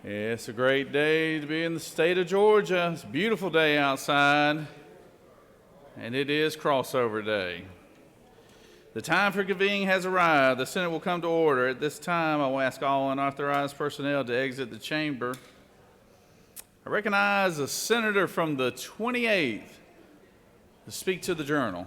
It's a great day to be in the state of Georgia. It's a beautiful day outside, and it is crossover day. The time for convening has arrived. The Senate will come to order. At this time, I will ask all unauthorized personnel to exit the chamber. I recognize a senator from the 28th to speak to the Journal.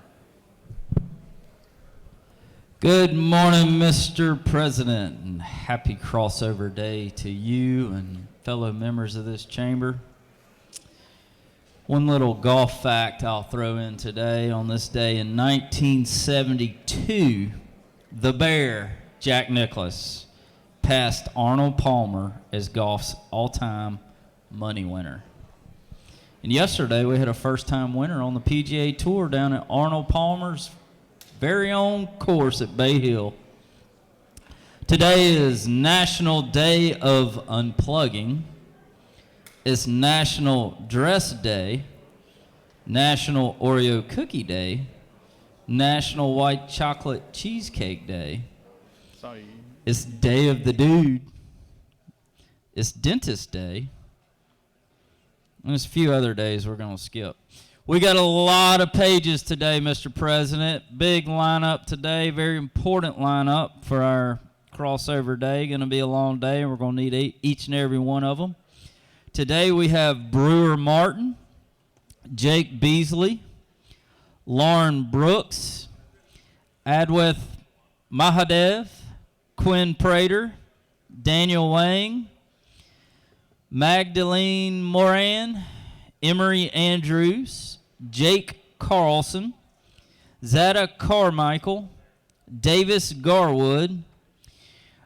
Good morning, Mr. President, and happy crossover day to you and fellow members of this chamber. One little golf fact I'll throw in today. On this day in 1972, the Bear, Jack Nicklaus, passed Arnold Palmer as golf's all-time money winner. And yesterday we had a first-time winner on the PGA Tour down at Arnold Palmer's very own course at Bay Hill. Today is National Day of Unplugging. It's National Dress Day, National Oreo Cookie Day, National White Chocolate Cheesecake Day. Sorry. It's Day of the Dude. It's Dentist Day. And there's a few other days we're going to skip. We got a lot of pages today, Mr. President. Big lineup today, very important lineup for our crossover day. Going to be a long day, and we're going to need each and every one of them. Today we have Brewer Martin, Jake Beasley, Lauren Brooks, Adweth Mahadev, Quinn Prater, Daniel Wang, Magdalene Moran, Emery Andrews, Jake Carlson, Zada Carmichael, Davis Garwood,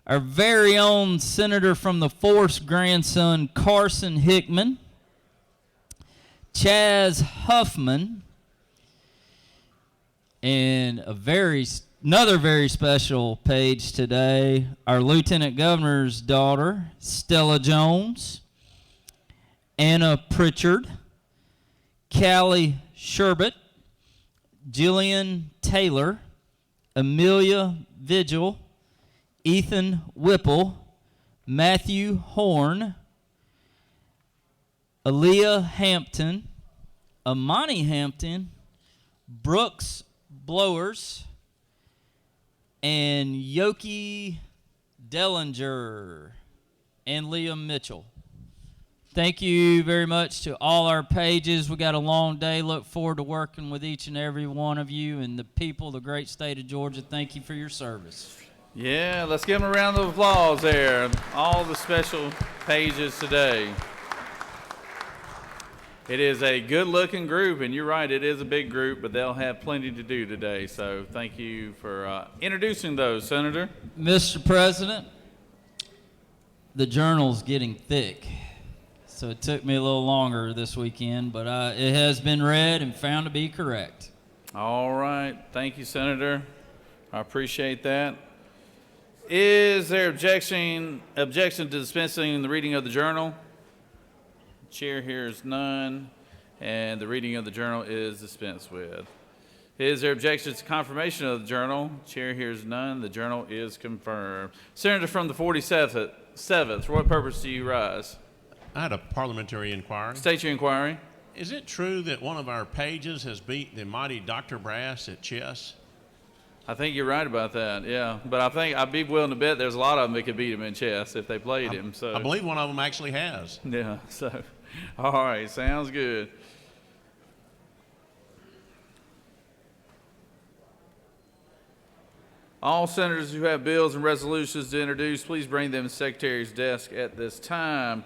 our very own senator from the Force grandson, Carson Hickman, Chaz Huffman, and another very special page today, our Lieutenant Governor's daughter, Stella Jones, Anna Pritchard, Callie Sherbet, Jillian Taylor, Amelia Vigil, Ethan Whipple, Matthew Horn, Aaliyah Hampton, Amani Hampton, Brooks Blowers, and Yoki Dellinger, and Liam Mitchell. Thank you very much to all our pages. We got a long day. Look forward to working with each and every one of you and the people of the great state of Georgia. Thank you for your service. Yeah, let's give them a round of applause there. All the special pages today. It is a good-looking group, and you're right, it is a big group, but they'll have plenty to do today. So thank you for introducing those, Senator. Mr. President, the Journal's getting thick. So it took me a little longer this weekend, but it has been read and found to be correct. All right. Thank you, Senator. I appreciate that. Is there objection to dispensing the reading of the Journal? Chair hears none, and the reading of the Journal is dispensed with. Is there objection to confirmation of the Journal? Chair hears none. The Journal is confirmed. Senator from the 47th, for what purpose do you rise? I had a parliamentary inquiry. State your inquiry. Is it true that one of our pages has beat the mighty Dr. Brass at chess? I think you're right about that, yeah. But I think I'd be willing to bet there's a lot of them that could beat him in chess if they played him. So I believe one of them actually has. yeah, so all right, sounds good. All senators who have bills and resolutions to introduce, please bring them to the Secretary's desk at this time.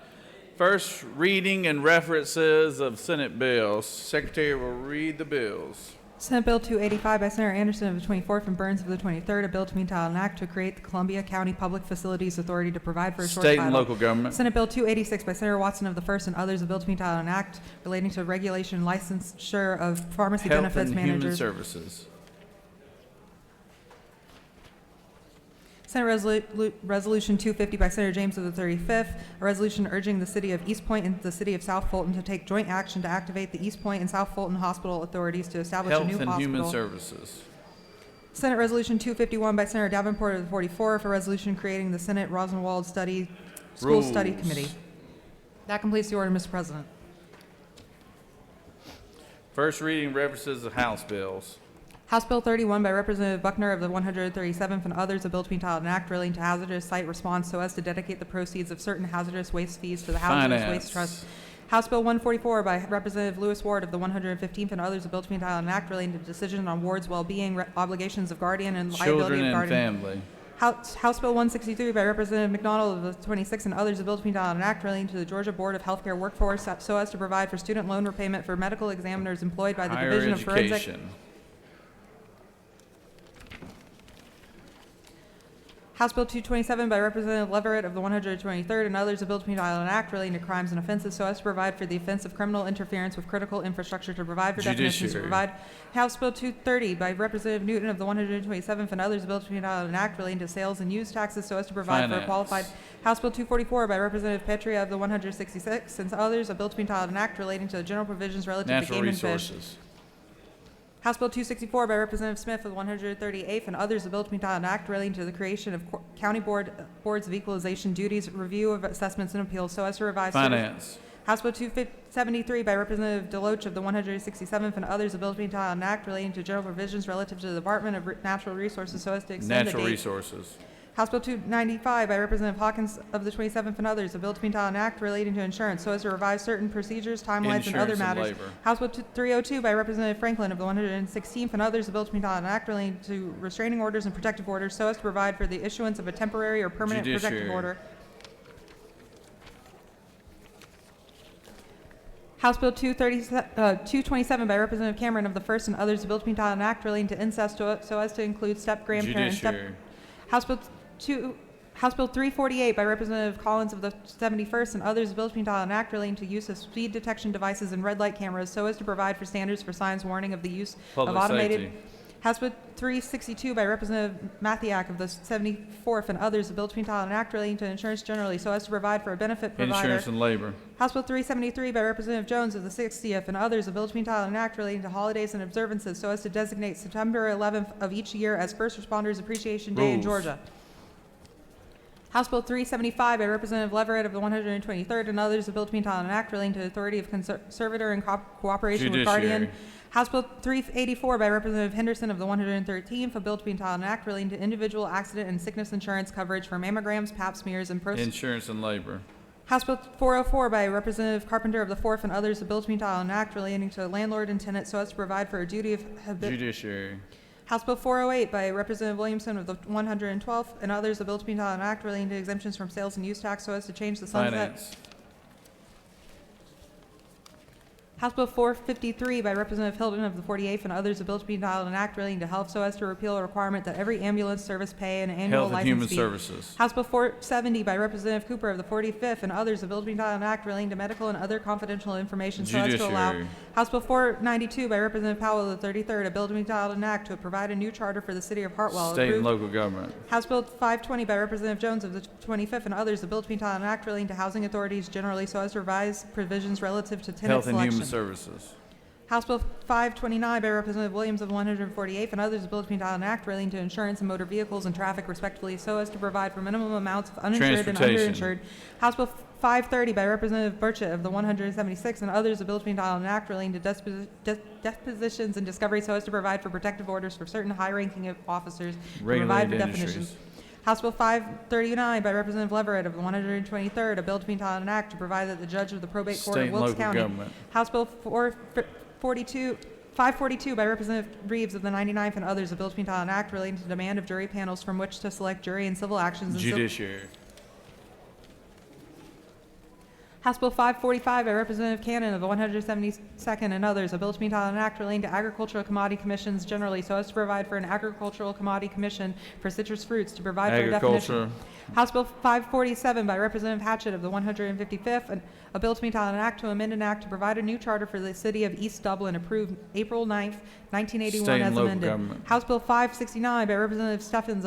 First reading and references of Senate bills. Secretary will read the bills. Senate Bill 285 by Senator Anderson of the 24th and Burns of the 23rd, a bill to entitle an act to create the Columbia County Public Facilities Authority to provide for a short State title. and local government. Senate Bill 286 by Senator Watson of the 1st and others, a bill to entitle an act relating to regulation and licensure of pharmacy Health benefits and Human managers. Services. Senate Resolution 250 by Senator James of the 35th, a resolution urging the city of East Point and the city of South Fulton to take joint action to activate the East Point and South Fulton hospital authorities to establish a new Health and hospital. Human Services. Senate Resolution 251 by Senator Davenport of the 44th, a resolution creating the Senate Rosenwald School Rules. Study Committee. That completes the order, Mr. President. First reading references of House bills. House Bill 31 by Representative Buckner of the 137th and others, a bill to be entitled an act relating to hazardous site response so as to dedicate the proceeds of certain hazardous waste fees to the Hazardous Finance. Waste Trust. House Bill 144 by Representative Lewis Ward of the 115th and others, a bill to be entitled an act relating to decision on wards' well-being, obligations of guardian, and liability Children of and guardian. family. House Bill 163 by Representative McDonald of the 26th and others, a bill to be entitled an act relating to the Georgia Board of Healthcare Workforce so as to provide for student loan repayment for medical examiners employed by the Higher Division of Forensic. education. House Bill 227 by Representative Leverett of the 123rd and others, a bill to be entitled an act relating to crimes and offenses so as to provide for the offense of criminal interference with critical infrastructure to provide for definitions to Judiciary. provide. House Bill 230 by Representative Newton of the 127th and others, a bill to be entitled an act relating to sales and use taxes so as to provide for a Finance. qualified. House Bill 244 by Representative Petria of the 166th and others, a bill to be entitled an act relating to the general provisions relative to Natural game and fish. resources. House Bill 264 by Representative Smith of the 138th and others, a bill to be entitled an act relating to the creation of county boards of equalization duties, review of assessments and appeals so as to revise. Finance. House Bill 273 by Representative Deloach of the 167th and others, a bill to be entitled an act relating to general provisions relative to the Department of Natural Resources so as to extend the Natural date. resources. House Bill 295 by Representative Hawkins of the 27th and others, a bill to be entitled an act relating to insurance so as to revise certain procedures, timelines, and other Insurance and matters. labor. House Bill 302 by Representative Franklin of the 116th and others, a bill to be entitled an act relating to restraining orders and protective orders so as to provide for the issuance of a temporary or permanent protective Judiciary. order. House Bill 227 by Representative Cameron of the 1st and others, a bill to be entitled an act relating to incest so as to include step-grandparent and step. Judiciary. House Bill 348 by Representative Collins of the 71st and others, a bill to be entitled an act relating to use of speed detection devices and red light cameras so as to provide for standards for signs warning of the use of Public automated. safety. House Bill 362 by Representative Mathiak of the 74th and others, a bill to be entitled an act relating to insurance generally so as to provide for a benefit provider. Insurance and labor. House Bill 373 by Representative Jones of the 60th and others, a bill to be entitled an act relating to holidays and observances so as to designate September 11th of each year as First Responders Appreciation Day in Rules. Georgia. House Bill 375 by Representative Leverett of the 123rd and others, a bill to be entitled an act relating to the authority of conservator and cooperation with guardian. Judiciary. House Bill 384 by Representative Henderson of the 113th, a bill to be entitled an act relating to individual accident and sickness insurance coverage for mammograms, pap smears, and Insurance and labor. House Bill 404 by Representative Carpenter of the 4th and others, a bill to be entitled an act relating to landlord and tenant so as to provide for a duty of Judiciary. House Bill 408 by Representative Williamson of the 112th and others, a bill to be entitled an act relating to exemptions from sales and use tax so as to change the sunset. Finance. House Bill 453 by Representative Hilton of the 48th and others, a bill to be entitled an act relating to health so as to repeal a requirement that every ambulance service pay an annual Health and Human license fee. Services. House Bill 470 by Representative Cooper of the 45th and others, a bill to be entitled an act relating to medical and other confidential information so as to allow. Judiciary. House Bill 492 by Representative Powell of the 33rd, a bill to be entitled an act to provide a new charter for the city of Hartwell. State and approved. local government. House Bill 520 by Representative Jones of the 25th and others, a bill to be entitled an act relating to housing authorities generally so as to revise provisions relative to tenant Health and selection. Human Services. House Bill 529 by Representative Williams of the 148th and others, a bill to be entitled an act relating to insurance and motor vehicles and traffic respectively so as to provide for minimum amounts of uninsured and Transportation. underinsured. House Bill 530 by Representative Burchett of the 176th and others, a bill to be entitled an act relating to depositions and discovery so as to provide for protective orders for certain high-ranking officers and provide for Regulated definitions. industries. House Bill 539 by Representative Leverett of the 123rd, a bill to be entitled an act to provide that the judge of the probate court State of and Wilkes local County. government. House Bill 542 by Representative Reeves of the 99th and others, a bill to be entitled an act relating to demand of jury panels from which to select jury in civil actions. Judiciary. House Bill 545 by Representative Cannon of the 172nd and others, a bill to be entitled an act relating to agricultural commodity commissions generally so as to provide for an agricultural commodity commission for citrus fruits to provide for a definition. Agriculture. House Bill 547 by Representative Hatchett of the 155th, and a bill to be entitled an act to amend an act to provide a new charter for the city of East Dublin approved April 9th, 1981 State and as local amended. government. House Bill 569 by Representative Stevens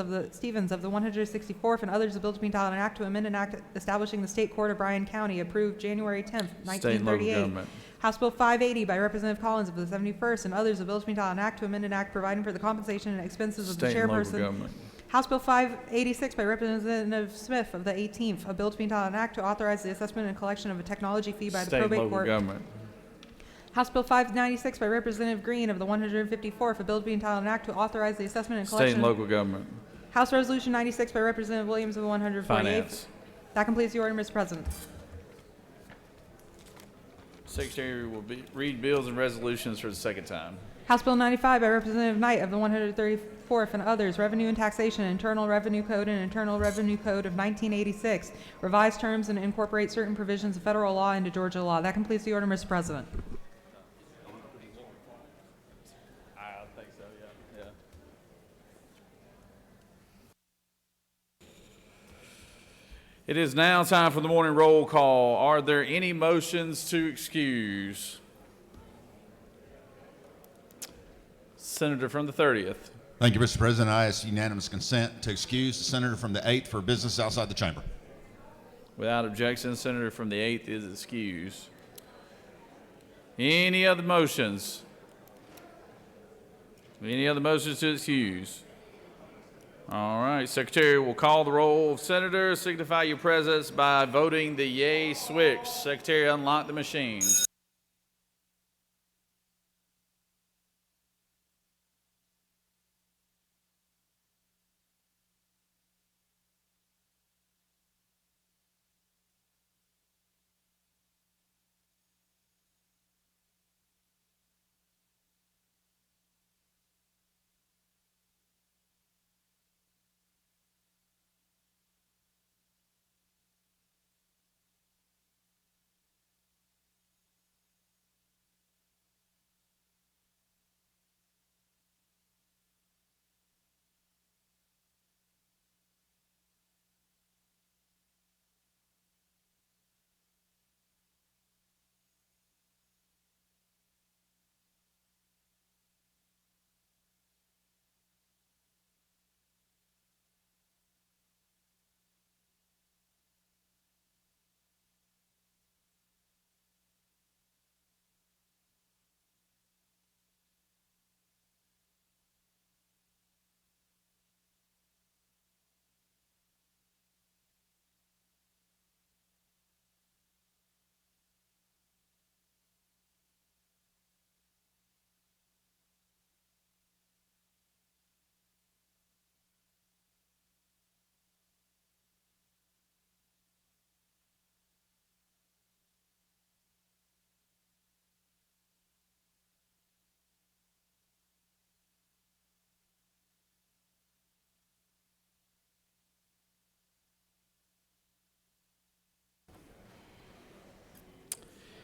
of the 164th and others, a bill to be entitled an act to amend an act establishing the State Court of Bryan County approved January 10th, State and local 1938. government. House Bill 580 by Representative Collins of the 71st and others, a bill to be entitled an act to amend an act providing for the compensation and expenses of the State and local chairperson. government. House Bill 586 by Representative Smith of the 18th, a bill to be entitled an act to authorize the assessment and collection of a technology fee by the State and probate local court. government. House Bill 596 by Representative Green of the 154th, a bill to be entitled an act to authorize the assessment and State collection. and local government. House Resolution 96 by Representative Williams of the 148th. Finance. That completes the order, Mr. President. Secretary will read bills and resolutions for the second time. House Bill 95 by Representative Knight of the 134th and others, Revenue and Taxation, Internal Revenue Code and Internal Revenue Code of 1986, revised terms and incorporate certain provisions of federal law into Georgia law. That completes the order, Mr. President. I think so, yeah. It is now time for the morning roll call. Are there any motions to excuse? Senator from the 30th. Thank you, Mr. President. I ask unanimous consent to excuse the senator from the 8th for business outside the chamber. Without objection, Senator from the 8th is excused. Any other motions? Any other motions to excuse? All right, Secretary will call the roll of senators. Signify your presence by voting the yay switch. Secretary, unlock the machines.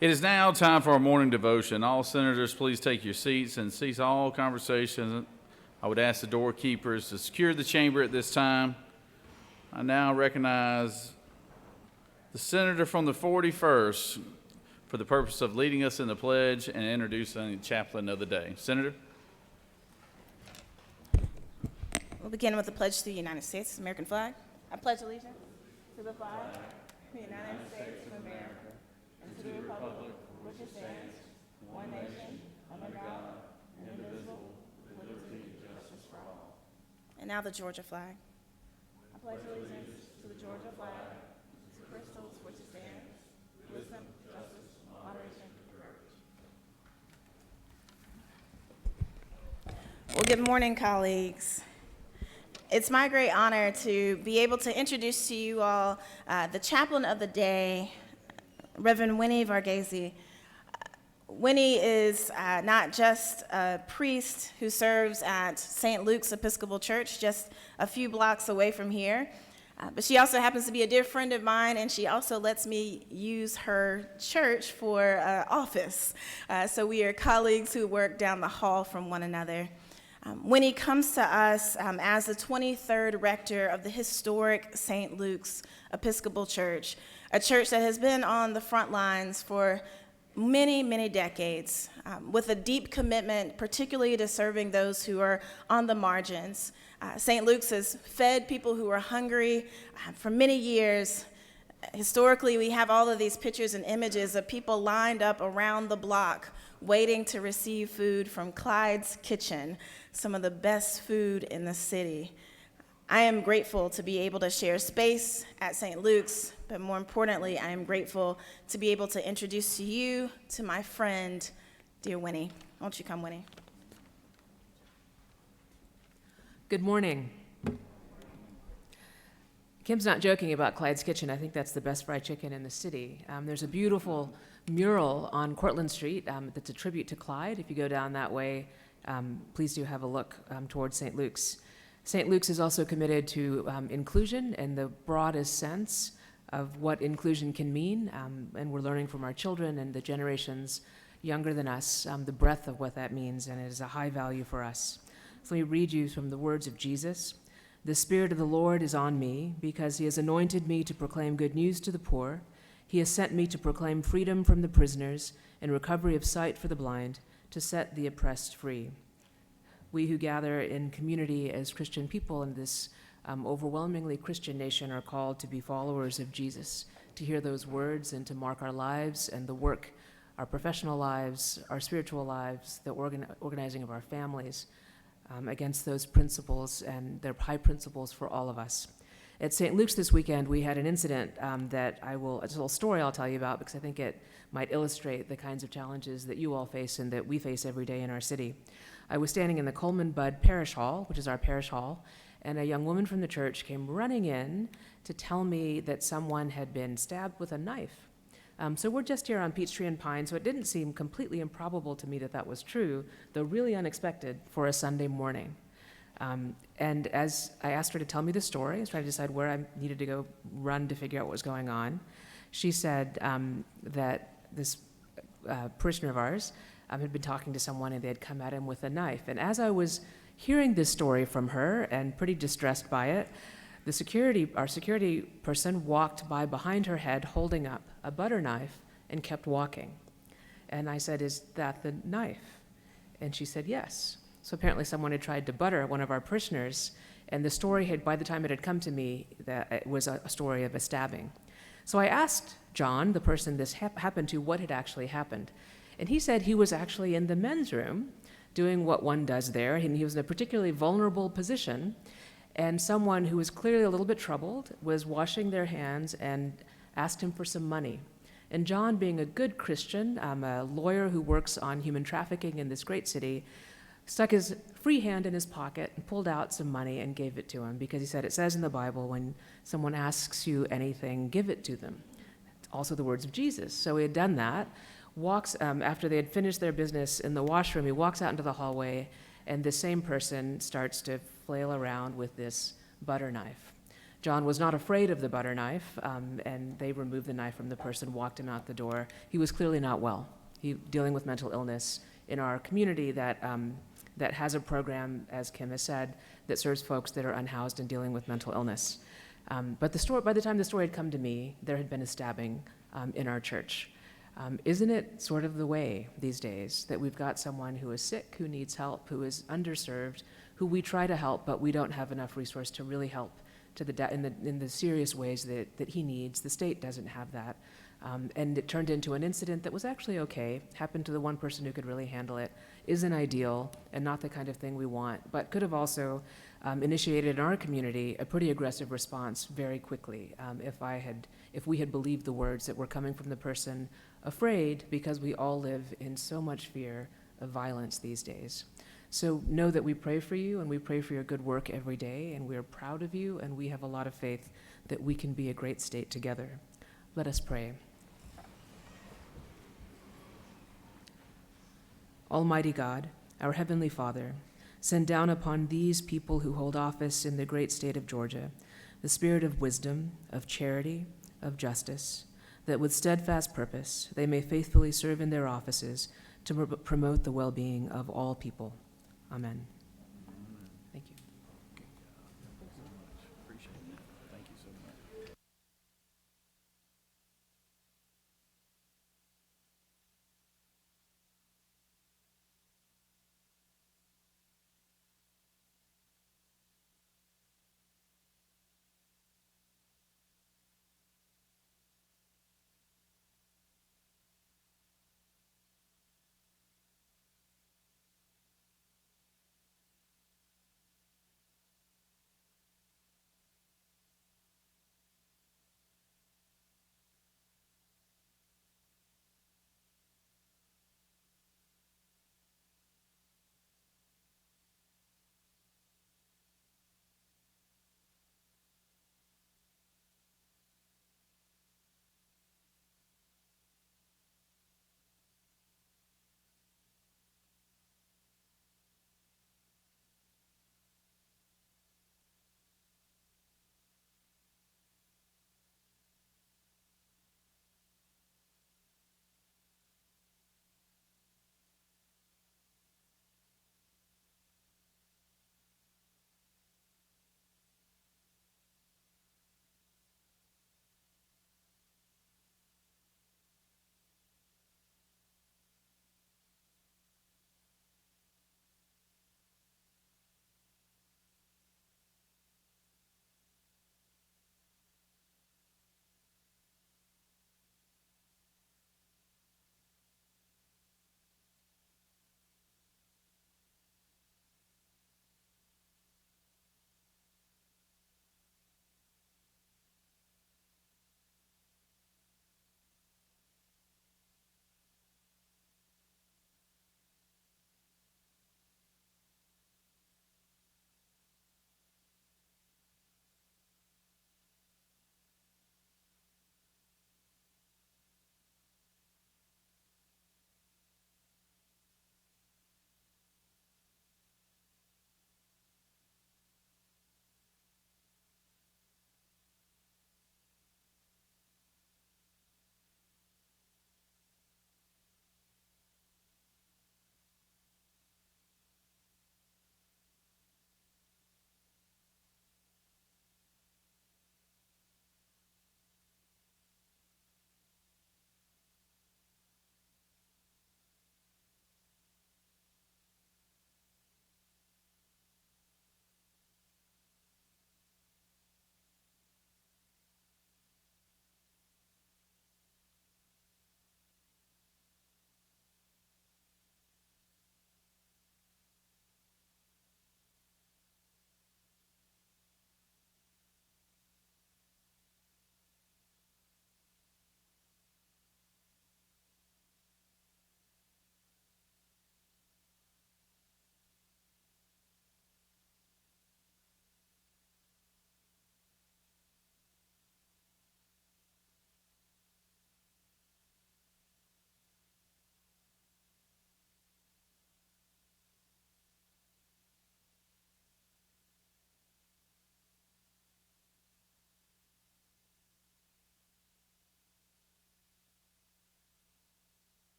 It is now time for our morning devotion. All senators, please take your seats and cease all conversations. I would ask the doorkeepers to secure the chamber at this time. I now recognize the senator from the 41st for the purpose of leading us in the pledge and introducing the chaplain of the day. Senator? We'll begin with the pledge to the United States, American flag. I pledge allegiance to the flag of the United States of America and to the republic which stands one nation under God, indivisible, with liberty and justice for all. And now the Georgia flag. I pledge allegiance to the Georgia flag, to crystals which stands, wisdom, justice, moderation, and courage. Well, good morning, colleagues. It's my great honor to be able to introduce to you all the chaplain of the day, Reverend Winnie Varghese. Winnie is not just a priest who serves at St. Luke's Episcopal Church, just a few blocks away from here, but she also happens to be a dear friend of mine, and she also lets me use her church for office. So we are colleagues who work down the hall from one another. Winnie comes to us as the 23rd rector of the historic St. Luke's Episcopal Church, a church that has been on the front lines for many, many decades, with a deep commitment, particularly to serving those who are on the margins. St. Luke's has fed people who are hungry for many years. Historically, we have all of these pictures and images of people lined up around the block waiting to receive food from Clyde's Kitchen, some of the best food in the city. I am grateful to be able to share space at St. Luke's, but more importantly, I am grateful to be able to introduce to you to my friend, dear Winnie. Won't you come, Winnie? Good morning. Kim's not joking about Clyde's Kitchen. I think that's the best fried chicken in the city. There's a beautiful mural on Cortlandt Street that's a tribute to Clyde. If you go down that way, please do have a look towards St. Luke's. St. Luke's is also committed to inclusion in the broadest sense of what inclusion can mean, and we're learning from our children and the generations younger than us the breadth of what that means, and it is a high value for us. So let me read you from the words of Jesus. The Spirit of the Lord is on me because he has anointed me to proclaim good news to the poor. He has sent me to proclaim freedom from the prisoners and recovery of sight for the blind, to set the oppressed free. We who gather in community as Christian people in this overwhelmingly Christian nation are called to be followers of Jesus, to hear those words and to mark our lives and the work, our professional lives, our spiritual lives, the organizing of our families, against those principles, and they're high principles for all of us. At St. Luke's this weekend, we had an incident it's a little story I'll tell you about because I think it might illustrate the kinds of challenges that you all face and that we face every day in our city. I was standing in the Coleman Budd Parish Hall, which is our parish hall, and a young woman from the church came running in to tell me that someone had been stabbed with a knife. So we're just here on Peachtree and Pine, so it didn't seem completely improbable to me that that was true, though really unexpected for a Sunday morning. And as I asked her to tell me the story, I was trying to decide where I needed to go run to figure out what was going on. She said that this parishioner of ours had been talking to someone and they had come at him with a knife. And as I was hearing this story from her and pretty distressed by it, our security person walked by behind her head holding up a butter knife and kept walking. And I said, "Is that the knife?" And she said, "Yes." So apparently someone had tried to butter one of our parishioners, and the story had, by the time it had come to me, that it was a story of a stabbing. So I asked John, the person this happened to, what had actually happened. And he said he was actually in the men's room doing what one does there, and he was in a particularly vulnerable position, and someone who was clearly a little bit troubled was washing their hands and asked him for some money. And John, being a good Christian, a lawyer who works on human trafficking in this great city, stuck his free hand in his pocket and pulled out some money and gave it to him, because he said it says in the Bible, when someone asks you anything, give it to them. It's also the words of Jesus. So he had done that, after they had finished their business in the washroom, he walks out into the hallway, and the same person starts to flail around with this butter knife. John was not afraid of the butter knife, and they removed the knife from the person, walked him out the door. He was clearly not well. He dealing with mental illness in our community that has a program, as Kim has said, that serves folks that are unhoused and dealing with mental illness. But by the time the story had come to me, there had been a stabbing in our church. Isn't it sort of the way these days that we've got someone who is sick, who needs help, who is underserved, who we try to help, but we don't have enough resource to really help in the serious ways that he needs. The state doesn't have that. And it turned into an incident that was actually okay, happened to the one person who could really handle it, isn't ideal and not the kind of thing we want, but could have also initiated in our community a pretty aggressive response very quickly if we had believed the words that were coming from the person afraid, because we all live in so much fear of violence these days. So know that we pray for you and we pray for your good work every day, and we are proud of you, and we have a lot of faith that we can be a great state together. Let us pray. Almighty God, our Heavenly Father, send down upon these people who hold office in the great state of Georgia the spirit of wisdom, of charity, of justice, that with steadfast purpose they may faithfully serve in their offices to promote the well-being of all people. Amen. Thank you.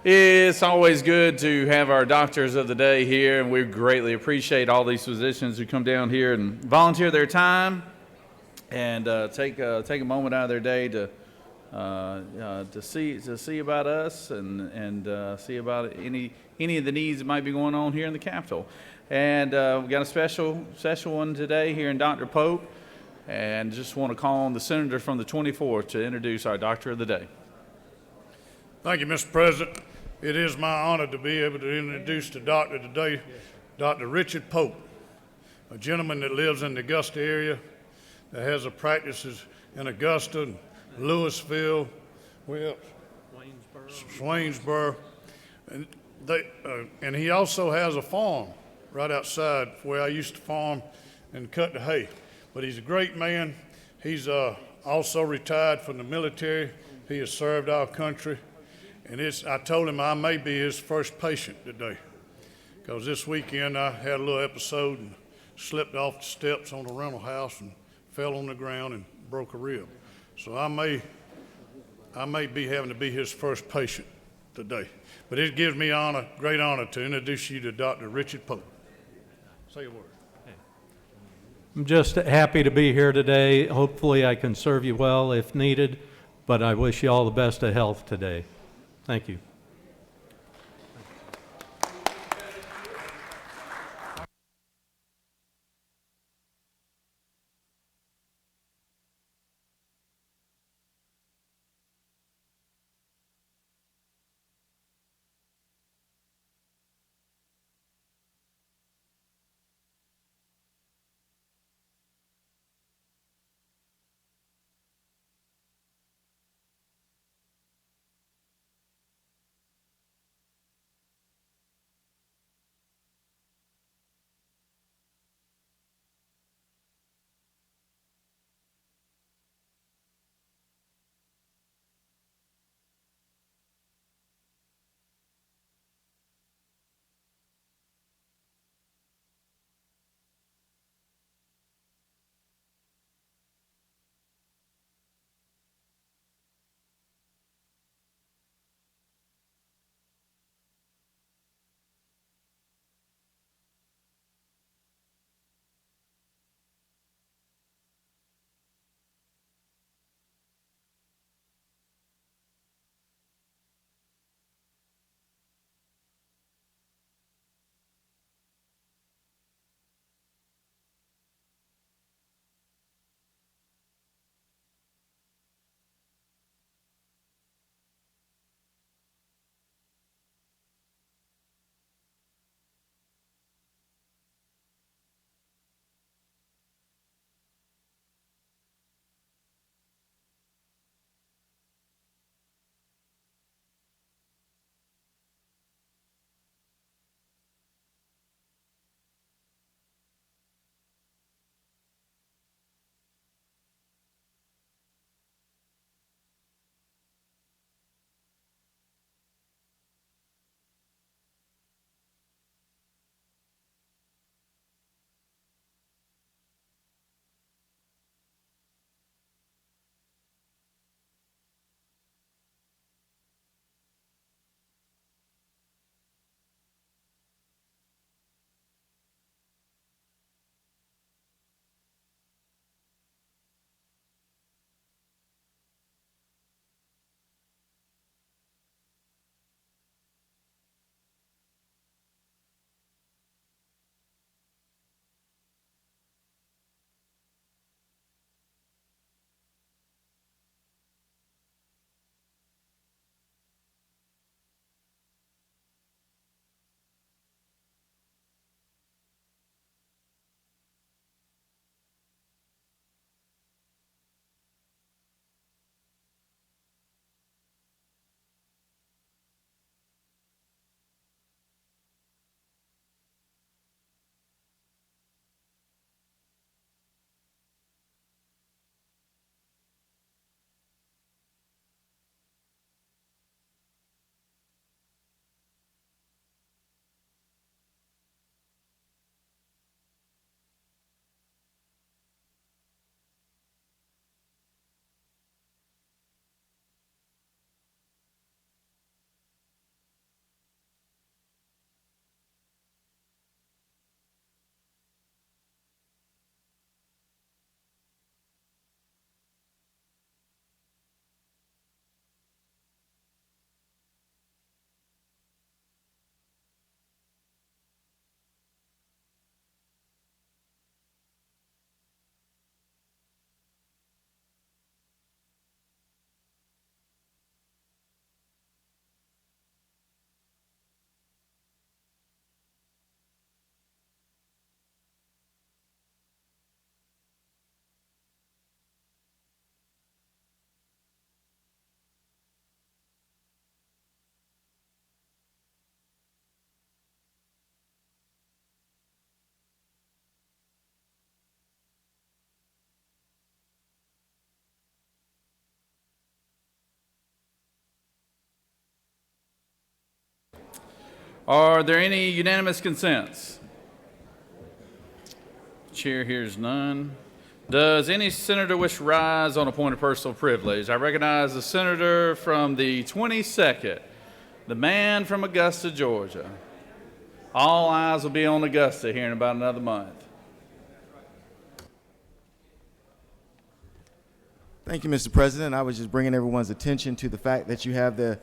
It's always good to have our doctors of the day here, and we greatly appreciate all these physicians who come down here and volunteer their time and take a moment out of their day to see about us and see about any of the needs that might be going on here in the Capitol. And we got a special one today here in Dr. Pope, and just want to call on the senator from the 24th to introduce our doctor of the day. Thank you, Mr. President. It is my honor to be able to introduce the doctor today, Dr. Richard Pope, a gentleman that lives in the Augusta area, that has a practices in Augusta, and Louisville, where else? Swainsboro. And he also has a farm right outside where I used to farm and cut the hay. But he's a great man. He's also retired from the military. He has served our country. And I told him I may be his first patient today, because this weekend I had a little episode and slipped off the steps on the rental house and fell on the ground and broke a rib. So I may be having to be his first patient today. But it gives me great honor to introduce you to Dr. Richard Pope. Say a word. I'm just happy to be here today. Hopefully I can serve you well if needed, but I wish you all the best of health today. Thank you. Are there any unanimous consents? Chair hears none. Does any senator wish to rise on a point of personal privilege? I recognize the senator from the 22nd, the man from Augusta, Georgia. All eyes will be on Augusta here in about another month. Thank you, Mr. President. I was just bringing everyone's attention to the fact that you have the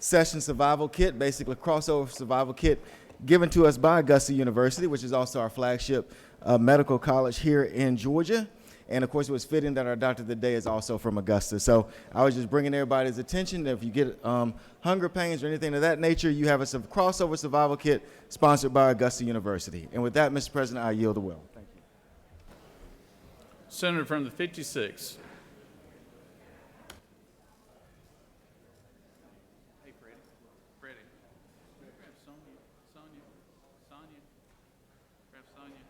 Session Survival Kit, basically a crossover survival kit given to us by Augusta University, which is also our flagship medical college here in Georgia. And of course, it was fitting that our doctor of the day is also from Augusta. So I was just bringing everybody's attention that if you get hunger pains or anything of that nature, you have a crossover survival kit sponsored by Augusta University. And with that, Mr. President, I yield the will. Thank you. Senator from the 56th. Hey, Freddie. Grab Sonia. Grab Sonia.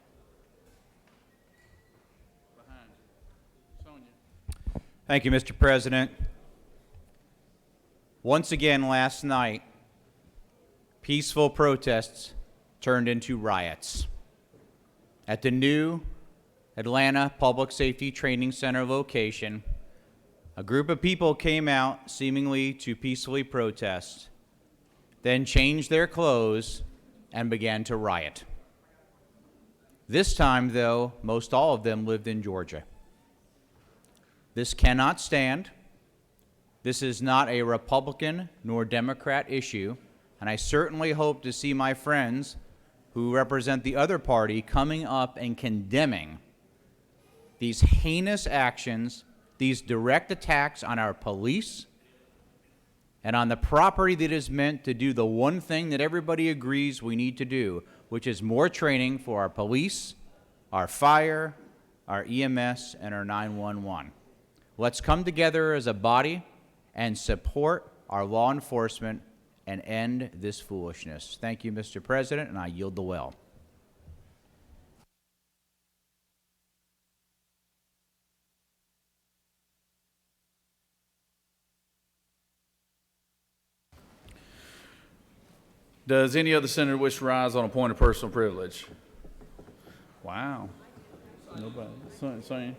Behind you. Sonia. Thank you, Mr. President. Once again last night, peaceful protests turned into riots. At the new Atlanta Public Safety Training Center location, a group of people came out seemingly to peacefully protest, then changed their clothes and began to riot. This time, though, most all of them lived in Georgia. This cannot stand. This is not a Republican nor Democrat issue, and I certainly hope to see my friends who represent the other party coming up and condemning these heinous actions, these direct attacks on our police and on the property that is meant to do the one thing that everybody agrees we need to do, which is more training for our police, our fire, our EMS, and our 911. Let's come together as a body and support our law enforcement and end this foolishness. Thank you, Mr. President, and I yield the well. Does any other senator wish to rise on a point of personal privilege? Wow. Nobody. Sorry.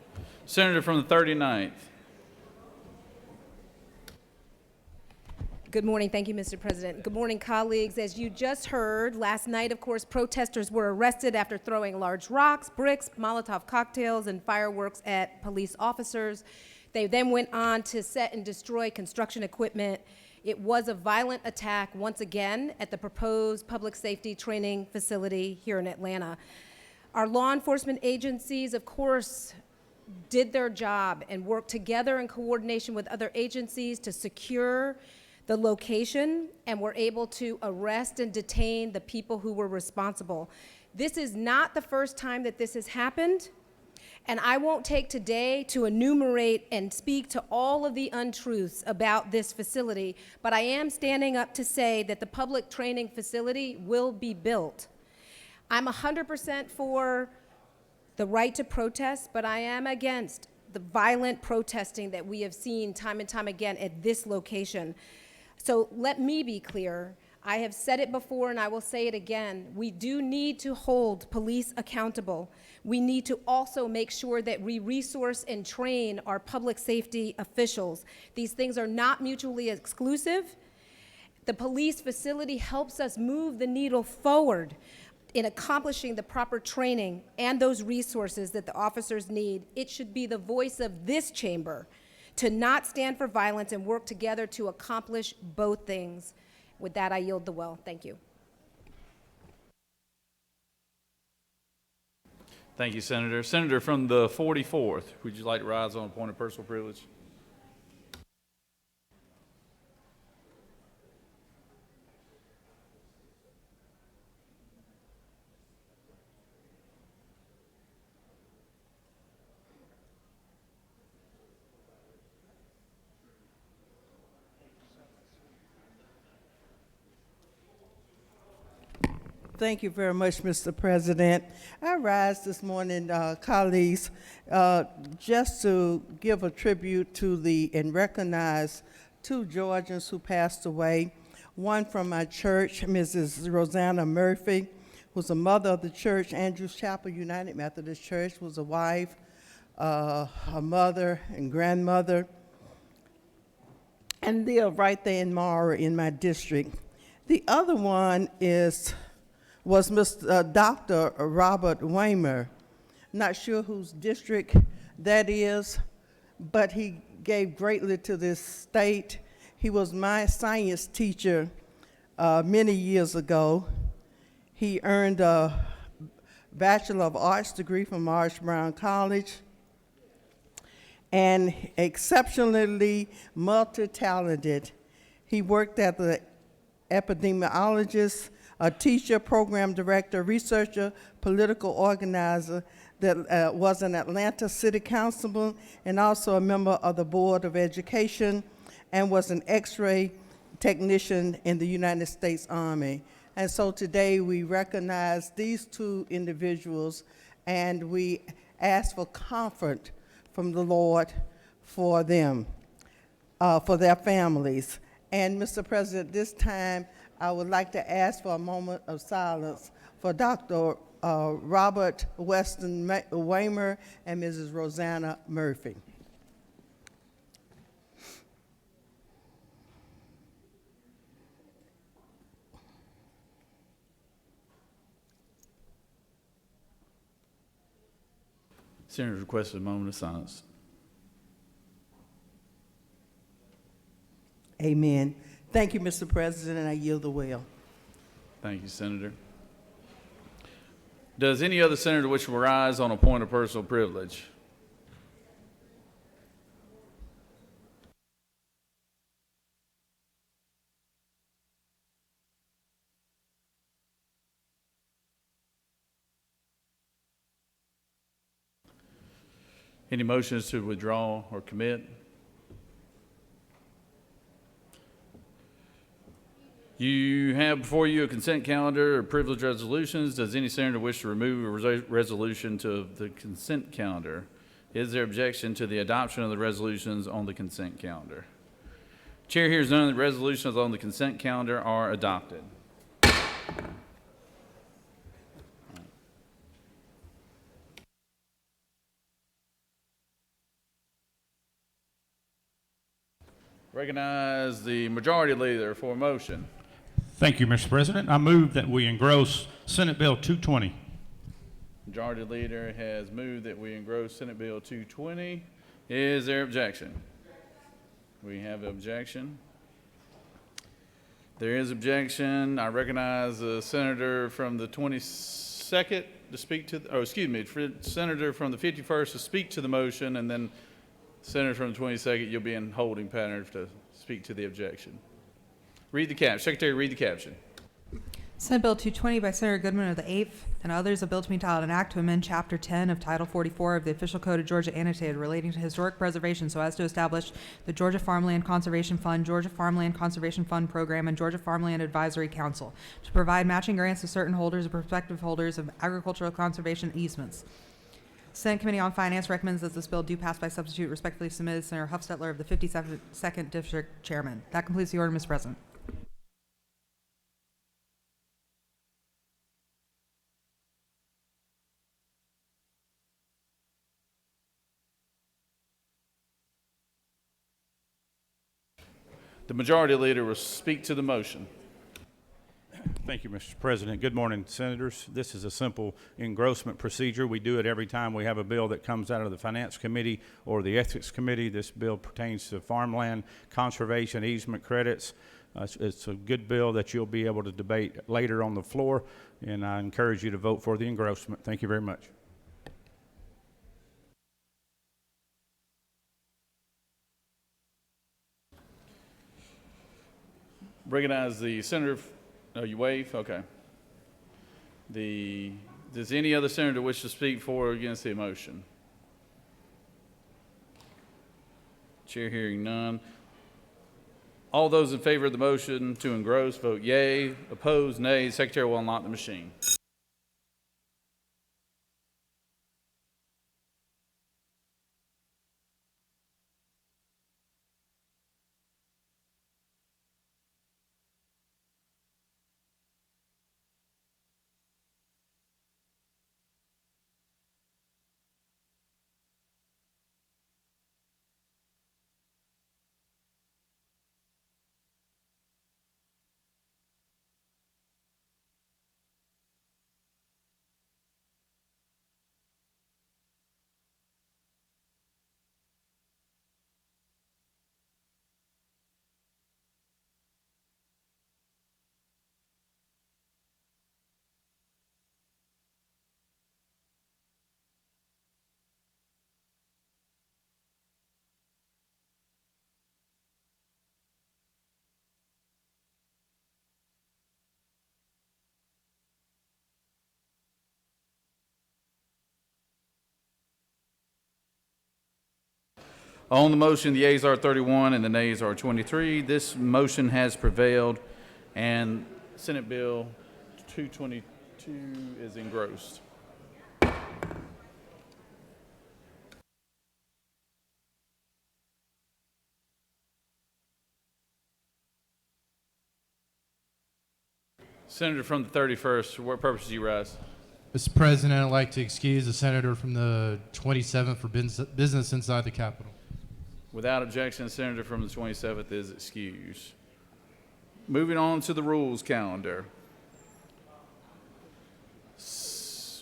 Senator from the 39th. Good morning. Thank you, Mr. President. Good morning, colleagues. As you just heard, last night, of course, protesters were arrested after throwing large rocks, bricks, Molotov cocktails, and fireworks at police officers. They then went on to set and destroy construction equipment. It was a violent attack, once again, at the proposed public safety training facility here in Atlanta. Our law enforcement agencies, of course, did their job and worked together in coordination with other agencies to secure the location, and were able to arrest and detain the people who were responsible. This is not the first time that this has happened. And I won't take today to enumerate and speak to all of the untruths about this facility, but I am standing up to say that the public training facility will be built. I'm 100% for the right to protest, but I am against the violent protesting that we have seen time and time again at this location. So let me be clear. I have said it before and I will say it again. We do need to hold police accountable. We need to also make sure that we resource and train our public safety officials. These things are not mutually exclusive. The police facility helps us move the needle forward in accomplishing the proper training and those resources that the officers need. It should be the voice of this chamber to not stand for violence and work together to accomplish both things. With that, I yield the well. Thank you. Thank you, Senator. Senator from the 44th, would you like to rise on a point of personal privilege? Thank you very much, Mr. President. I rise this morning, colleagues, just to give a tribute to and recognize two Georgians who passed away. One from my church, Mrs. Rosanna Murphy, who's a mother of the church, Andrews Chapel United Methodist Church, was a wife, a mother and grandmother, and live right there in Mara in my district. The other one was Mr. Dr. Robert Waymer. Not sure whose district that is, but he gave greatly to this state. He was my science teacher many years ago. He earned a Bachelor of Arts degree from Morris Brown College, and exceptionally multi-talented. He worked as an epidemiologist, a teacher, program director, researcher, political organizer, that was an Atlanta City Councilman, and also a member of the Board of Education, and was an X-ray technician in the United States Army. And so today we recognize these two individuals, and we ask for comfort from the Lord for them, for their families. And Mr. President, this time I would like to ask for a moment of silence for Dr. Robert Weston Waymer and Mrs. Rosanna Murphy. Senator requested a moment of silence. Amen. Thank you, Mr. President, and I yield the will. Thank you, Senator. Does any other senator wish to rise on a point of personal privilege? Any motions to withdraw or commit? You have before you a consent calendar or privilege resolutions. Does any senator wish to remove a resolution to the consent calendar? Is there objection to the adoption of the resolutions on the consent calendar? Chair hears none of the resolutions on the consent calendar are adopted. Recognize the majority leader for a motion. Thank you, Mr. President. I move that we engross Senate Bill 220. Majority leader has moved that we engross Senate Bill 220. Is there objection? We have objection. There is objection. I recognize the senator from the 22nd to speak to, senator from the 51st to speak to the motion, and then senator from the 22nd, you'll be in holding pattern to speak to the objection. Read the caption. Secretary, read the caption. Senate Bill 220 by Senator Goodman of the 8th and others, a bill to be entitled an act to amend Chapter 10 of Title 44 of the Official Code of Georgia annotated relating to historic preservation so as to establish the Georgia Farmland Conservation Fund, Georgia Farmland Conservation Fund Program, and Georgia Farmland Advisory Council to provide matching grants to certain holders or prospective holders of agricultural conservation easements. Senate Committee on Finance recommends that this bill do pass by substitute. Respectfully submitted, Senator Huffstetler of the 52nd District Chairman. That completes the order, Mr. President. The majority leader will speak to the motion. Thank you, Mr. President. Good morning, Senators. This is a simple engrossment procedure. We do it every time we have a bill that comes out of the Finance Committee or the Ethics Committee. This bill pertains to farmland conservation easement credits. It's a good bill that you'll be able to debate later on the floor, and I encourage you to vote for the engrossment. Thank you very much. Recognize the senator. Oh, you waive? Okay. Does any other senator wish to speak for or against the motion? Chair hearing none. All those in favor of the motion to engross, vote yea. Opposed, nay. Secretary will unlock the machine. On the motion, the yeas are 31 and the nays are 23. This motion has prevailed, and Senate Bill 222 is engrossed. Senator from the 31st, for what purpose do you rise? Mr. President, I'd like to excuse the senator from the 27th for business inside the Capitol. Without objection, the senator from the 27th is excused. Moving on to the rules calendar.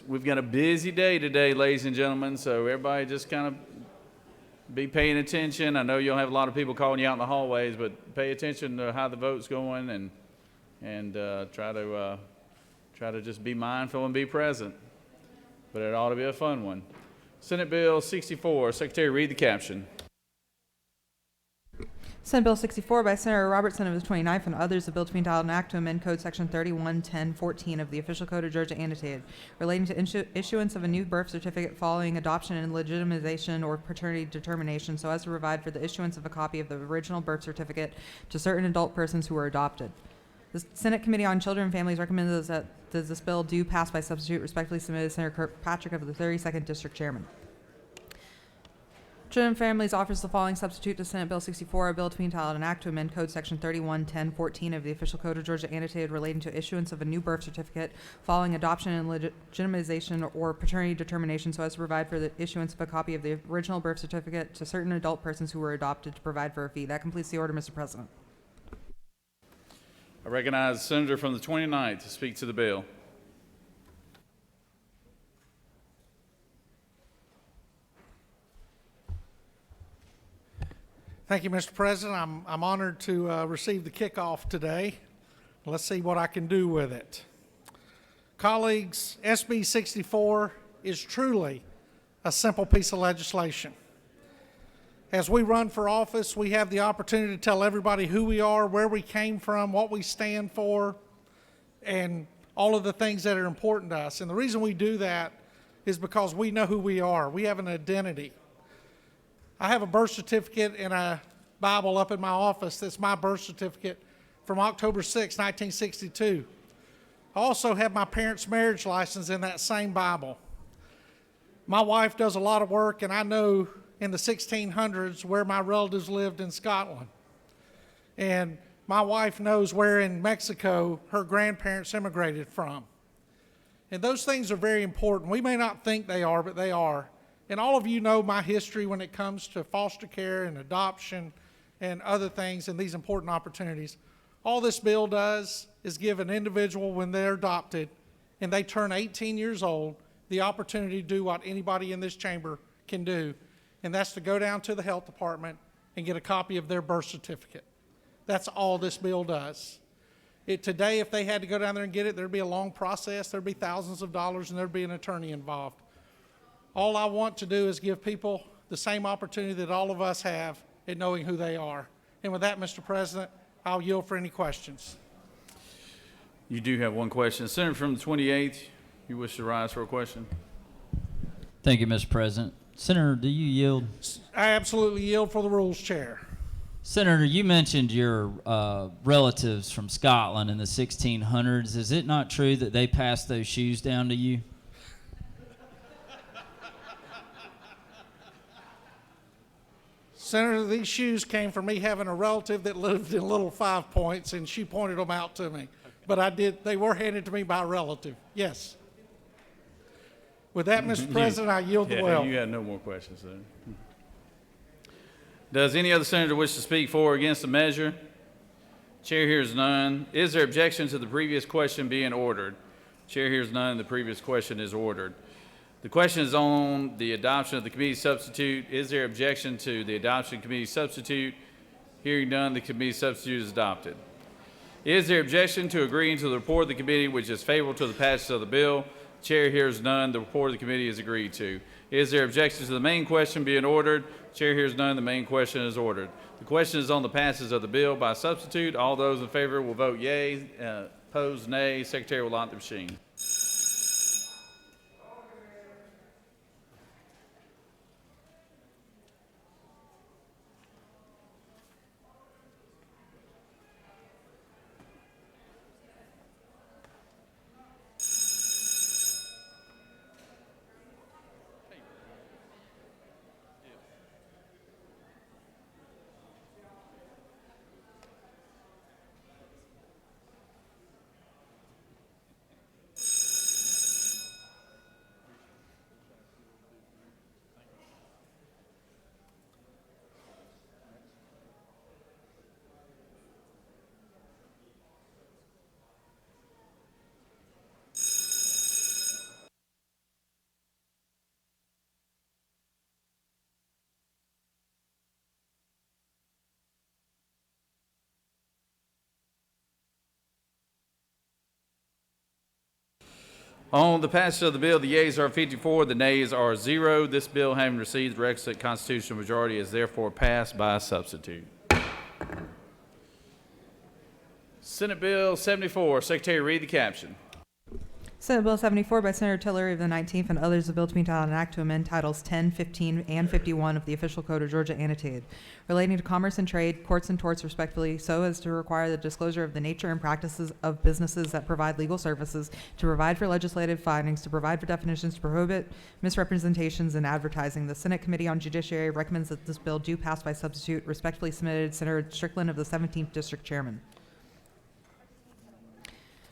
We've got a busy day today, ladies and gentlemen, so everybody just kind of be paying attention. I know you'll have a lot of people calling you out in the hallways, but pay attention to how the vote's going and try to just be mindful and be present. But it ought to be a fun one. Senate Bill 64, Secretary, read the caption. Senate Bill 64 by Senator Robertson of the 29th and others, a bill to be entitled an act to amend Code Section 311014 of the Official Code of Georgia annotated, relating to issuance of a new birth certificate following adoption and legitimization or paternity determination, so as to provide for the issuance of a copy of the original birth certificate to certain adult persons who were adopted. The Senate Committee on Children and Families recommends that this bill do pass by substitute. Respectfully submitted, Senator Kirkpatrick of the 32nd District Chairman. Children and Families offers the following substitute to Senate Bill 64, a bill to be entitled an act to amend Code Section 311014 of the Official Code of Georgia annotated, relating to issuance of a new birth certificate following adoption and legitimization or paternity determination, so as to provide for the issuance of a copy of the original birth certificate to certain adult persons who were adopted, to provide for a fee. That completes the order, Mr. President. I recognize the senator from the 29th to speak to the bill. Thank you, Mr. President. I'm honored to receive the kickoff today. Let's see what I can do with it. Colleagues, SB 64 is truly a simple piece of legislation. As we run for office, we have the opportunity to tell everybody who we are, where we came from, what we stand for, and all of the things that are important to us. And the reason we do that is because we know who we are. We have an identity. I have a birth certificate and a Bible up in my office that's my birth certificate from October 6, 1962. I also have my parents' marriage license in that same Bible. My wife does a lot of work, and I know in the 1600s where my relatives lived in Scotland. And my wife knows where in Mexico her grandparents immigrated from. And those things are very important. We may not think they are, but they are. And all of you know my history when it comes to foster care and adoption and other things and these important opportunities. All this bill does is give an individual, when they're adopted and they turn 18 years old, the opportunity to do what anybody in this chamber can do, and that's to go down to the health department and get a copy of their birth certificate. That's all this bill does. Today, if they had to go down there and get it, there'd be a long process, there'd be thousands of dollars, and there'd be an attorney involved. All I want to do is give people the same opportunity that all of us have in knowing who they are. And with that, Mr. President, I'll yield for any questions. You do have one question. Senator from the 28th, you wish to rise for a question? Thank you, Mr. President. Senator, do you yield? I absolutely yield for the rules, Chair. Senator, you mentioned your relatives from Scotland in the 1600s. Is it not true that they passed those shoes down to you? Senator, these shoes came from me having a relative that lived in Little Five Points, and she pointed them out to me. But they were handed to me by a relative, yes. With that, Mr. President, I yield the well. You had no more questions, Senator. Does any other senator wish to speak for or against the measure? Chair hears none. Is there objection to the previous question being ordered? Chair hears none. The previous question is ordered. The question is on the adoption of the committee substitute. Is there objection to the adoption committee substitute? Hearing none, the committee substitute is adopted. Is there objection to agreeing to the report of the committee which is favorable to the passage of the bill? Chair hears none. The report of the committee is agreed to. Is there objection to the main question being ordered? Chair hears none. The main question is ordered. The question is on the passage of the bill by substitute. All those in favor will vote yea. Opposed, nay. Secretary will lock the machine. On the passage of the bill, the yeas are 54, the nays are 0. This bill, having received the requisite constitutional majority, is therefore passed by substitute. Senate Bill 74. Secretary, read the caption. Senate Bill 74 by Senator Tillery of the 19th and others, a bill to be entitled an act to amend titles 10, 15, and 51 of the official code of Georgia annotated, relating to commerce and trade, courts and torts respectively, so as to require the disclosure of the nature and practices of businesses that provide legal services, to provide for legislative findings, to provide for definitions, to prohibit misrepresentations in advertising. The Senate Committee on Judiciary recommends that this bill do pass by substitute. Respectfully submitted, Senator Strickland of the 17th District Chairman.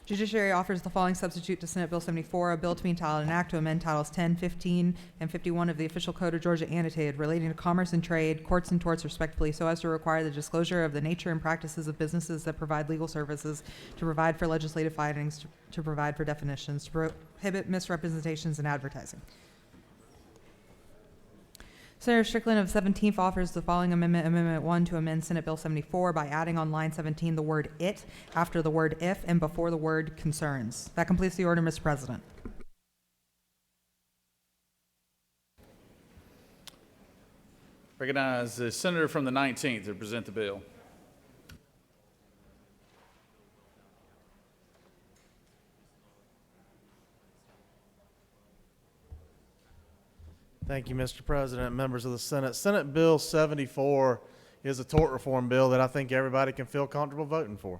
Judiciary offers the following substitute to Senate Bill 74, a bill to be entitled an act to amend titles 10, 15, and 51 of the official code of Georgia annotated, relating to commerce and trade, courts and torts respectively, so as to require the disclosure of the nature and practices of businesses that provide legal services, to provide for legislative findings, to provide for definitions, to prohibit misrepresentations in advertising. Senator Strickland of 17th offers the following amendment, Amendment 1, to amend Senate Bill 74 by adding on line 17 the word "it" after the word "if" and before the word "concerns." That completes the order, Mr. President. Recognize the senator from the 19th to present the bill. Thank you, Mr. President, members of the Senate. Senate Bill 74 is a tort reform bill that I think everybody can feel comfortable voting for.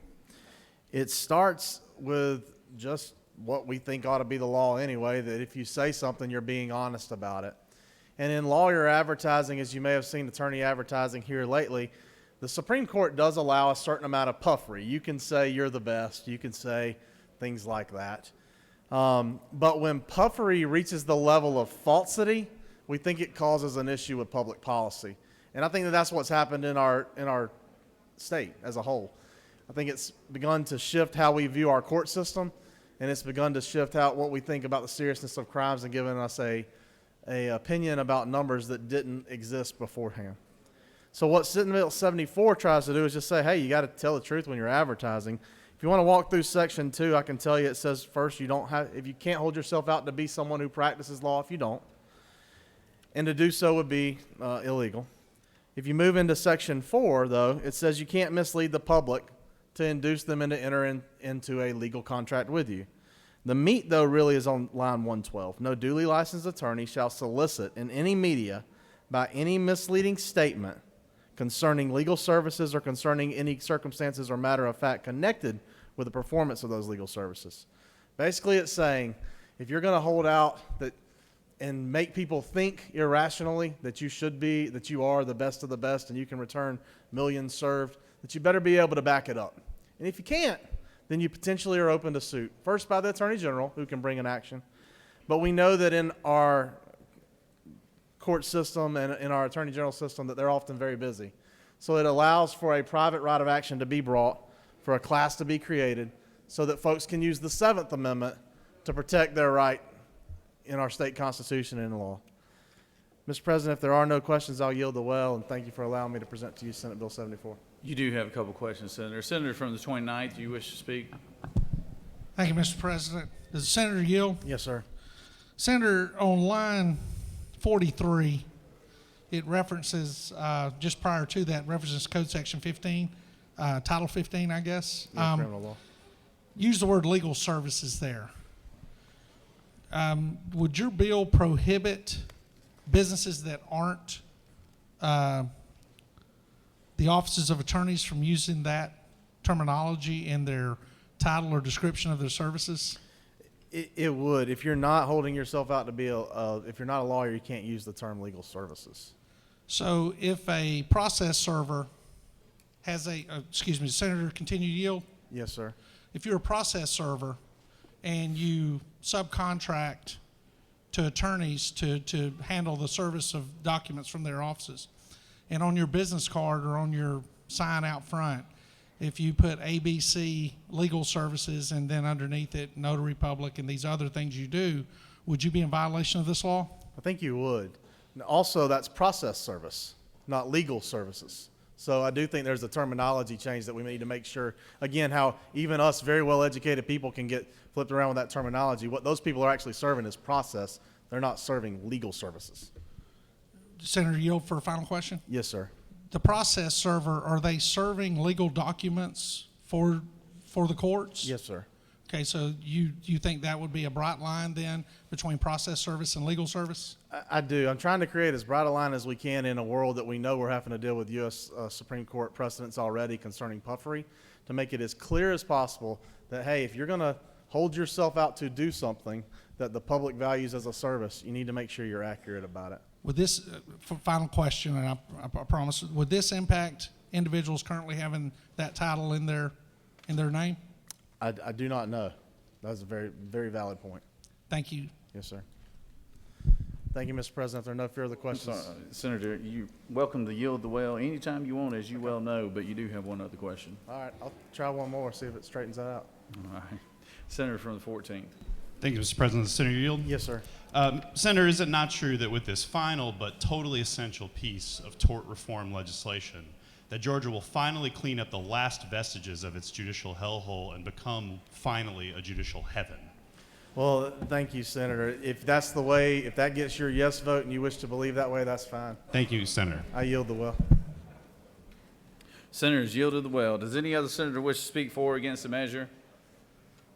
It starts with just what we think ought to be the law anyway, that if you say something, you're being honest about it. And in lawyer advertising, as you may have seen attorney advertising here lately, the Supreme Court does allow a certain amount of puffery. You can say you're the best. You can say things like that. But when puffery reaches the level of falsity, we think it causes an issue with public policy. And I think that that's what's happened in our state as a whole. I think it's begun to shift how we view our court system, and it's begun to shift out what we think about the seriousness of crimes and giving us a opinion about numbers that didn't exist beforehand. So what Senate Bill 74 tries to do is just say, hey, you got to tell the truth when you're advertising. If you want to walk through Section 2, I can tell you it says first, if you can't hold yourself out to be someone who practices law, if you don't, and to do so would be illegal. If you move into Section 4, though, it says you can't mislead the public to induce them into entering into a legal contract with you. The meat, though, really is on line 112. No duly licensed attorney shall solicit in any media by any misleading statement concerning legal services or concerning any circumstances or matter of fact connected with the performance of those legal services. Basically, it's saying if you're going to hold out that and make people think irrationally that you are the best of the best and you can return millions served, that you better be able to back it up. And if you can't, then you potentially are open to suit. First by the Attorney General, who can bring an action. But we know that in our court system and in our Attorney General system that they're often very busy. So it allows for a private right of action to be brought, for a class to be created, so that folks can use the 7th Amendment to protect their right in our state constitution and in law. Mr. President, if there are no questions, I'll yield the well, and thank you for allowing me to present to you Senate Bill 74. You do have a couple questions, Senator. Senator from the 29th, do you wish to speak? Thank you, Mr. President. Does the senator yield? Yes, sir. Senator, on line 43, it references, just prior to that, references Code Section 15, Title 15, I guess. Criminal law. Use the word legal services there. Would your bill prohibit businesses that aren't the offices of attorneys from using that terminology in their title or description of their services? It would. If you're not holding yourself out to be if you're not a lawyer, you can't use the term legal services. So if a process server has Senator, continue to yield? Yes, sir. If you're a process server and you subcontract to attorneys to handle the service of documents from their offices, and on your business card or on your sign out front, if you put ABC Legal Services and then underneath it Notary Public and these other things you do, would you be in violation of this law? I think you would. And also, that's process service, not legal services. So I do think there's a terminology change that we need to make sure, again, how even us very well-educated people can get flipped around with that terminology. What those people are actually serving is process. They're not serving legal services. Senator Yield for a final question. Yes, sir. The process server, are they serving legal documents for the courts? Yes, sir. Okay, so you think that would be a bright line then between process service and legal service? I do. I'm trying to create as bright a line as we can in a world that we know we're having to deal with U.S. Supreme Court precedents already concerning puffery, to make it as clear as possible that, hey, if you're going to hold yourself out to do something that the public values as a service, you need to make sure you're accurate about it. Would this, final question, and I promise, would this impact individuals currently having that title in their name? I do not know. That's a very, very valid point. Thank you. Yes, sir. Thank you, Mr. President. If there are no further questions. Senator, you're welcome to yield the well anytime you want, as you well know, but you do have one other question. All right, I'll try one more, see if it straightens that out. All right. Senator from the 14th. Thank you, Mr. President. Senator Yield? Yes, sir. Senator, is it not true that with this final but totally essential piece of tort reform legislation, that Georgia will finally clean up the last vestiges of its judicial hellhole and become finally a judicial heaven? Well, thank you, Senator. If that's the way, if that gets your yes vote and you wish to believe that way, that's fine. Thank you, Senator. I yield the well. Senators yielded the well. Does any other senator wish to speak for or against the measure?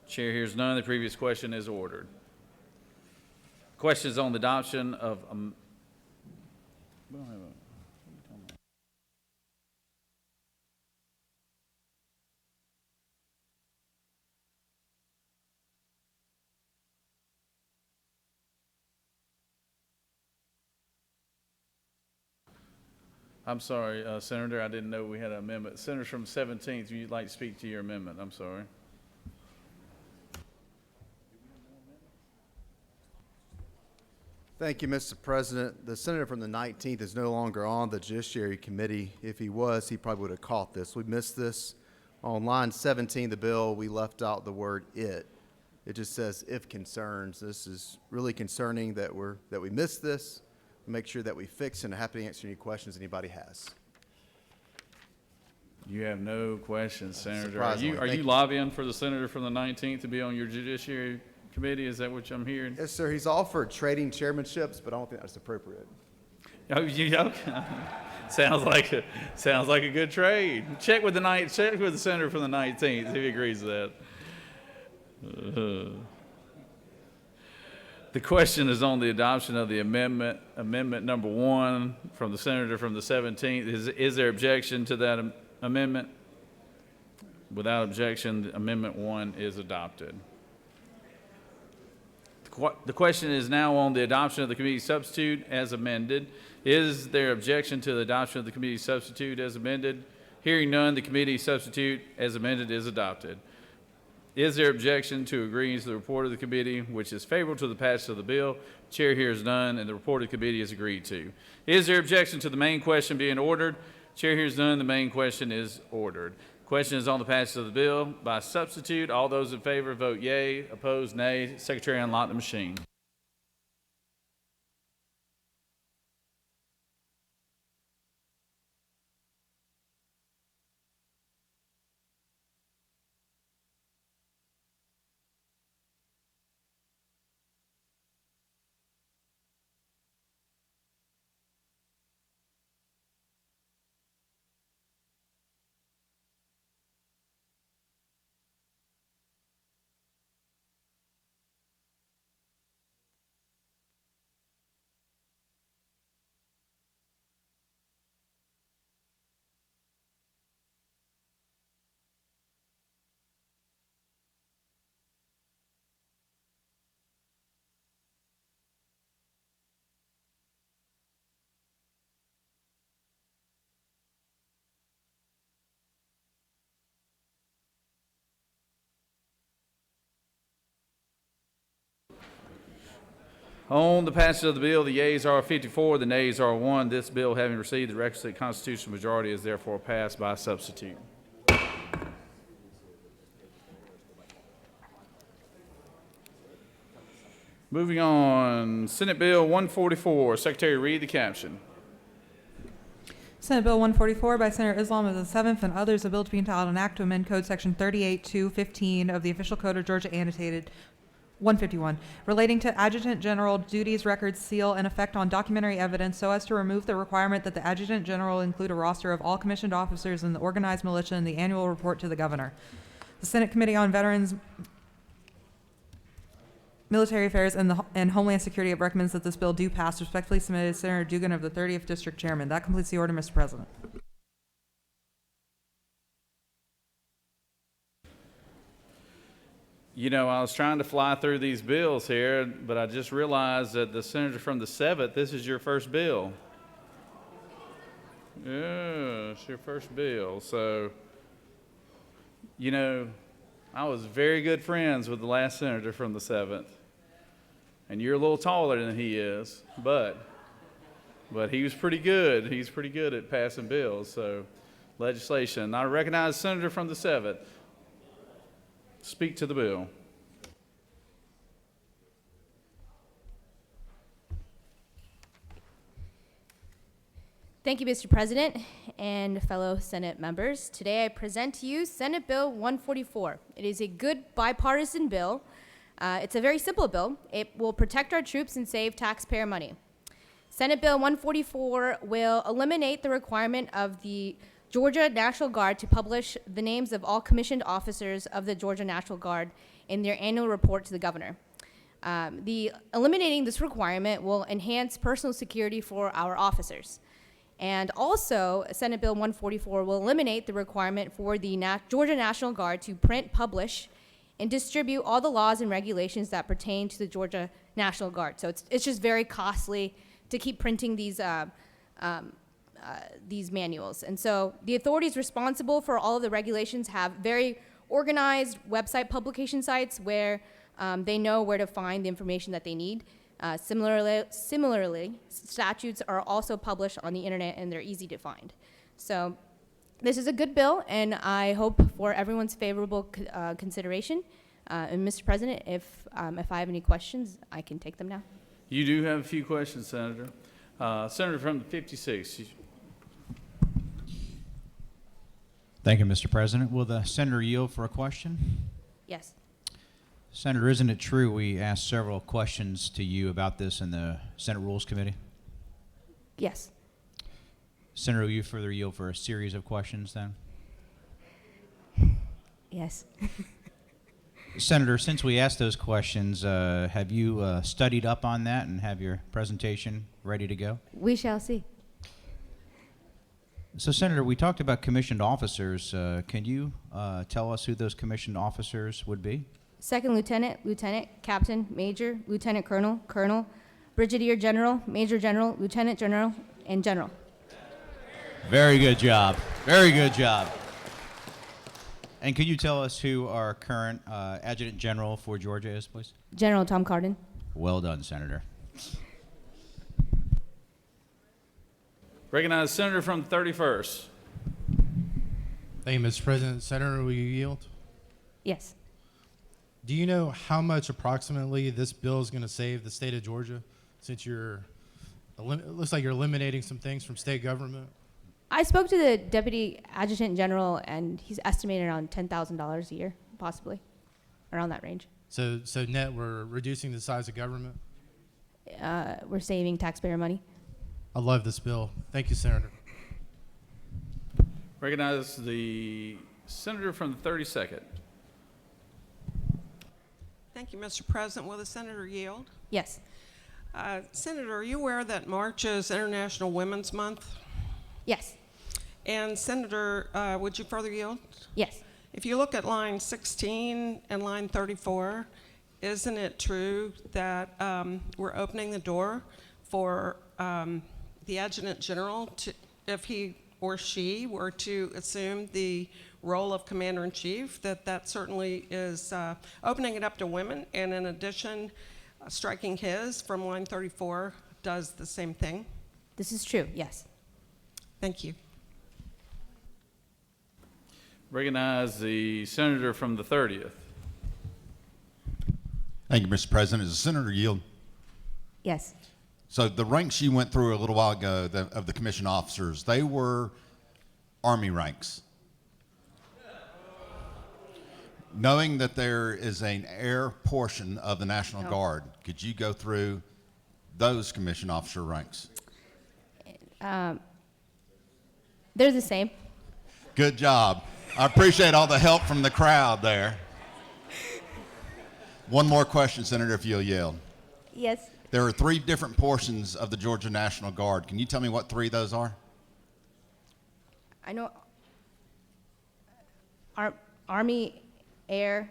Chair hears none. The previous question is ordered. Questions on the adoption of I'm sorry, Senator, I didn't know we had an amendment. Senator from 17th, would you like to speak to your amendment? I'm sorry. Thank you, Mr. President. The senator from the 19th is no longer on the Judiciary Committee. If he was, he probably would have caught this. We missed this. On line 17 of the bill, we left out the word "it." It just says "if concerns." This is really concerning that we missed this. Make sure that we fix, and I'm happy to answer any questions anybody has. You have no questions, Senator. Surprisingly. Are you lobbying for the senator from the 19th to be on your Judiciary Committee? Is that what I'm hearing? Yes, sir. He's offered trading chairmanships, but I don't think that's appropriate. Oh, okay. sounds like a good trade. Check with the senator from the 19th, see if he agrees with that. The question is on the adoption of the amendment number 1 from the senator from the 17th. Is there objection to that amendment? Without objection, Amendment 1 is adopted. The question is now on the adoption of the committee substitute as amended. Is there objection to the adoption of the committee substitute as amended? Hearing none, the committee substitute as amended is adopted. Is there objection to agreeing to the report of the committee, which is favorable to the passage of the bill? Chair hears none, and the report of the committee is agreed to. Is there objection to the main question being ordered? Chair hears none, the main question is ordered. Question is on the passage of the bill by substitute. All those in favor vote yea, opposed nay. Secretary, unlock the machine. On the passage of the bill, the yeas are 54, the nays are 1. This bill, having received the requisite constitutional majority, is therefore passed by substitute. Moving on, Senate Bill 144. Secretary, read the caption. Senate Bill 144 by Senator Islam of the 7th and others, a bill to be entitled an act to amend Code Section 38-215 of the Official Code of Georgia annotated 151, relating to Adjutant General duties, records, seal, and effect on documentary evidence so as to remove the requirement that the Adjutant General include a roster of all commissioned officers in the organized militia in the annual report to the Governor. The Senate Committee on Veterans, Military Affairs, and Homeland Security recommends that this bill do pass. Respectfully submitted, Senator Dugan of the 30th District Chairman. That completes the order, Mr. President. You know, I was trying to fly through these bills here, but I just realized that the senator from the 7th, this is your first bill. Yeah, it's your first bill. So, you know, I was very good friends with the last senator from the 7th. And you're a little taller than he is, but he was pretty good. He's pretty good at passing bills, so legislation. I recognize the senator from the 7th. Speak to the bill. Thank you, Mr. President and fellow Senate members. Today I present to you Senate Bill 144. It is a good bipartisan bill. It's a very simple bill. It will protect our troops and save taxpayer money. Senate Bill 144 will eliminate the requirement of the Georgia National Guard to publish the names of all commissioned officers of the Georgia National Guard in their annual report to the governor. Eliminating this requirement will enhance personal security for our officers. And also, Senate Bill 144 will eliminate the requirement for the Georgia National Guard to print, publish, and distribute all the laws and regulations that pertain to the Georgia National Guard. So it's just very costly to keep printing these manuals. And so the authorities responsible for all of the regulations have very organized website publication sites where they know where to find the information that they need. Similarly, statutes are also published on the internet and they're easy to find. So this is a good bill, and I hope for everyone's favorable consideration. And Mr. President, if I have any questions, I can take them now. You do have a few questions, Senator. Senator from the 56. Thank you, Mr. President. Will the senator yield for a question? Yes. Senator, isn't it true we asked several questions to you about this in the Senate Rules Committee? Yes. Senator, will you further yield for a series of questions then? Yes. Senator, since we asked those questions, have you studied up on that and have your presentation ready to go? We shall see. So, Senator, we talked about commissioned officers. Can you tell us who those commissioned officers would be? Second lieutenant, lieutenant, captain, major, lieutenant colonel, colonel, brigadier general, major general, lieutenant general, and general. Very good job. Very good job. And could you tell us who our current Adjutant General for Georgia is, please? General Tom Cardin. Well done, Senator. Recognize Senator from the 31st. Thank you, Mr. President. Senator, will you yield? Yes. Do you know how much approximately this bill is going to save the state of Georgia, since it looks like you're eliminating some things from state government? I spoke to the Deputy Adjutant General, and he's estimated around $10,000 a year, possibly, around that range. So net, we're reducing the size of government? We're saving taxpayer money. I love this bill. Thank you, Senator. Recognize the senator from the 32nd. Thank you, Mr. President. Will the senator yield? Yes. Senator, are you aware that March is International Women's Month? Yes. And Senator, would you further yield? Yes. If you look at line 16 and line 34, isn't it true that we're opening the door for the Adjutant General to, if he or she were to assume the role of Commander-in-Chief, that certainly is opening it up to women, and in addition, striking his from line 34 does the same thing? This is true, yes. Thank you. Recognize the senator from the 30th. Thank you, Mr. President. Does the senator yield? Yes. So the ranks you went through a little while ago of the commission officers, they were Army ranks. Knowing that there is an air portion of the National Guard, could you go through those commission officer ranks? They're the same. Good job. I appreciate all the help from the crowd there. One more question, Senator, if you'll yield. Yes. There are 3 different portions of the Georgia National Guard. Can you tell me what 3 those are? I know Army, Air,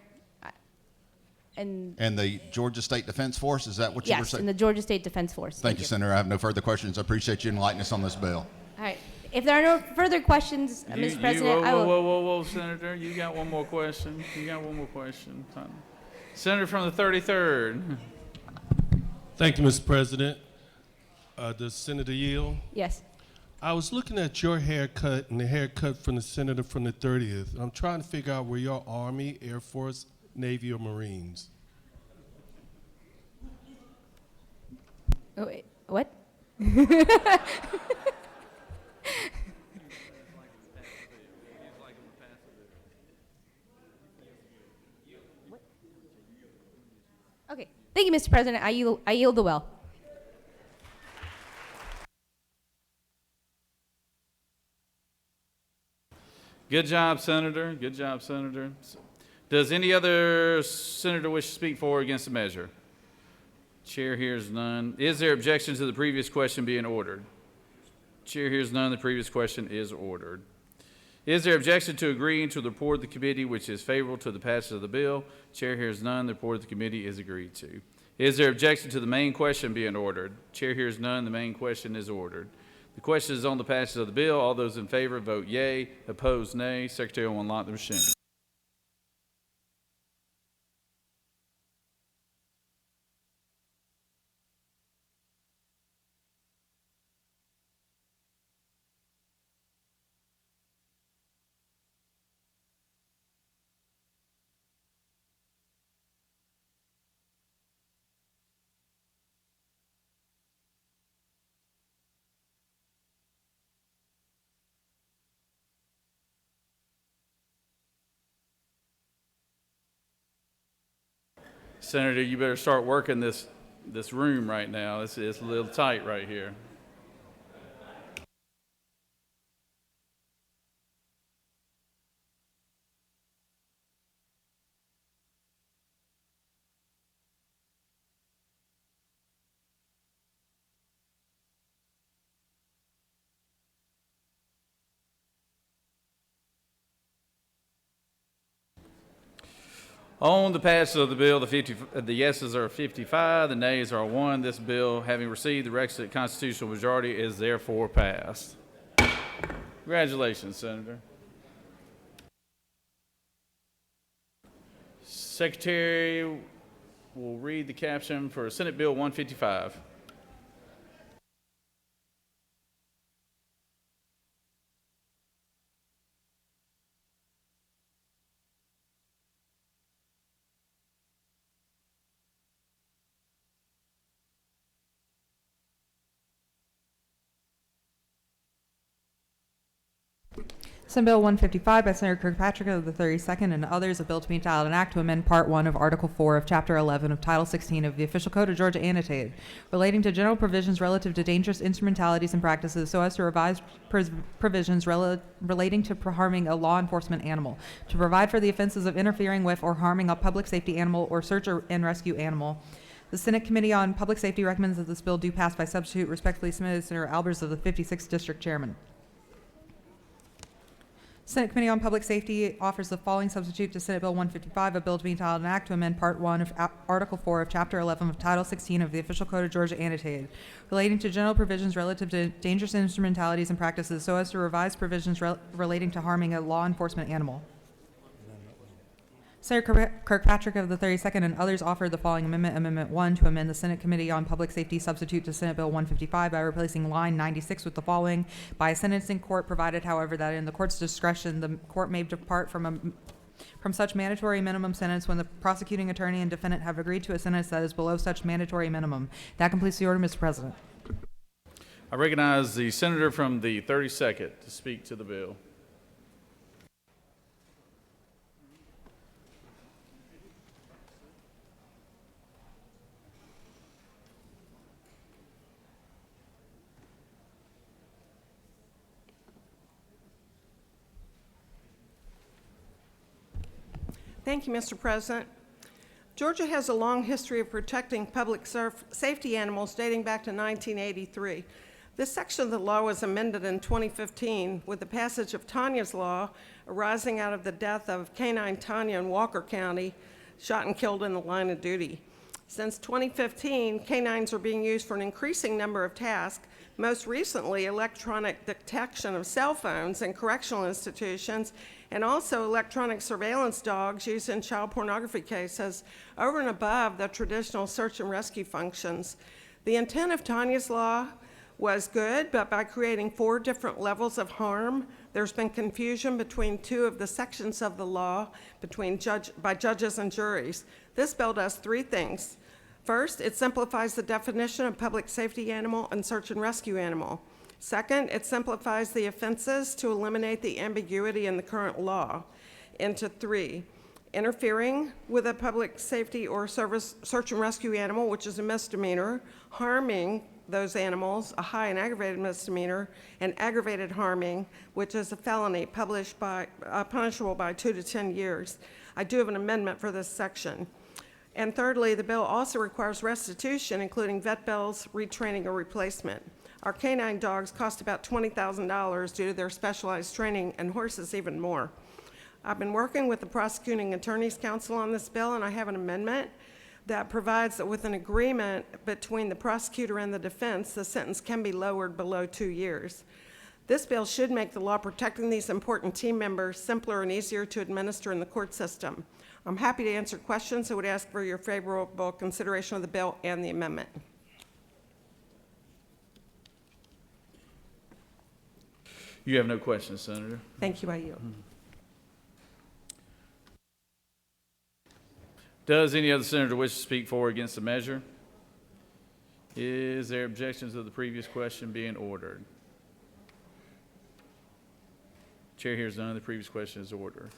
and the Georgia State Defense Force, is that what you were yes, saying? and the Georgia State Defense Force. Thank you, Senator. I have no further questions. I appreciate you enlightening us on this bill. All right. If there are no further questions, Mr. President, I will. Whoa, Senator. You got one more question. Senator from the 33rd. Thank you, Mr. President. Does Senator yield? Yes. I was looking at your haircut and the haircut from the senator from the 30th. I'm trying to figure out where you're Army, Air Force, Navy, or Marines. Oh, wait, what? Okay. Thank you, Mr. President. I yield the well. Good job, Senator. Good job, Senator. Does any other senator wish to speak for or against the measure? Chair hears none. Is there objection to the previous question being ordered? Chair hears none. The previous question is ordered. Is there objection to agreeing to the report of the committee which is favorable to the passage of the bill? Chair hears none. The report of the committee is agreed to. Is there objection to the main question being ordered? Chair hears none. The main question is ordered. The question is on the passage of the bill. All those in favor vote yea. Opposed, nay. Secretary will unlock the machine. Senator, you better start working this room right now. It's a little tight right here. On the passage of the bill, the yeses are 55, the nays are 1. This bill, having received the requisite constitutional majority, is therefore passed. Congratulations, Senator. Secretary will read the caption for Senate Bill 155. Senate Bill 155 by Senator Kirkpatrick of the 32nd and others, a bill to be entitled an act to amend Part 1 of Article 4 of Chapter 11 of Title 16 of the Official Code of Georgia Annotated, relating to general provisions relative to dangerous instrumentalities and practices so as to revise provisions relating to harming a law enforcement animal, to provide for the offenses of interfering with or harming a public safety animal or search and rescue animal. The Senate Committee on Public Safety recommends that this bill do pass by substitute. Respectfully submitted, Senator Albers of the 56th District Chairman. Senate Committee on Public Safety offers the following substitute to Senate Bill 155, a bill to be entitled an act to amend Part 1 of Article 4 of Chapter 11 of Title 16 of the Official Code of Georgia Annotated, relating to general provisions relative to dangerous instrumentalities and practices so as to revise provisions relating to harming a law enforcement animal. Senator Kirkpatrick of the 32nd and others offered the following amendment, Amendment 1, to amend the Senate Committee on Public Safety substitute to Senate Bill 155 by replacing line 96 with the following: by a sentencing court, provided, however, that in the court's discretion, the court may depart from from such mandatory minimum sentence when the prosecuting attorney and defendant have agreed to a sentence that is below such mandatory minimum. That completes the order, Mr. President. I recognize the senator from the 32nd to speak to the bill. Thank you, Mr. President. Georgia has a long history of protecting public safety animals dating back to 1983. This section of the law was amended in 2015 with the passage of Tanya's Law, arising out of the death of Canine Tanya in Walker County, shot and killed in the line of duty. Since 2015, canines are being used for an increasing number of tasks, most recently electronic detection of cell phones in correctional institutions, and also electronic surveillance dogs used in child pornography cases, over and above the traditional search and rescue functions. The intent of Tanya's Law was good, but by creating 4 different levels of harm, there's been confusion between 2 of the sections of the law by judges and juries. This bill does 3 things. First, it simplifies the definition of public safety animal and search and rescue animal. Second, it simplifies the offenses to eliminate the ambiguity in the current law into 3. Interfering with a public safety or search and rescue animal, which is a misdemeanor, harming those animals, a high and aggravated misdemeanor, and aggravated harming, which is a felony punishable by 2 to 10 years. I do have an amendment for this section. And thirdly, the bill also requires restitution, including vet bills, retraining, or replacement. Our canine dogs cost about $20,000 due to their specialized training, and horses even more. I've been working with the Prosecuting Attorneys Council on this bill, and I have an amendment that provides that with an agreement between the prosecutor and the defense, the sentence can be lowered below 2 years. This bill should make the law protecting these important team members simpler and easier to administer in the court system. I'm happy to answer questions. I would ask for your favorable consideration of the bill and the amendment. You have no questions, Senator. Thank you. I yield. Does any other senator wish to speak for or against the measure? Is there objections to the previous question being ordered? Chair hears none. The previous question is ordered.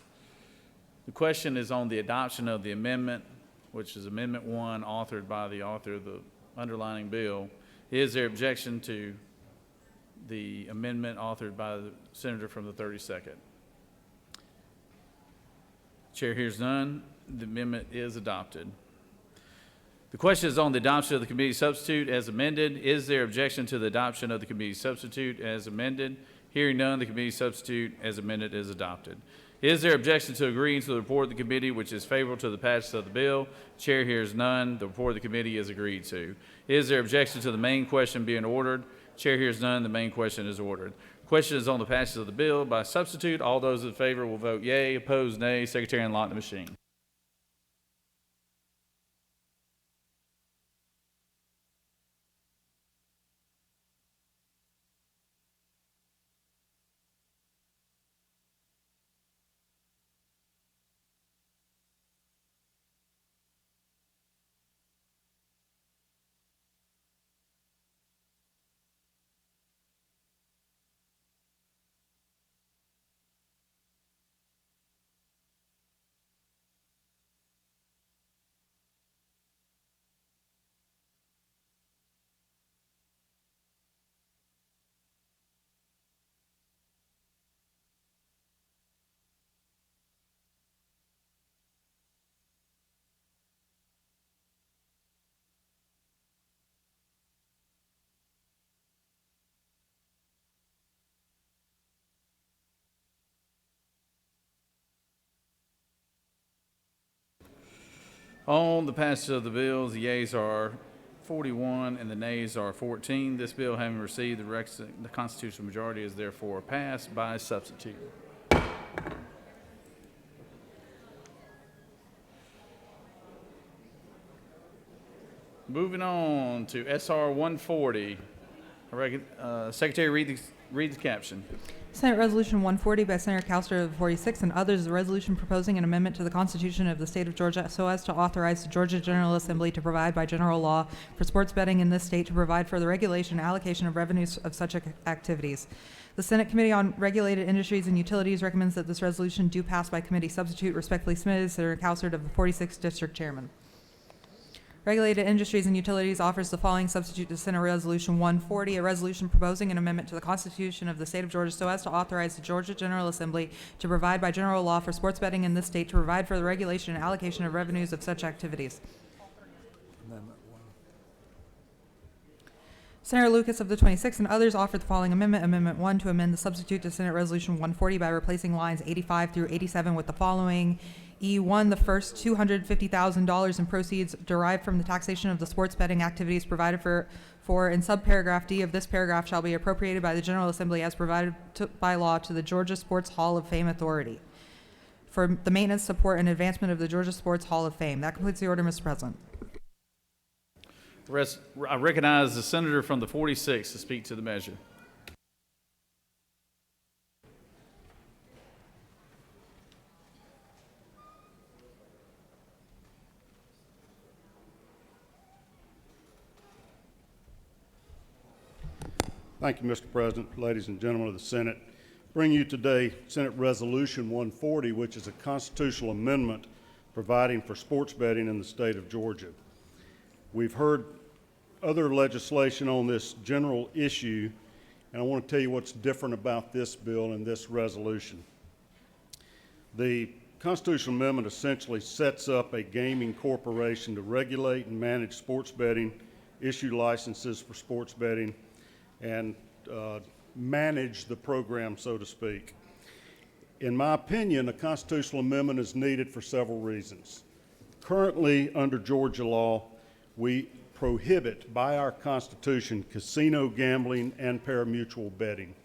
The question is on the adoption of the amendment, which is Amendment 1, authored by the author of the underlying bill. Is there objection to the amendment authored by the senator from the 32nd? Chair hears none. The amendment is adopted. The question is on the adoption of the committee substitute as amended. Is there objection to the adoption of the committee substitute as amended? Hearing none, the committee substitute as amended is adopted. Is there objection to agreeing to the report of the committee which is favorable to the passage of the bill? Chair hears none. The report of the committee is agreed to. Is there objection to the main question being ordered? Chair hears none. The main question is ordered. Question is on the passage of the bill by substitute. All those in favor will vote yea. Opposed, nay. Secretary, unlock the machine. On the passage of the bills, the yeas are 41 and the nays are 14. This bill, having received the constitutional majority, is therefore passed by substitute. Moving on to SR 140. Secretary, read the Read the caption. Senate Resolution 140 by Senator Cowser of the 46th and others is a resolution proposing an amendment to the Constitution of the State of Georgia so as to authorize the Georgia General Assembly to provide by general law for sports betting in this state to provide for the regulation and allocation of revenues of such activities. The Senate Committee on Regulated Industries and Utilities recommends that this resolution do pass by committee substitute. Respectfully submitted, Senator Cowser of the 46th District Chairman. Regulated Industries and Utilities offers the following substitute to Senate Resolution 140, a resolution proposing an amendment to the Constitution of the State of Georgia so as to authorize the Georgia General Assembly to provide by general law for sports betting in this state to provide for the regulation and allocation of revenues of such activities. Senator Lucas of the 26th and others offer the following amendment. Amendment 1 to amend the substitute to Senate Resolution 140 by replacing lines 85 through 87 with the following. E1, the first $250,000 in proceeds derived from the taxation of the sports betting activities provided for in subparagraph D of this paragraph shall be appropriated by the General Assembly as provided by law to the Georgia Sports Hall of Fame Authority for the maintenance, support, and advancement of the Georgia Sports Hall of Fame. That completes the order, Mr. President. I recognize the senator from the 46th to speak to the measure. Thank you, Mr. President, ladies and gentlemen of the Senate. Bring you today Senate Resolution 140, which is a constitutional amendment providing for sports betting in the state of Georgia. We've heard other legislation on this general issue, and I want to tell you what's different about this bill and this resolution. The constitutional amendment essentially sets up a gaming corporation to regulate and manage sports betting, issue licenses for sports betting, and manage the program, so to speak. In my opinion, a constitutional amendment is needed for several reasons. Currently, under Georgia law, we prohibit by our Constitution casino gambling and parimutuel betting.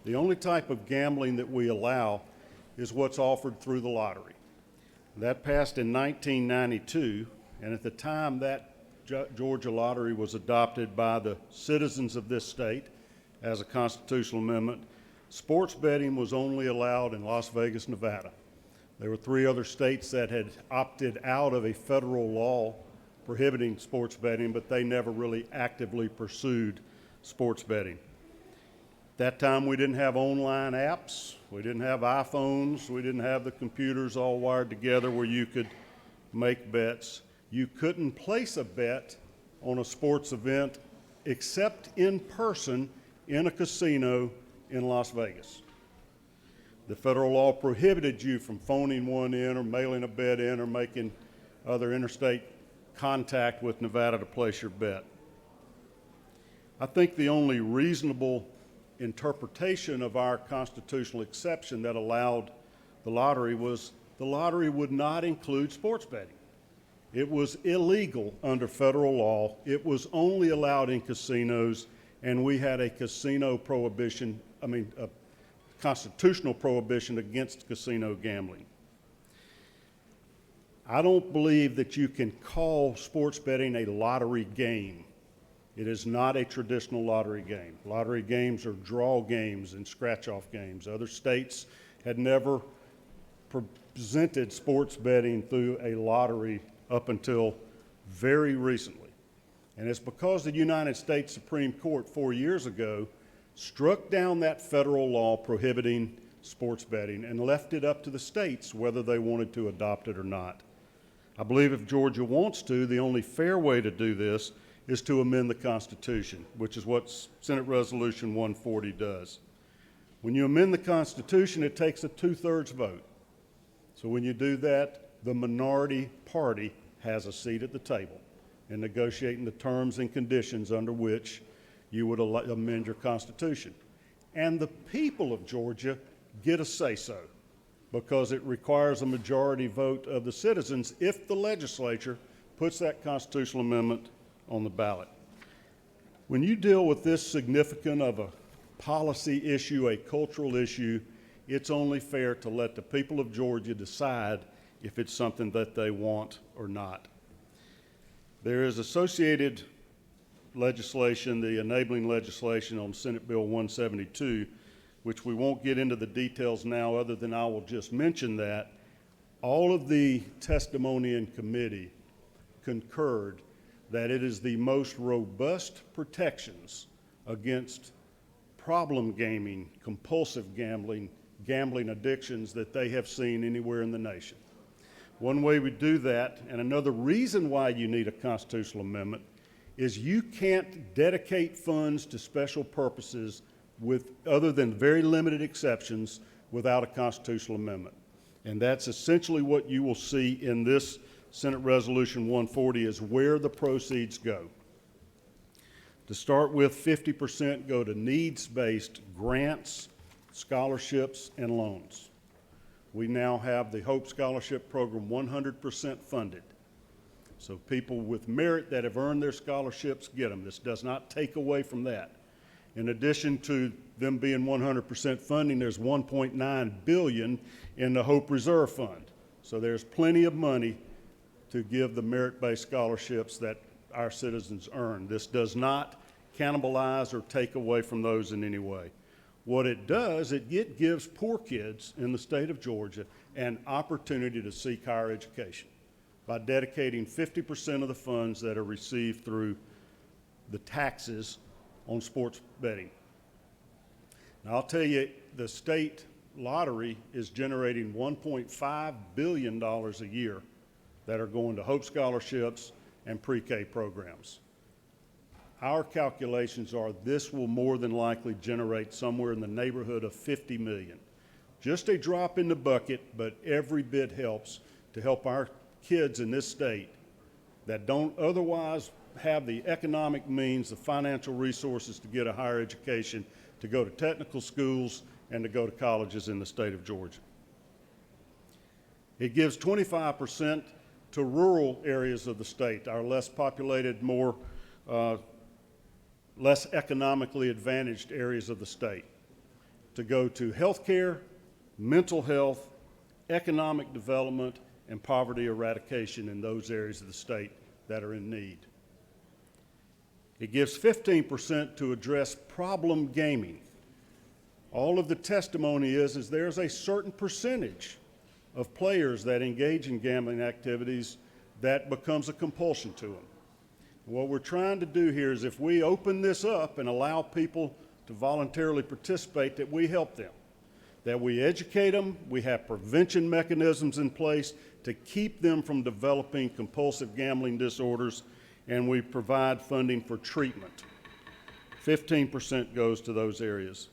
The only type of gambling that we allow is what's offered through the lottery. That passed in 1992, and at the time that Georgia lottery was adopted by the citizens of this state as a constitutional amendment, sports betting was only allowed in Las Vegas, Nevada. There were 3 other states that had opted out of a federal law prohibiting sports betting, but they never really actively pursued sports betting. That time we didn't have online apps, we didn't have iPhones, we didn't have the computers all wired together where you could make bets. You couldn't place a bet on a sports event except in person in a casino in Las Vegas. The federal law prohibited you from phoning one in or mailing a bet in or making other interstate contact with Nevada to place your bet. I think the only reasonable interpretation of our constitutional exception that allowed the lottery was the lottery would not include sports betting. It was illegal under federal law. It was only allowed in casinos, and we had a casino prohibition, a constitutional prohibition against casino gambling. I don't believe that you can call sports betting a lottery game. It is not a traditional lottery game. Lottery games are draw games and scratch-off games. Other states had never presented sports betting through a lottery up until very recently. And it's because the United States Supreme Court 4 years ago struck down that federal law prohibiting sports betting and left it up to the states whether they wanted to adopt it or not. I believe if Georgia wants to, the only fair way to do this is to amend the Constitution, which is what Senate Resolution 140 does. When you amend the Constitution, it takes a 2/3 vote. So when you do that, the minority party has a seat at the table in negotiating the terms and conditions under which you would amend your Constitution. And the people of Georgia get a say-so because it requires a majority vote of the citizens if the legislature puts that constitutional amendment on the ballot. When you deal with this significant of a policy issue, a cultural issue, it's only fair to let the people of Georgia decide if it's something that they want or not. There is associated legislation, the enabling legislation on Senate Bill 172, which we won't get into the details now other than I will just mention that all of the testimony in committee concurred that it is the most robust protections against problem gaming, compulsive gambling, gambling addictions that they have seen anywhere in the nation. One way we do that, and another reason why you need a constitutional amendment, is you can't dedicate funds to special purposes with, other than very limited exceptions, without a constitutional amendment. And that's essentially what you will see in this Senate Resolution 140 is where the proceeds go. To start with, 50% go to needs-based grants, scholarships, and loans. We now have the Hope Scholarship Program 100% funded. So people with merit that have earned their scholarships get them. This does not take away from that. In addition to them being 100% funding, there's $1.9 billion in the Hope Reserve Fund. So there's plenty of money to give the merit-based scholarships that our citizens earn. This does not cannibalize or take away from those in any way. What it does, it gives poor kids in the state of Georgia an opportunity to seek higher education by dedicating 50% of the funds that are received through the taxes on sports betting. Now, I'll tell you, the state lottery is generating $1.5 billion a year that are going to Hope Scholarships and pre-K programs. Our calculations are this will more than likely generate somewhere in the neighborhood of $50 million. Just a drop in the bucket, but every bit helps to help our kids in this state that don't otherwise have the economic means, the financial resources to get a higher education, to go to technical schools and to go to colleges in the state of Georgia. It gives 25% to rural areas of the state, our less populated, less economically advantaged areas of the state, to go to health care, mental health, economic development, and poverty eradication in those areas of the state that are in need. It gives 15% to address problem gaming. All of the testimony is there's a certain percentage of players that engage in gambling activities that becomes a compulsion to them. What we're trying to do here is if we open this up and allow people to voluntarily participate, that we help them, that we educate them, we have prevention mechanisms in place to keep them from developing compulsive gambling disorders, and we provide funding for treatment. 15% goes to those areas.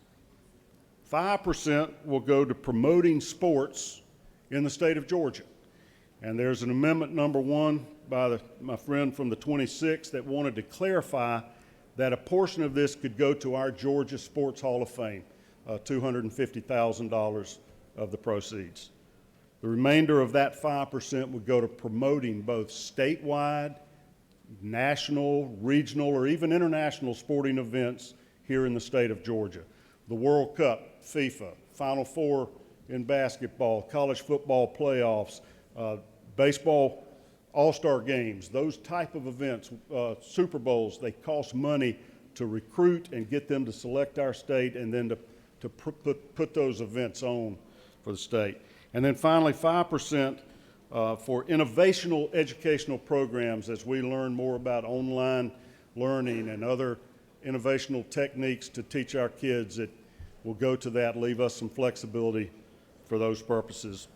5% will go to promoting sports in the state of Georgia. And there's an amendment number 1 by my friend from the 26th that wanted to clarify that a portion of this could go to our Georgia Sports Hall of Fame, $250,000 of the proceeds. The remainder of that 5% would go to promoting both statewide, national, regional, or even international sporting events here in the state of Georgia. The World Cup, FIFA, Final Four in basketball, college football playoffs, baseball all-star games, those type of events, Super Bowls, they cost money to recruit and get them to select our state and then to put those events on for the state. And then finally, 5% for innovational educational programs as we learn more about online learning and other innovational techniques to teach our kids that will go to that, leave us some flexibility for those purposes.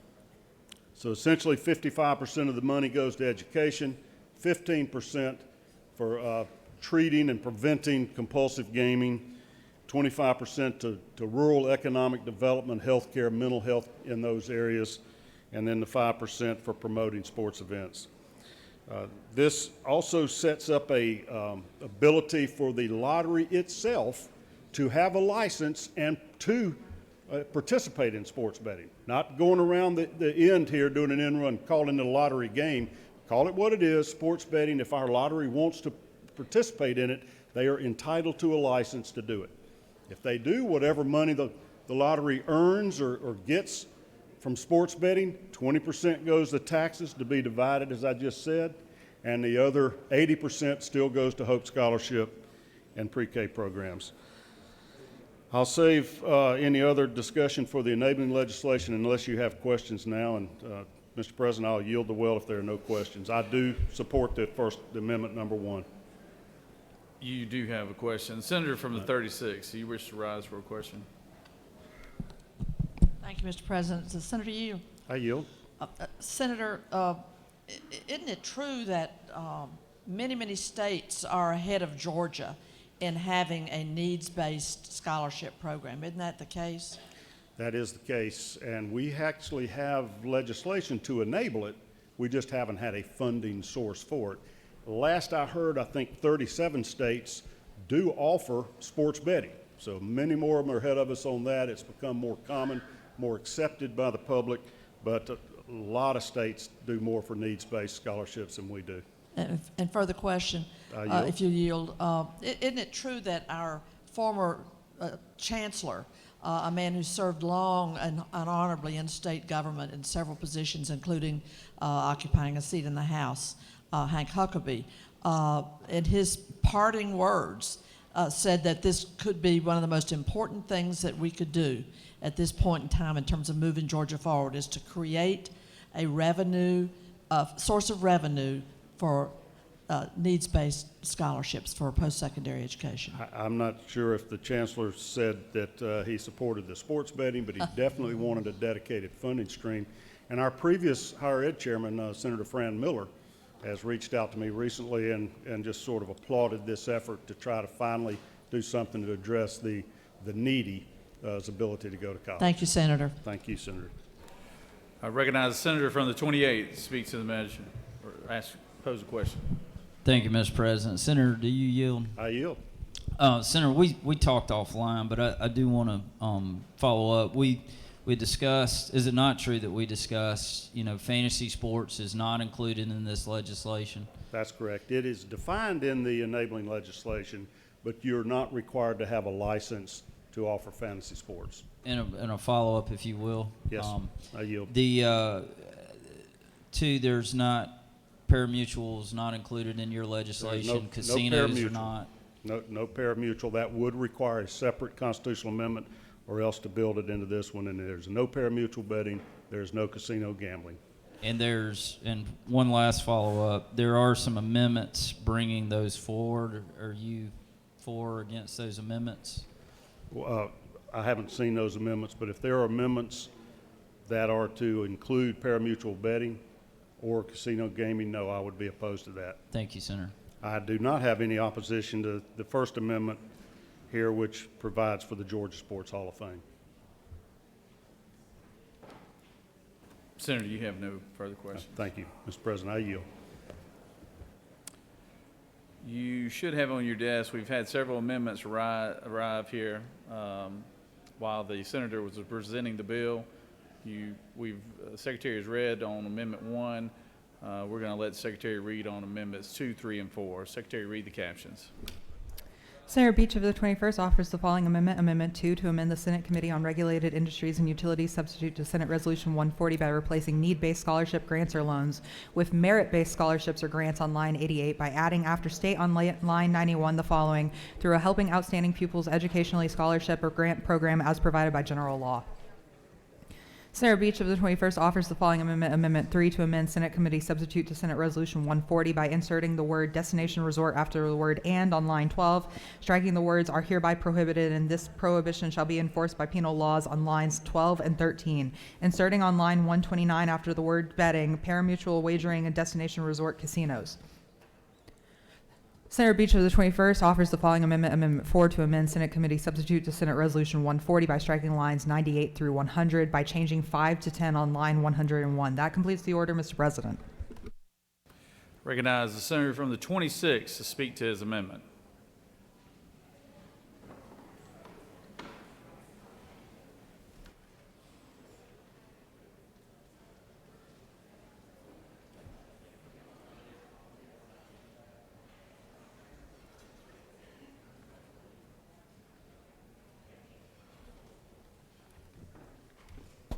So essentially 55% of the money goes to education, 15% for treating and preventing compulsive gaming, 25% to rural economic development, healthcare, mental health in those areas, and then the 5% for promoting sports events. This also sets up a ability for the lottery itself to have a license and to participate in sports betting. Not going around the end here doing an end run, calling it a lottery game. Call it what it is, sports betting. If our lottery wants to participate in it, they are entitled to a license to do it. If they do, whatever money the lottery earns or gets from sports betting, 20% goes to taxes to be divided, as I just said, and the other 80% still goes to Hope Scholarship and pre-K programs. I'll save any other discussion for the enabling legislation unless you have questions now, and Mr. President, I'll yield the well if there are no questions. I do support the amendment number 1. You do have a question. Senator from the 36, do you wish to rise for a question? Thank you, Mr. President. So, Senator Yield. I yield. Senator, isn't it true that many states are ahead of Georgia in having a needs-based scholarship program? Isn't that the case? That is the case, and we actually have legislation to enable it. We just haven't had a funding source for it. Last I heard, I think 37 states do offer sports betting. So many more of them are ahead of us on that. It's become more common, more accepted by the public, but a lot of states do more for needs-based scholarships than we do. And further question, if you yield, isn't it true that our former chancellor, a man who served long and honorably in state government in several positions, including occupying a seat in the House, Hank Huckabee, in his parting words, said that this could be one of the most important things that we could do at this point in time in terms of moving Georgia forward, is to create a revenue, source of revenue for needs-based scholarships for post-secondary education. I'm not sure if the chancellor said that he supported the sports betting, but he definitely wanted a dedicated funding stream. And our previous higher ed chairman, Senator Fran Miller, has reached out to me recently and just sort of applauded this effort to try to finally do something to address the needy's ability to go to college. Thank you, Senator. Thank you, Senator. I recognize the senator from the 28th to speak to the measure or pose a question. Thank you, Mr. President. Senator, do you yield? I yield. Senator, we talked offline, but I do want to follow up. We discussed, is it not true that we discussed, fantasy sports is not included in this legislation? That's correct. It is defined in the enabling legislation, but you're not required to have a license to offer fantasy sports. And a follow-up, if you will. Yes, I yield. There's not pari-mutuels not included in your legislation. Casinos are not. No pari-mutuel. That would require a separate constitutional amendment, or else to build it into this one. And there's no pari-mutuel betting. There's no casino gambling. And one last follow-up. There are some amendments bringing those forward. Are you for or against those amendments? Well, I haven't seen those amendments, but if there are amendments that are to include pari-mutuel betting or casino gaming, no, I would be opposed to that. Thank you, Senator. I do not have any opposition to the First Amendment here, which provides for the Georgia Sports Hall of Fame. Senator, you have no further questions. Thank you, Mr. President. I yield. You should have on your desk, we've had several amendments arrive here while the senator was presenting the bill. Secretary has read on Amendment 1. We're going to let the Secretary read on Amendments 2, 3, and 4. Secretary, read the captions. Senator Beach of the 21st offers the following amendment, Amendment 2, to amend the Senate Committee on Regulated Industries and Utilities substitute to Senate Resolution 140 by replacing need-based scholarship grants or loans with merit-based scholarships or grants on line 88 by adding after state on line 91 the following: through a Helping Outstanding Pupils Educationally Scholarship or Grant Program as provided by general law. Senator Beach of the 21st offers the following amendment, Amendment 3, to amend Senate Committee substitute to Senate Resolution 140 by inserting the word destination resort after the word and on line 12, striking the words are hereby prohibited, and this prohibition shall be enforced by penal laws on lines 12 and 13, inserting on line 129 after the word betting, pari-mutuel wagering, and destination resort casinos. Senator Beach of the 21st offers the following amendment, Amendment 4, to amend Senate Committee substitute to Senate Resolution 140 by striking lines 98 through 100 by changing 5 to 10 on line 101. That completes the order, Mr. President. Recognize the senator from the 26th to speak to his amendment.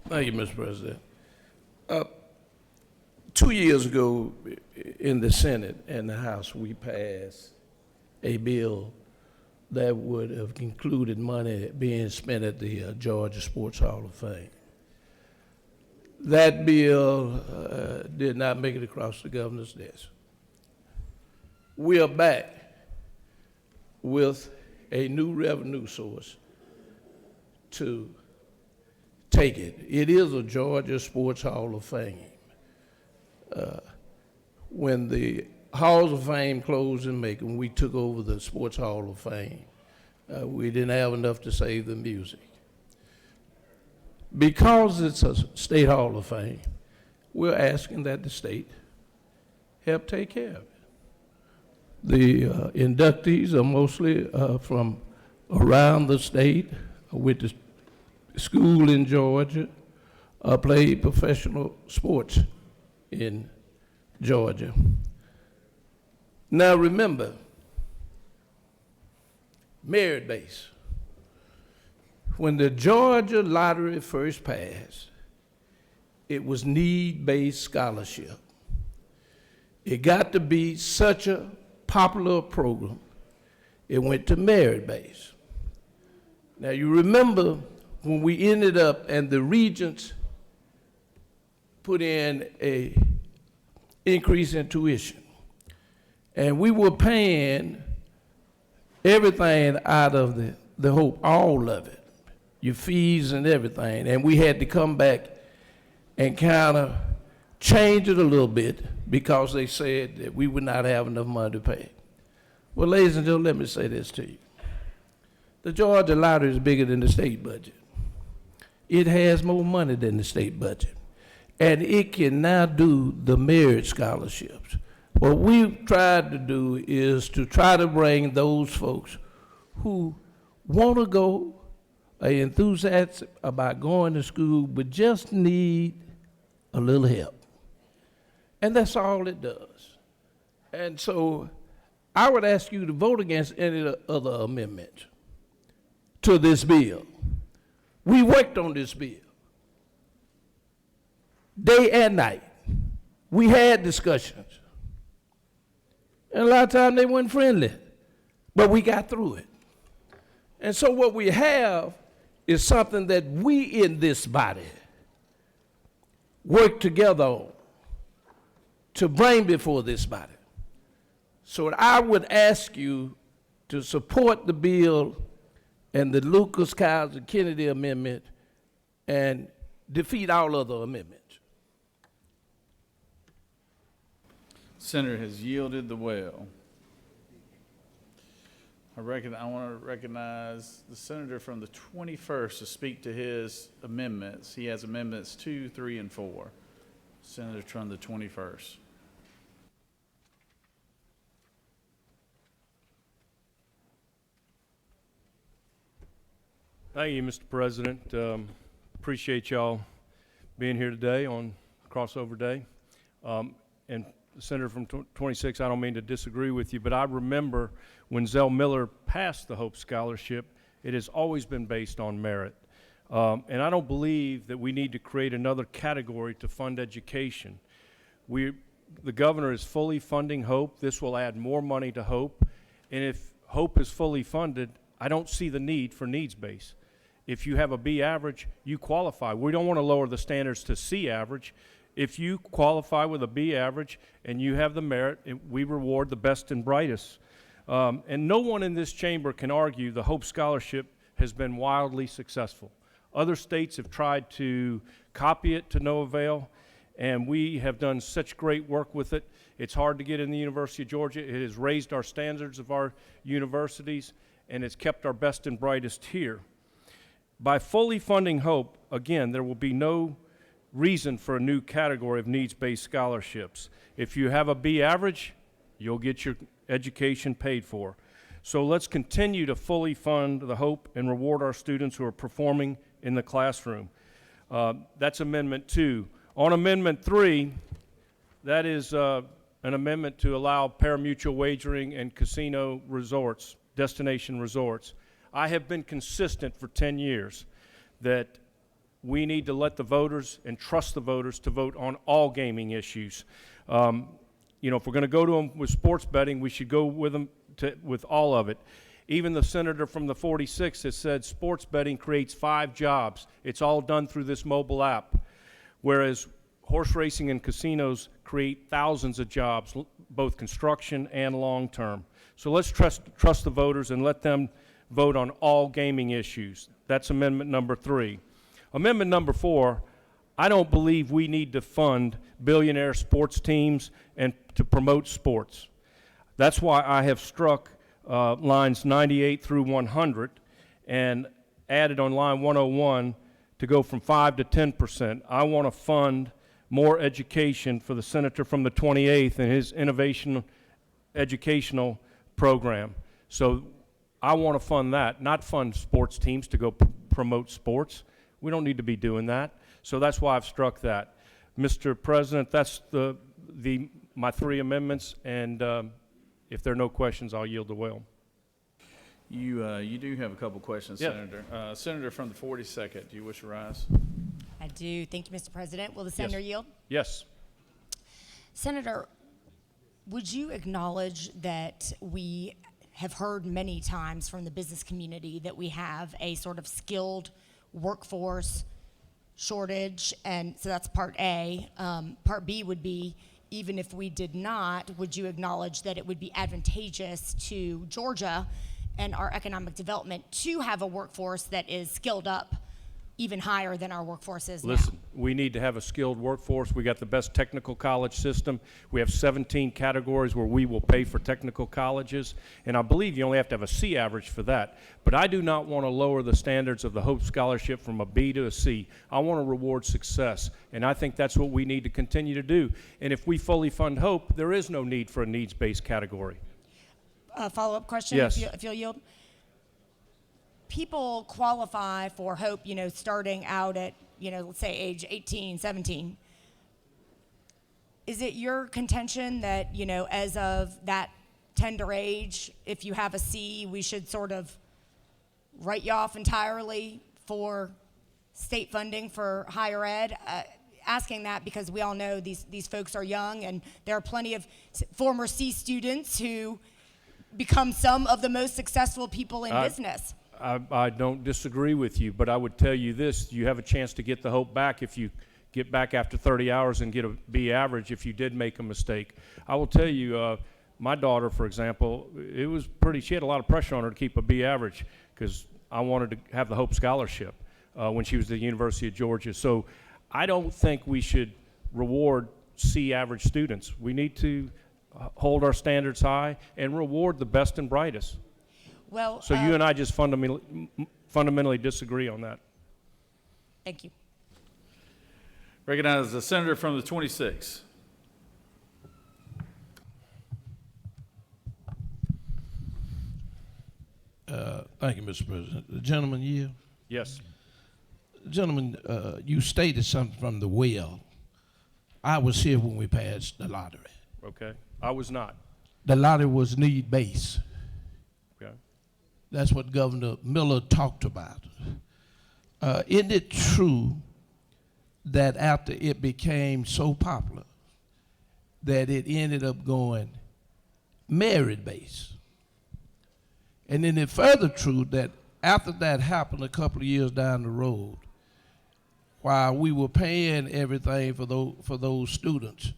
Thank you, Mr. President. 2 years ago, in the Senate and the House, we passed a bill that would have included money being spent at the Georgia Sports Hall of Fame. That bill did not make it across the governor's desk. We are back with a new revenue source to take it. It is a Georgia Sports Hall of Fame. When the Halls of Fame closed in Macon, we took over the Sports Hall of Fame. We didn't have enough to save the music. Because it's a state Hall of Fame, we're asking that the state help take care of it. The inductees are mostly from around the state, with the school in Georgia, played professional sports in Georgia. Now remember, merit base. When the Georgia lottery first passed, it was need-based scholarship. It got to be such a popular program, it went to merit base. Now you remember when we ended up and the regents put in a increase in tuition, and we were paying everything out of the Hope, all of it, your fees and everything, and we had to come back and kind of change it a little bit because they said that we would not have enough money to pay. Well, ladies and gentlemen, let me say this to you. The Georgia Lottery is bigger than the state budget. It has more money than the state budget, and it can now do the merit scholarships. What we've tried to do is to try to bring those folks who want to go, are enthusiastic about going to school, but just need a little help. And that's all it does. And so I would ask you to vote against any other amendments to this bill. We worked on this bill day and night. We had discussions. And a lot of times they weren't friendly, but we got through it. And so what we have is something that we in this body work together on to bring before this body. So I would ask you to support the bill and the Lucas, Kyles, and Kennedy amendment and defeat all other amendments. Senator has yielded the well. I want to recognize the senator from the 21st to speak to his amendments. He has amendments 2, 3, and 4. Senator from the 21st. Thank you, Mr. President. Appreciate y'all being here today on Crossover Day. And Senator from 26, I don't mean to disagree with you, but I remember when Zell Miller passed the Hope Scholarship, it has always been based on merit. And I don't believe that we need to create another category to fund education. The governor is fully funding Hope. This will add more money to Hope. And if Hope is fully funded, I don't see the need for needs-based. If you have a B average, you qualify. We don't want to lower the standards to C average. If you qualify with a B average and you have the merit, we reward the best and brightest. And no one in this chamber can argue the Hope Scholarship has been wildly successful. Other states have tried to copy it to no avail, and we have done such great work with it. It's hard to get in the University of Georgia. It has raised our standards of our universities, and it's kept our best and brightest here. By fully funding Hope, again, there will be no reason for a new category of needs-based scholarships. If you have a B average, you'll get your education paid for. So let's continue to fully fund the Hope and reward our students who are performing in the classroom. That's Amendment 2. On Amendment 3, that is an amendment to allow pari-mutuel wagering and casino resorts, destination resorts. I have been consistent for 10 years that we need to let the voters and trust the voters to vote on all gaming issues. You know, if we're going to go to them with sports betting, we should go with them with all of it. Even the senator from the 46 has said sports betting creates 5 jobs. It's all done through this mobile app, whereas horse racing and casinos create thousands of jobs, both construction and long-term. So let's trust the voters and let them vote on all gaming issues. That's amendment number 3. Amendment number 4, I don't believe we need to fund billionaire sports teams and to promote sports. That's why I have struck lines 98 through 100 and added on line 101 to go from 5 to 10%. I want to fund more education for the senator from the 28th and his innovation educational program. So I want to fund that, not fund sports teams to go promote sports. We don't need to be doing that. So that's why I've struck that. Mr. President, that's my 3 amendments, and if there are no questions, I'll yield the will. You do have a couple questions, Yeah. Senator. Senator from the 42nd, do you wish to rise? I do. Thank you, Mr. President. Will the senator yield? Yes. Senator, would you acknowledge that we have heard many times from the business community that we have a sort of skilled workforce shortage? And so that's part A. Part B would be, even if we did not, would you acknowledge that it would be advantageous to Georgia and our economic development to have a workforce that is skilled up even higher than our workforce is now? Listen, we need to have a skilled workforce. We got the best technical college system. We have 17 categories where we will pay for technical colleges, and I believe you only have to have a C average for that. But I do not want to lower the standards of the Hope Scholarship from a B to a C. I want to reward success, and I think that's what we need to continue to do. And if we fully fund Hope, there is no need for a needs-based category. Follow-up question, Yes. if you'll yield. People qualify for Hope, starting out at, let's say age 18, 17. Is it your contention that, as of that tender age, if you have a C, we should sort of write you off entirely for state funding for higher ed? Asking that because we all know these folks are young, and there are plenty of former C students who become some of the most successful people in business. I don't disagree with you, but I would tell you this: you have a chance to get the Hope back if you get back after 30 hours and get a B average if you did make a mistake. I will tell you, my daughter, for example, she had a lot of pressure on her to keep a B average because I wanted to have the Hope Scholarship when she was at the University of Georgia. So I don't think we should reward C average students. We need to hold our standards high and reward the best and brightest. Well, so you and I just fundamentally disagree on that. Thank you. Recognize the senator from the 26th. Thank you, Mr. President. The gentleman yield? Yes. Gentlemen, you stated something from the well. I was here when we passed the lottery. Okay. I was not. The lottery was need-based. Okay. That's what Governor Miller talked about. Isn't it true that after it became so popular that it ended up going merit-based? And then it's further true that after that happened a couple of years down the road, while we were paying everything for those students,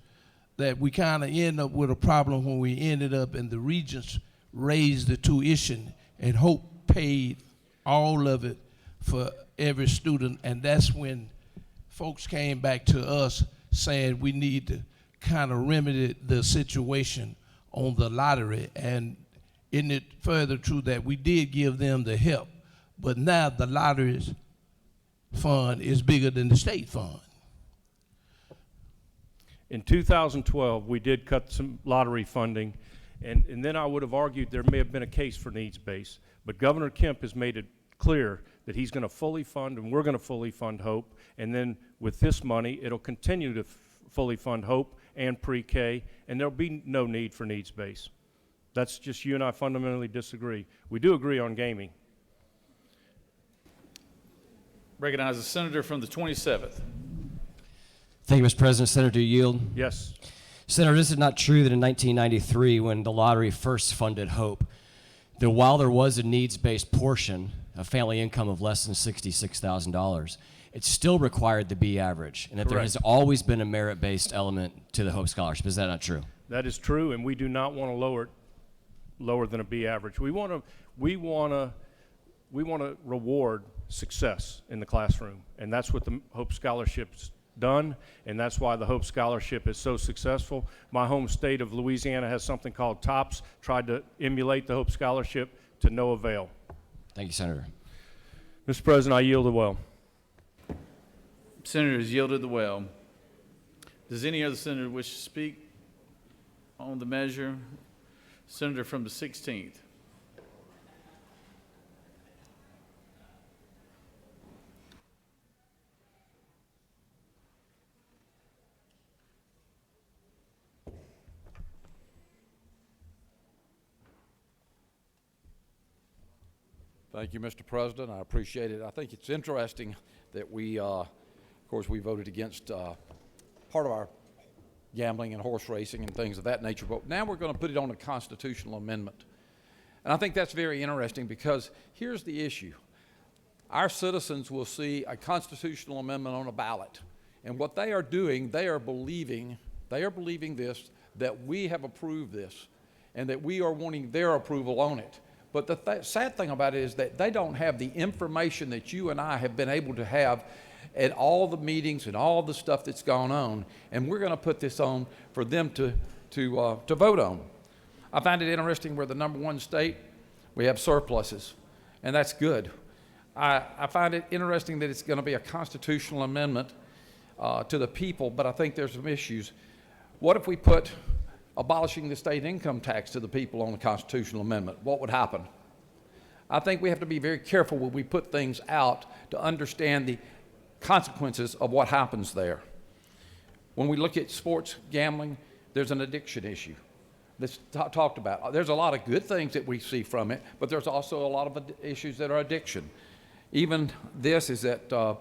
that we kind of end up with a problem when we ended up and the regents raised the tuition and Hope paid all of it for every student. And that's when folks came back to us saying we need to kind of remedy the situation on the lottery. And isn't it further true that we did give them the help, but now the lottery's fund is bigger than the state fund? In 2012, we did cut some lottery funding, and then I would have argued there may have been a case for needs-based, but Governor Kemp has made it clear that he's going to fully fund, and we're going to fully fund Hope, and then with this money, it'll continue to fully fund Hope and pre-K, and there'll be no need for needs-based. That's just you and I fundamentally disagree. We do agree on gaming. Recognize the senator from the 27th. Thank you, Mr. President. Senator, yield. Yes. Senator, this is not true that in 1993, when the lottery first funded Hope, that while there was a needs-based portion, a family income of less than $66,000, it still required the B average, and that there has always been a merit-based element to the Hope Scholarship. Is that not true? That is true, and we do not want to lower it lower than a B average. We want to reward success in the classroom, and that's what the Hope Scholarship's done, and that's why the Hope Scholarship is so successful. My home state of Louisiana has something called TOPS, tried to emulate the Hope Scholarship to no avail. Thank you, Senator. Mr. President, I yield the well. Senator has yielded the well. Does any other senator wish to speak on the measure? Senator from the 16th. Thank you, Mr. President. I appreciate it. I think it's interesting that we, of course, we voted against part of our gambling and horse racing and things of that nature, but now we're going to put it on a constitutional amendment. And I think that's very interesting because here's the issue. Our citizens will see a constitutional amendment on a ballot, and what they are doing, they are believing this, that we have approved this, and that we are wanting their approval on it. But the sad thing about it is that they don't have the information that you and I have been able to have at all the meetings and all the stuff that's gone on, and we're going to put this on for them to vote on. I find it interesting we're the #1 state. We have surpluses, and that's good. I find it interesting that it's going to be a constitutional amendment to the people, but I think there's some issues. What if we put abolishing the state income tax to the people on the constitutional amendment? What would happen? I think we have to be very careful when we put things out to understand the consequences of what happens there. When we look at sports gambling, there's an addiction issue that's talked about. There's a lot of good things that we see from it, but there's also a lot of issues that are addiction. Even this is that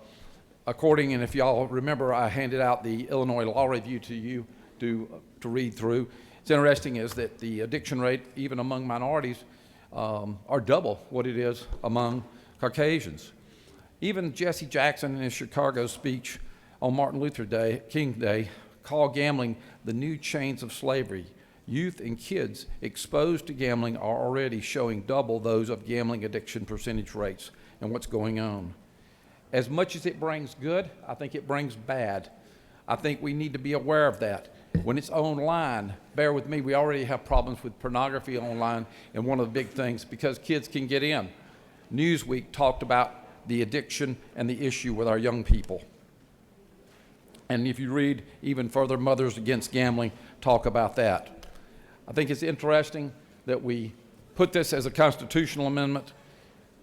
according, and if y'all remember, I handed out the Illinois Law Review to you to read through. It's interesting is that the addiction rate, even among minorities, are double what it is among Caucasians. Even Jesse Jackson in his Chicago speech on Martin Luther King Day called gambling the new chains of slavery. Youth and kids exposed to gambling are already showing double those of gambling addiction percentage rates and what's going on. As much as it brings good, I think it brings bad. I think we need to be aware of that. When it's online, bear with me, we already have problems with pornography online, and one of the big things, because kids can get in. Newsweek talked about the addiction and the issue with our young people. And if you read even further, Mothers Against Gambling talk about that. I think it's interesting that we put this as a constitutional amendment,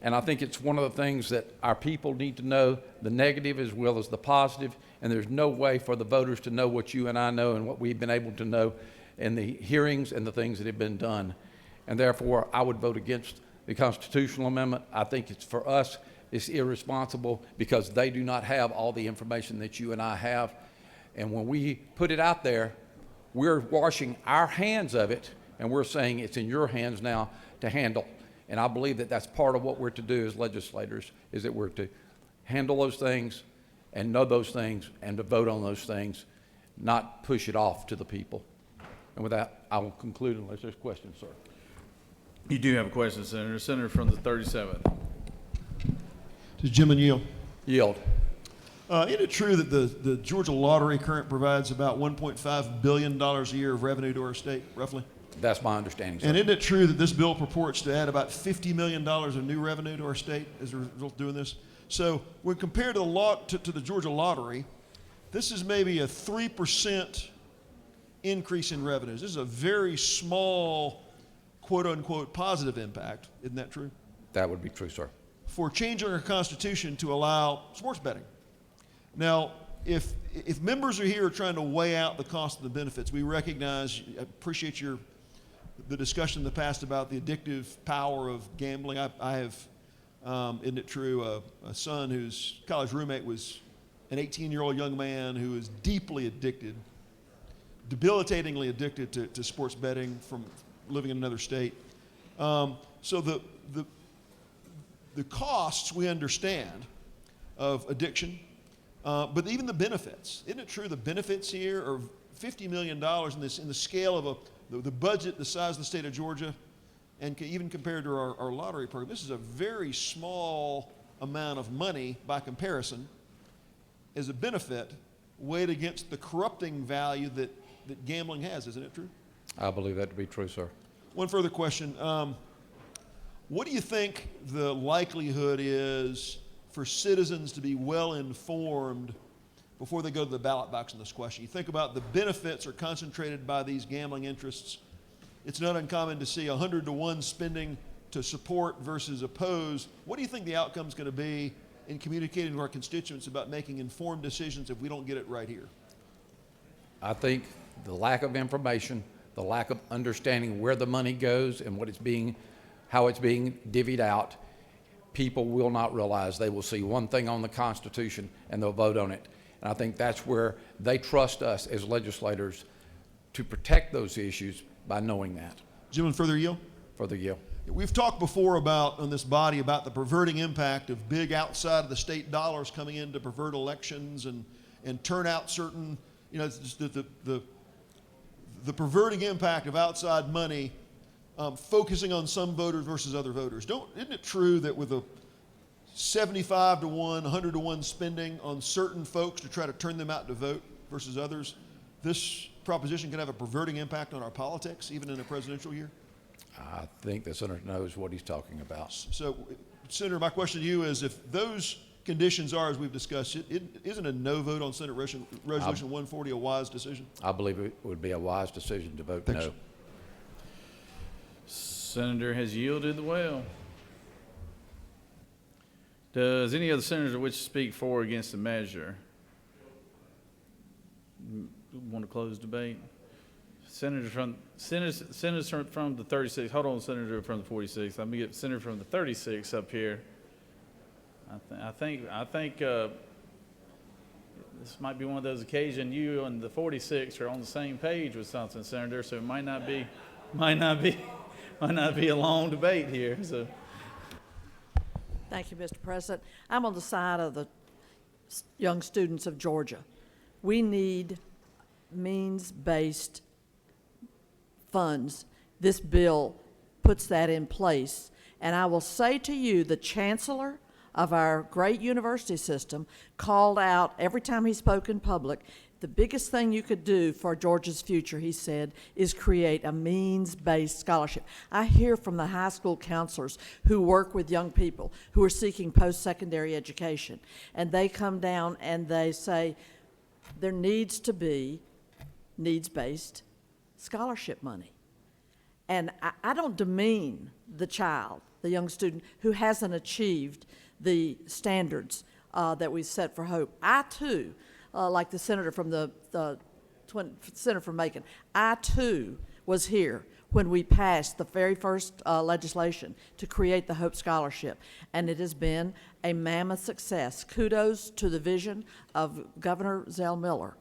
and I think it's one of the things that our people need to know, the negative as well as the positive, and there's no way for the voters to know what you and I know and what we've been able to know in the hearings and the things that have been done. And therefore, I would vote against the constitutional amendment. I think it's for us, it's irresponsible because they do not have all the information that you and I have. And when we put it out there, we're washing our hands of it, and we're saying it's in your hands now to handle. And I believe that that's part of what we're to do as legislators, is that we're to handle those things and know those things and to vote on those things, not push it off to the people. And with that, I will conclude unless there's questions, sir. You do have a question, Senator. Senator from the 37th. Does Jim yield? Yield. Isn't it true that the Georgia Lottery currently provides about $1.5 billion a year of revenue to our state, roughly? That's my understanding, sir. And isn't it true that this bill purports to add about $50 million of new revenue to our state as a result of doing this? So when compared to the Georgia Lottery, this is maybe a 3% increase in revenues. This is a very small, quote-unquote, positive impact. Isn't that true? That would be true, sir. For changing our Constitution to allow sports betting. Now, if members are here trying to weigh out the cost of the benefits, we recognize, I appreciate the discussion in the past about the addictive power of gambling. I have, isn't it true, a son whose college roommate was an 18-year-old young man who is deeply addicted debilitatingly addicted to sports betting from living in another state. So the costs we understand of addiction, but even the benefits. Isn't it true the benefits here are $50 million in the scale of the budget the size of the state of Georgia, and even compared to our lottery program, this is a very small amount of money by comparison as a benefit weighed against the corrupting value that gambling has. Isn't it true? I believe that to be true, sir. One further question. What do you think the likelihood is for citizens to be well informed before they go to the ballot box on this question? You think about the benefits are concentrated by these gambling interests. It's not uncommon to see 100-to-1 spending to support versus oppose. What do you think the outcome is going to be in communicating to our constituents about making informed decisions if we don't get it right here? I think the lack of information, the lack of understanding where the money goes and how it's being divvied out, people will not realize. They will see one thing on the Constitution and they'll vote on it. And I think that's where they trust us as legislators to protect those issues by knowing that. Gentlemen, further yield? Further yield. We've talked before on this body about the perverting impact of big outside of the state dollars coming in to pervert elections and turn out certain, it's just the perverting impact of outside money focusing on some voters versus other voters. Isn't it true that with a 75-to-1, 100-to-1 spending on certain folks to try to turn them out to vote versus others, this proposition can have a perverting impact on our politics, even in a presidential year? I think the senator knows what he's talking about. So, Senator, my question to you is, if those conditions are as we've discussed, isn't a no vote on Senate Resolution 140 a wise decision? I believe it would be a wise decision to vote no. Senator has yielded the well. Does any other senator wish to speak for or against the measure? Want to close debate? Senator from the 36. Hold on, Senator from the 46. Let me get Senator from the 36 up here. I think this might be one of those occasions you and the 46 are on the same page with something, Senator. So it might not be a long debate here. So. Thank you, Mr. President. I'm on the side of the young students of Georgia. We need means-based funds. This bill puts that in place. And I will say to you, the chancellor of our great university system called out every time he spoke in public, the biggest thing you could do for Georgia's future, he said, is create a means-based scholarship. I hear from the high school counselors who work with young people who are seeking post-secondary education, and they come down and they say there needs to be needs-based scholarship money. And I don't demean the child, the young student, who hasn't achieved the standards that we set for Hope. I, too, like the senator from Senator from Macon, I, too, was here when we passed the very first legislation to create the Hope Scholarship, and it has been a mammoth success. Kudos to the vision of Governor Zell Miller.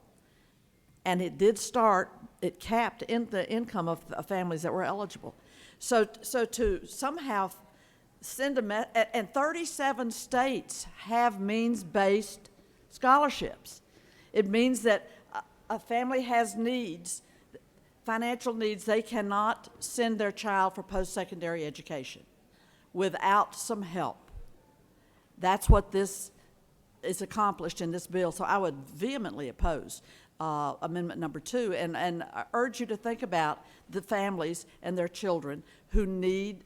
And it did start, it capped in the income of families that were eligible. So to somehow send and 37 states have means-based scholarships. It means that a family has needs, financial needs. They cannot send their child for post-secondary education without some help. That's what this is accomplished in this bill. So I would vehemently oppose Amendment number 2, and I urge you to think about the families and their children who need,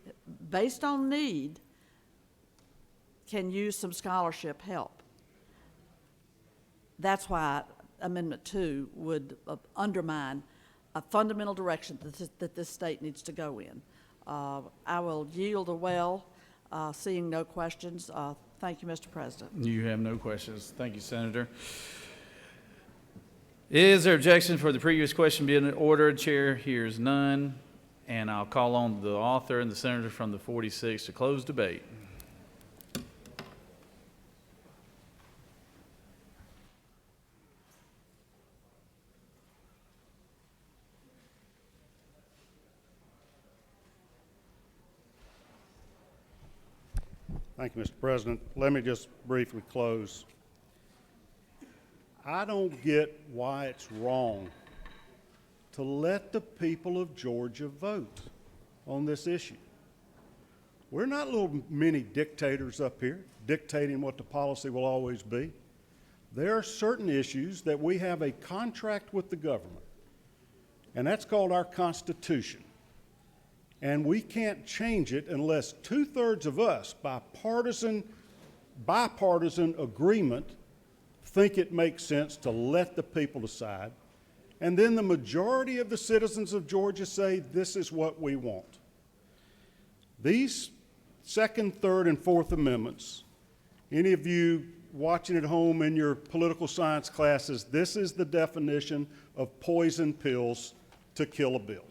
based on need, can use some scholarship help. That's why Amendment 2 would undermine a fundamental direction that this state needs to go in. I will yield a well, seeing no questions. Thank you, Mr. President. You have no questions. Thank you, Senator. Is there objection for the previous question being ordered? Chair hears none, and I'll call on the author and the senator from the 46 to close debate. Thank you, Mr. President. Let me just briefly close. I don't get why it's wrong to let the people of Georgia vote on this issue. We're not little mini dictators up here dictating what the policy will always be. There are certain issues that we have a contract with the government, and that's called our Constitution. And we can't change it unless 2/3 of us, by bipartisan agreement, think it makes sense to let the people decide. And then the majority of the citizens of Georgia say, this is what we want. These Second, Third, and Fourth Amendments, any of you watching at home in your political science classes, this is the definition of poison pills to kill a bill.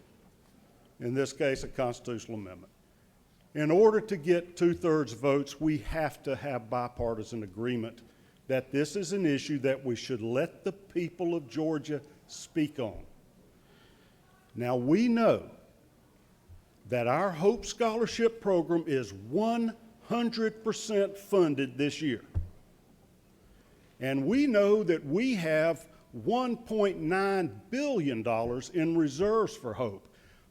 In this case, a constitutional amendment. In order to get 2/3 votes, we have to have bipartisan agreement that this is an issue that we should let the people of Georgia speak on. Now, we know that our Hope Scholarship Program is 100% funded this year. And we know that we have $1.9 billion in reserves for Hope.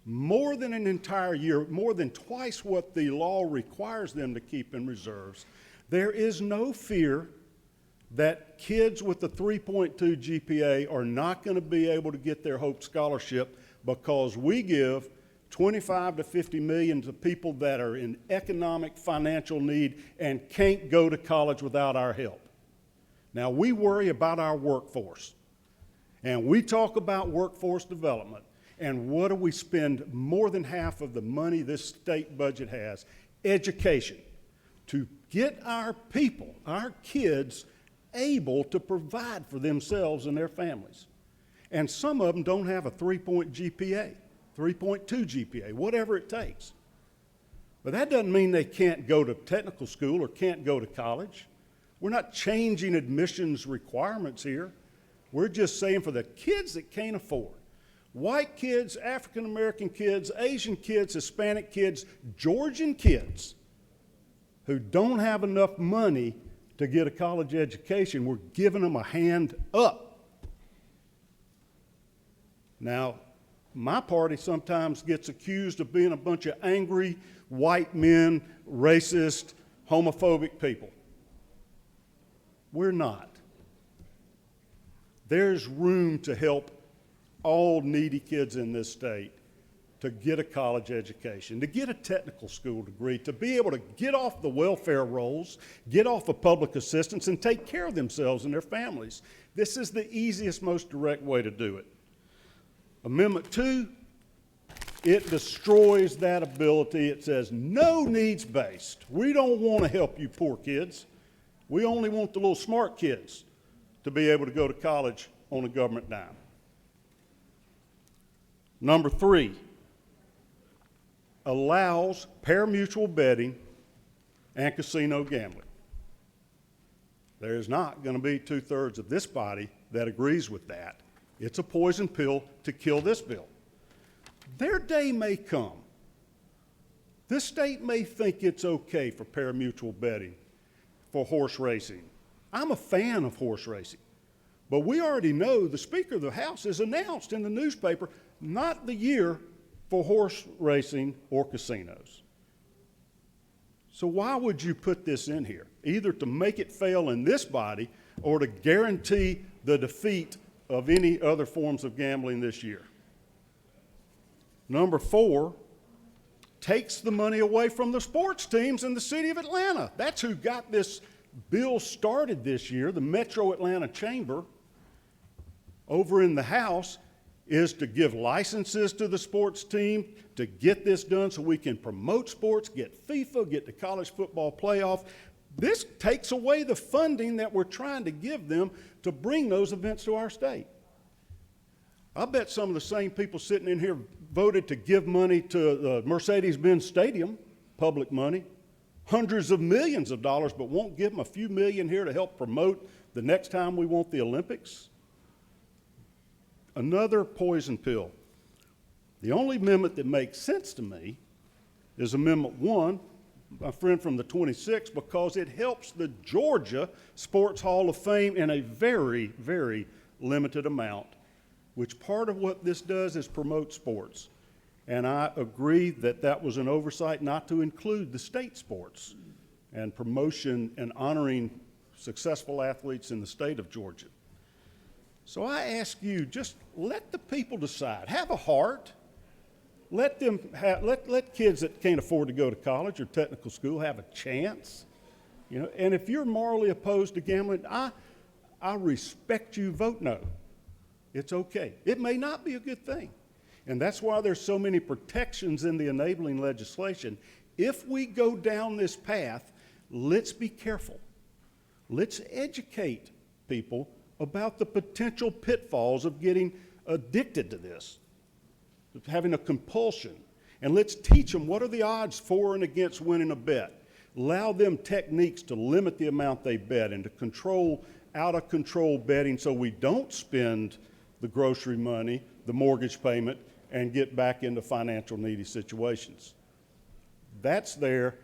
More than an entire year, more than twice what the law requires them to keep in reserves. There is no fear that kids with a 3.2 GPA are not going to be able to get their Hope Scholarship because we give 25 to 50 million to people that are in economic financial need and can't go to college without our help. Now, we worry about our workforce, and we talk about workforce development. And what do we spend more than half of the money this state budget has? Education. To get our people, our kids, able to provide for themselves and their families. And some of them don't have a 3-point GPA, 3.2 GPA, whatever it takes. But that doesn't mean they can't go to technical school or can't go to college. We're not changing admissions requirements here. We're just saying for the kids that can't afford, white kids, African American kids, Asian kids, Hispanic kids, Georgian kids who don't have enough money to get a college education, we're giving them a hand up. Now, my party sometimes gets accused of being a bunch of angry white men, racist, homophobic people. We're not. There's room to help all needy kids in this state to get a college education, to get a technical school degree, to be able to get off the welfare rolls, get off of public assistance, and take care of themselves and their families. This is the easiest, most direct way to do it. Amendment 2, it destroys that ability. It says no needs-based. We don't want to help you poor kids. We only want the little smart kids to be able to go to college on a government dime. Number 3, allows pari-mutuel betting and casino gambling. There is not going to be 2/3 of this body that agrees with that. It's a poison pill to kill this bill. Their day may come. This state may think it's okay for pari-mutuel betting, for horse racing. I'm a fan of horse racing, but we already know the Speaker of the House has announced in the newspaper not the year for horse racing or casinos. So why would you put this in here? Either to make it fail in this body or to guarantee the defeat of any other forms of gambling this year. Number 4, takes the money away from the sports teams in the city of Atlanta. That's who got this bill started this year. The Metro Atlanta Chamber over in the House is to give licenses to the sports team to get this done so we can promote sports, get FIFA, get the college football playoff. This takes away the funding that we're trying to give them to bring those events to our state. I bet some of the same people sitting in here voted to give money to the Mercedes-Benz Stadium, public money, hundreds of millions of dollars, but won't give them a few million here to help promote the next time we want the Olympics. Another poison pill. The only amendment that makes sense to me is Amendment 1, my friend from the 26th, because it helps the Georgia Sports Hall of Fame in a very, very limited amount, which part of what this does is promote sports. And I agree that that was an oversight not to include the state sports and promotion and honoring successful athletes in the state of Georgia. So I ask you, just let the people decide. Have a heart. Let them let kids that can't afford to go to college or technical school have a chance. You know, and if you're morally opposed to gambling, I respect you. Vote no. It's okay. It may not be a good thing. And that's why there's so many protections in the enabling legislation. If we go down this path, let's be careful. Let's educate people about the potential pitfalls of getting addicted to this, of having a compulsion. And let's teach them what are the odds for and against winning a bet. Allow them techniques to limit the amount they bet and to control out-of-control betting so we don't spend the grocery money, the mortgage payment, and get back into financial needy situations. That's there.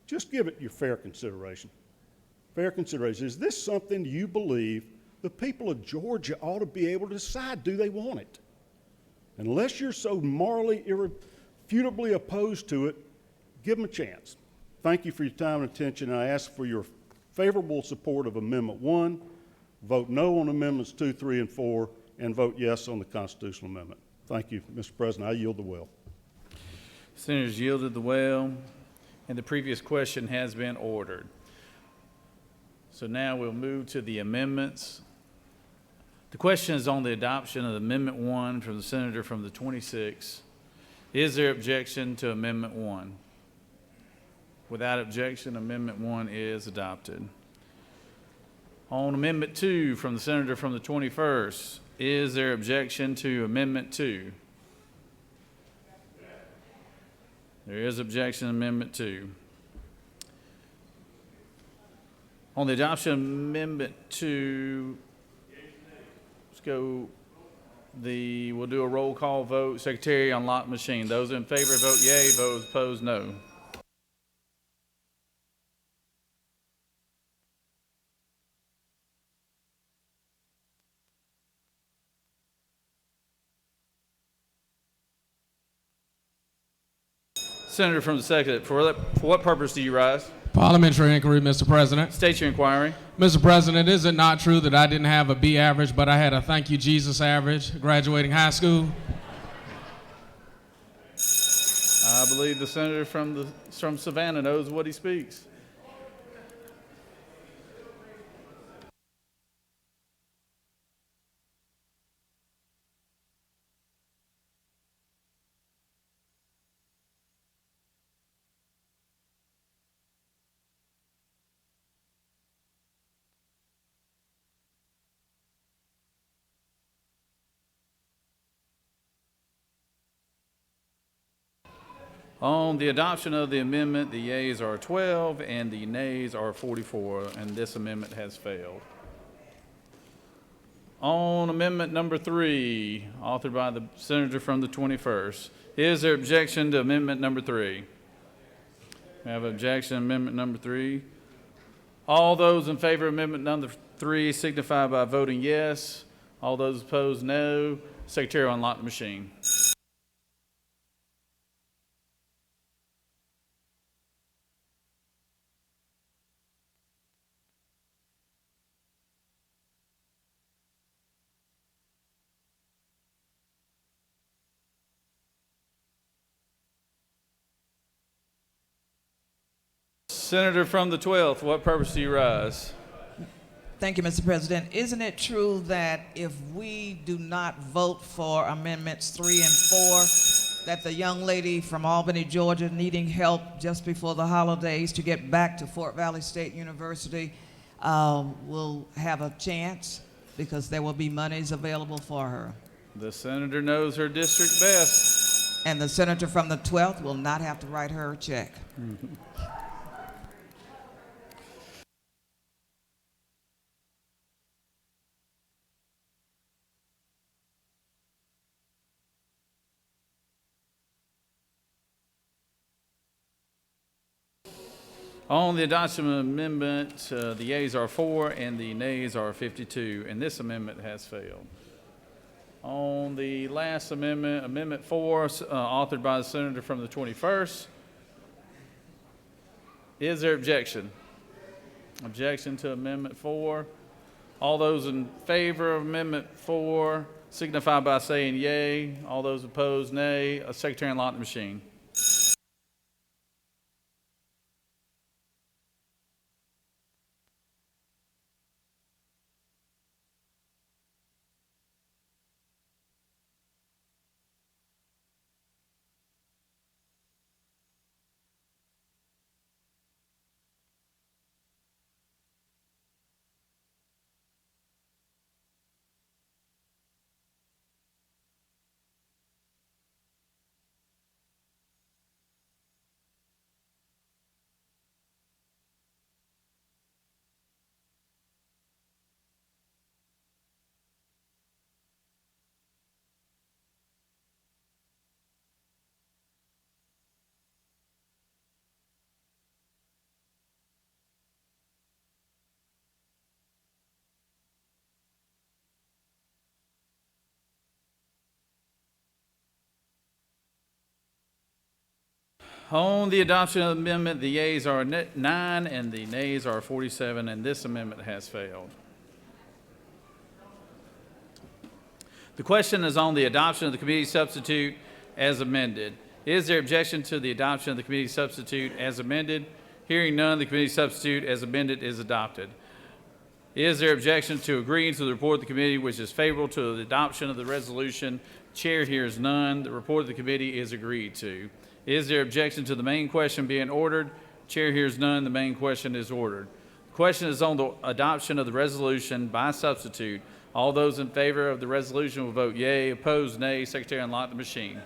Just give it your fair consideration. Fair consideration. Is this something you believe the people of Georgia ought to be able to decide? Do they want it? Unless you're so morally, irrefutably opposed to it, give them a chance. Thank you for your time and attention. I ask for your favorable support of Amendment 1, vote no on Amendments 2, 3, and 4, and vote yes on the constitutional amendment. Thank you, Mr. President. I yield the will. Senators yielded the well, and the previous question has been ordered. So now we'll move to the amendments. The question is on the adoption of Amendment 1 from the senator from the 26th. Is there objection to Amendment 1? Without objection, Amendment 1 is adopted. On Amendment 2 from the senator from the 21st, is there objection to Amendment 2? There is objection to Amendment 2. On the adoption of Amendment 2, let's go, we'll do a roll call vote. Secretary on lock machine. Those in favor vote yea, those opposed no. Senator from the second, for what purpose do you rise? Parliamentary inquiry, Mr. President. State your inquiry. Mr. President, is it not true that I didn't have a B average, but I had a thank you, Jesus average graduating high school? I believe the senator from Savannah knows what he speaks. On the adoption of the amendment, the yeas are 12 and the nays are 44, and this amendment has failed. On amendment number 3, authored by the senator from the 21st, is there objection to amendment number 3? We have objection to amendment number 3. All those in favor of amendment number 3 signify by voting yes. All those opposed, no. Secretary will unlock the machine. Senator from the 12th, what purpose do you rise? Thank you, Mr. President. Isn't it true that if we do not vote for Amendments 3 and 4, that the young lady from Albany, Georgia, needing help just before the holidays to get back to Fort Valley State University will have a chance because there will be monies available for her? The senator knows her district best. And the senator from the 12th will not have to write her a check. On the adoption of amendment, the yeas are 4 and the nays are 52, and this amendment has failed. On the last amendment, Amendment 4, authored by the senator from the 21st, is there objection? Objection to Amendment 4. All those in favor of Amendment 4 signify by saying yea. All those opposed, nay. Secretary, unlock the machine. On the adoption of the amendment, the yeas are 9 and the nays are 47, and this amendment has failed. The question is on the adoption of the committee substitute as amended. Is there objection to the adoption of the committee substitute as amended? Hearing none, the committee substitute as amended is adopted. Is there objection to agreeing to the report of the committee which is favorable to the adoption of the resolution? Chair hears none. The report of the committee is agreed to. Is there objection to the main question being ordered? Chair hears none. The main question is ordered. The question is on the adoption of the resolution by substitute. All those in favor of the resolution will vote yea. Opposed, nay. Secretary, unlock the machine.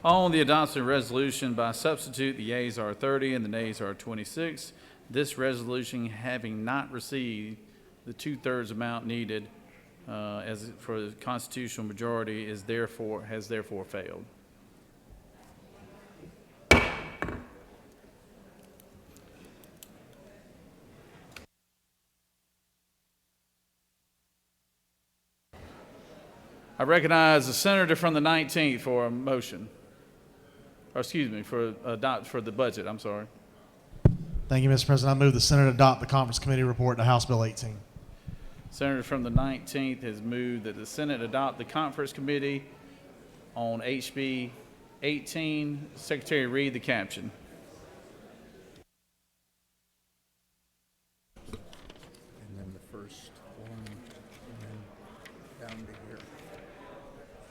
On the adoption resolution by substitute, the yeas are 30 and the nays are 26. This resolution, having not received the 2/3 amount needed for the constitutional majority, has therefore failed. I recognize the senator from the 19th for a motion. Or excuse me, for the budget, I'm sorry. Thank you, Mr. President. I move the Senate adopt the conference committee report to House Bill 18. Senator from the 19th has moved that the Senate adopt the conference committee on HB 18. Secretary, read the caption. And then the first one, and then down to here.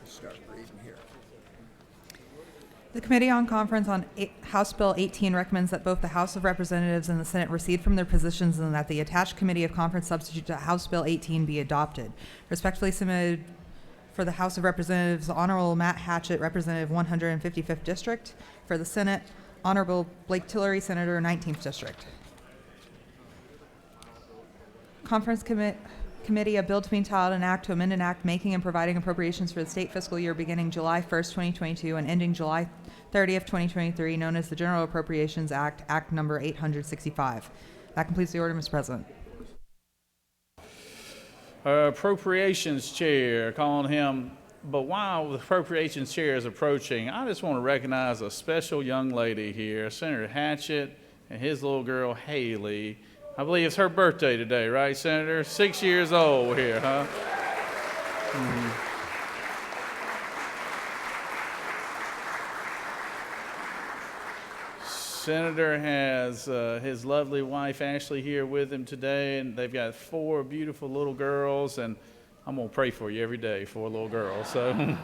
Start reading here. The Committee on Conference on House Bill 18 recommends that both the House of Representatives and the Senate recede from their positions and that the attached Committee of Conference substitute to House Bill 18 be adopted. Respectfully submitted for the House of Representatives, the Honorable Matt Hatchett, Representative 155th District. For the Senate, Honorable Blake Tillery, Senator 19th District. Conference Committee, a bill to be entitled an act to amend an act making and providing appropriations for the state fiscal year beginning July 1st, 2022 and ending July 30th, 2023, known as the General Appropriations Act, Act Number 865. That completes the order, Mr. President. Appropriations Chair, calling him But while the appropriations chair is approaching, I just want to recognize a special young lady here, Senator Hatchett and his little girl, Haley. I believe it's her birthday today, right, Senator? 6 years old here, huh? Senator has his lovely wife, Ashley, here with him today, and they've got 4 beautiful little girls, and I'm going to pray for you every day, 4 little girls. So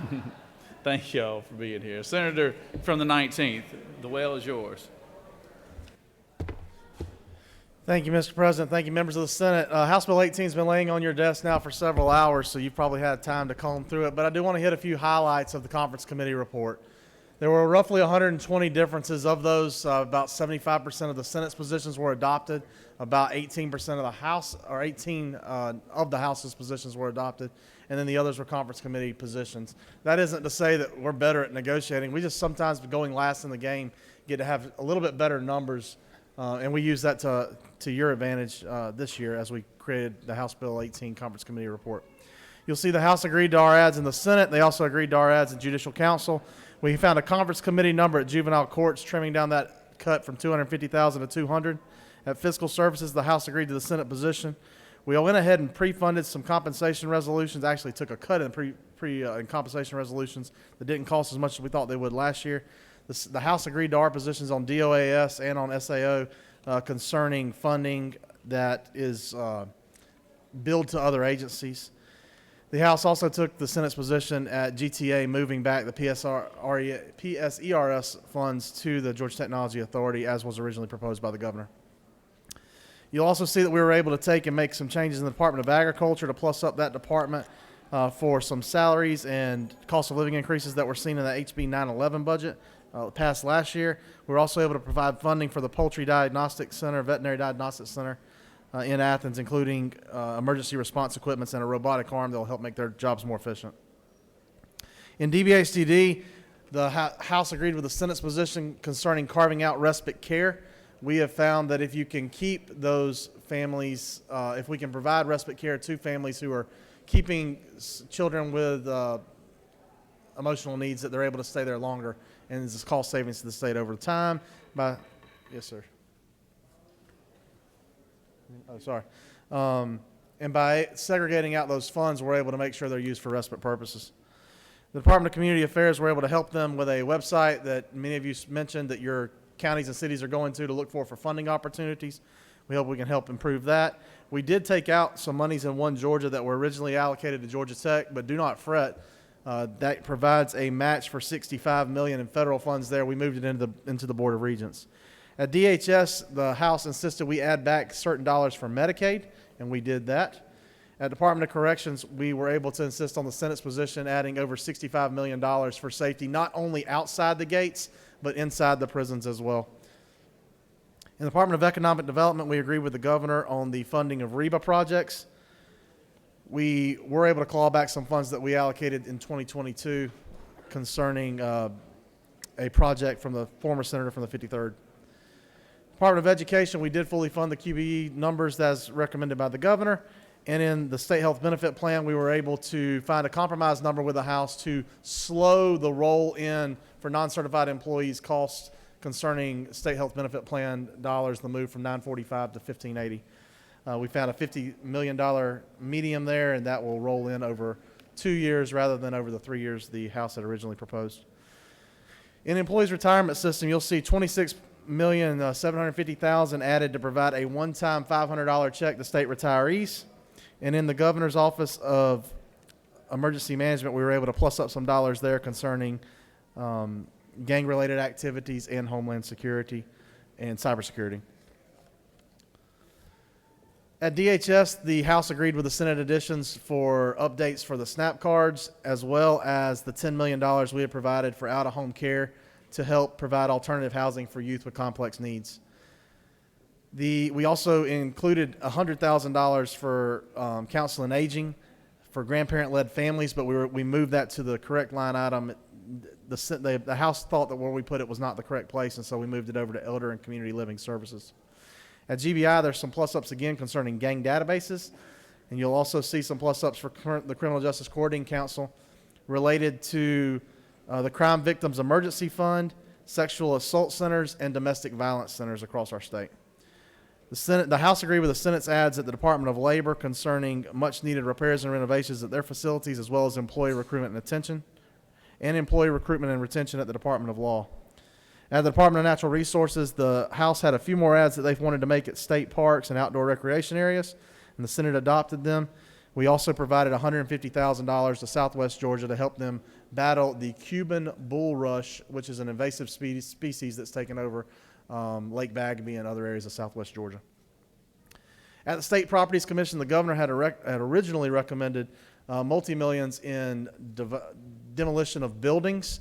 thank y'all for being here. Senator from the 19th, the well is yours. Thank you, Mr. President. Thank you, members of the Senate. House Bill 18 has been laying on your desk now for several hours, so you've probably had time to comb through it. But I do want to hit a few highlights of the conference committee report. There were roughly 120 differences. Of those, about 75% of the Senate's positions were adopted. About 18% of the House, or 18 of the House's positions were adopted, and then the others were conference committee positions. That isn't to say that we're better at negotiating. We just sometimes, going last in the game, get to have a little bit better numbers, and we use that to your advantage this year as we created the House Bill 18 conference committee report. You'll see the House agreed to our adds in the Senate. They also agreed to our adds in Judicial Council. We found a conference committee number at Juvenile Courts, trimming down that cut from $250,000 to $200,000. At Fiscal Services, the House agreed to the Senate position. We went ahead and pre-funded some compensation resolutions. Actually took a cut in in compensation resolutions that didn't cost as much as we thought they would last year. The House agreed to our positions on DOAS and on SAO concerning funding that is billed to other agencies. The House also took the Senate's position at GTA, moving back the PSERS funds to the Georgia Technology Authority, as was originally proposed by the governor. You'll also see that we were able to take and make some changes in the Department of Agriculture to plus up that department for some salaries and cost of living increases that were seen in the HB 911 budget passed last year. We were also able to provide funding for the Poultry Diagnostic Center, Veterinary Diagnostic Center in Athens, including emergency response equipment and a robotic arm that will help make their jobs more efficient. In DBHDD, the House agreed with the Senate's position concerning carving out respite care. We have found that if you can keep those families, if we can provide respite care to families who are keeping children with emotional needs, that they're able to stay there longer, and this is cost savings to the state over time. Yes, sir. Oh, sorry. And by segregating out those funds, we're able to make sure they're used for respite purposes. The Department of Community Affairs, we're able to help them with a website that many of you mentioned that your counties and cities are going to look for funding opportunities. We hope we can help improve that. We did take out some monies in One Georgia that were originally allocated to Georgia Tech, but do not fret. That provides a match for $65 million in federal funds there. We moved it into the Board of Regents. At DHS, the House insisted we add back certain dollars for Medicaid, and we did that. At Department of Corrections, we were able to insist on the Senate's position, adding over $65 million for safety, not only outside the gates, but inside the prisons as well. In the Department of Economic Development, we agreed with the governor on the funding of REBA projects. We were able to claw back some funds that we allocated in 2022 concerning a project from the former senator from the 53rd. Department of Education, we did fully fund the QBE numbers as recommended by the governor. And in the state health benefit plan, we were able to find a compromise number with the House to slow the roll-in for non-certified employees costs concerning state health benefit plan dollars, the move from $945 to $1,580. We found a $50 million medium there, and that will roll in over 2 years rather than over the 3 years the House had originally proposed. In the employees' retirement system, you'll see $26,750,000 added to provide a one-time $500 check to state retirees. And in the governor's office of emergency management, we were able to plus up some dollars there concerning gang-related activities and homeland security and cybersecurity. At DHS, the House agreed with the Senate additions for updates for the SNAP cards, as well as the $10 million we had provided for out-of-home care to help provide alternative housing for youth with complex needs. We also included $100,000 for council and aging for grandparent-led families, but we moved that to the correct line item. The House thought that where we put it was not the correct place, and so we moved it over to elder and community living services. At GBI, there's some plus-ups again concerning gang databases, and you'll also see some plus-ups for the Criminal Justice Coordinating Council. related to the Crime Victims Emergency Fund, sexual assault centers, and domestic violence centers across our state. The House agreed with the Senate's adds at the Department of Labor concerning much-needed repairs and renovations at their facilities, as well as employee recruitment and retention at the Department of Law. At the Department of Natural Resources, the House had a few more adds that they wanted to make at state parks and outdoor recreation areas, and the Senate adopted them. We also provided $150,000 to Southwest Georgia to help them battle the Cuban bulrush, which is an invasive species that's taken over Lake Bagby and other areas of Southwest Georgia. At the State Properties Commission, the governor had originally recommended multi-millions in demolition of buildings.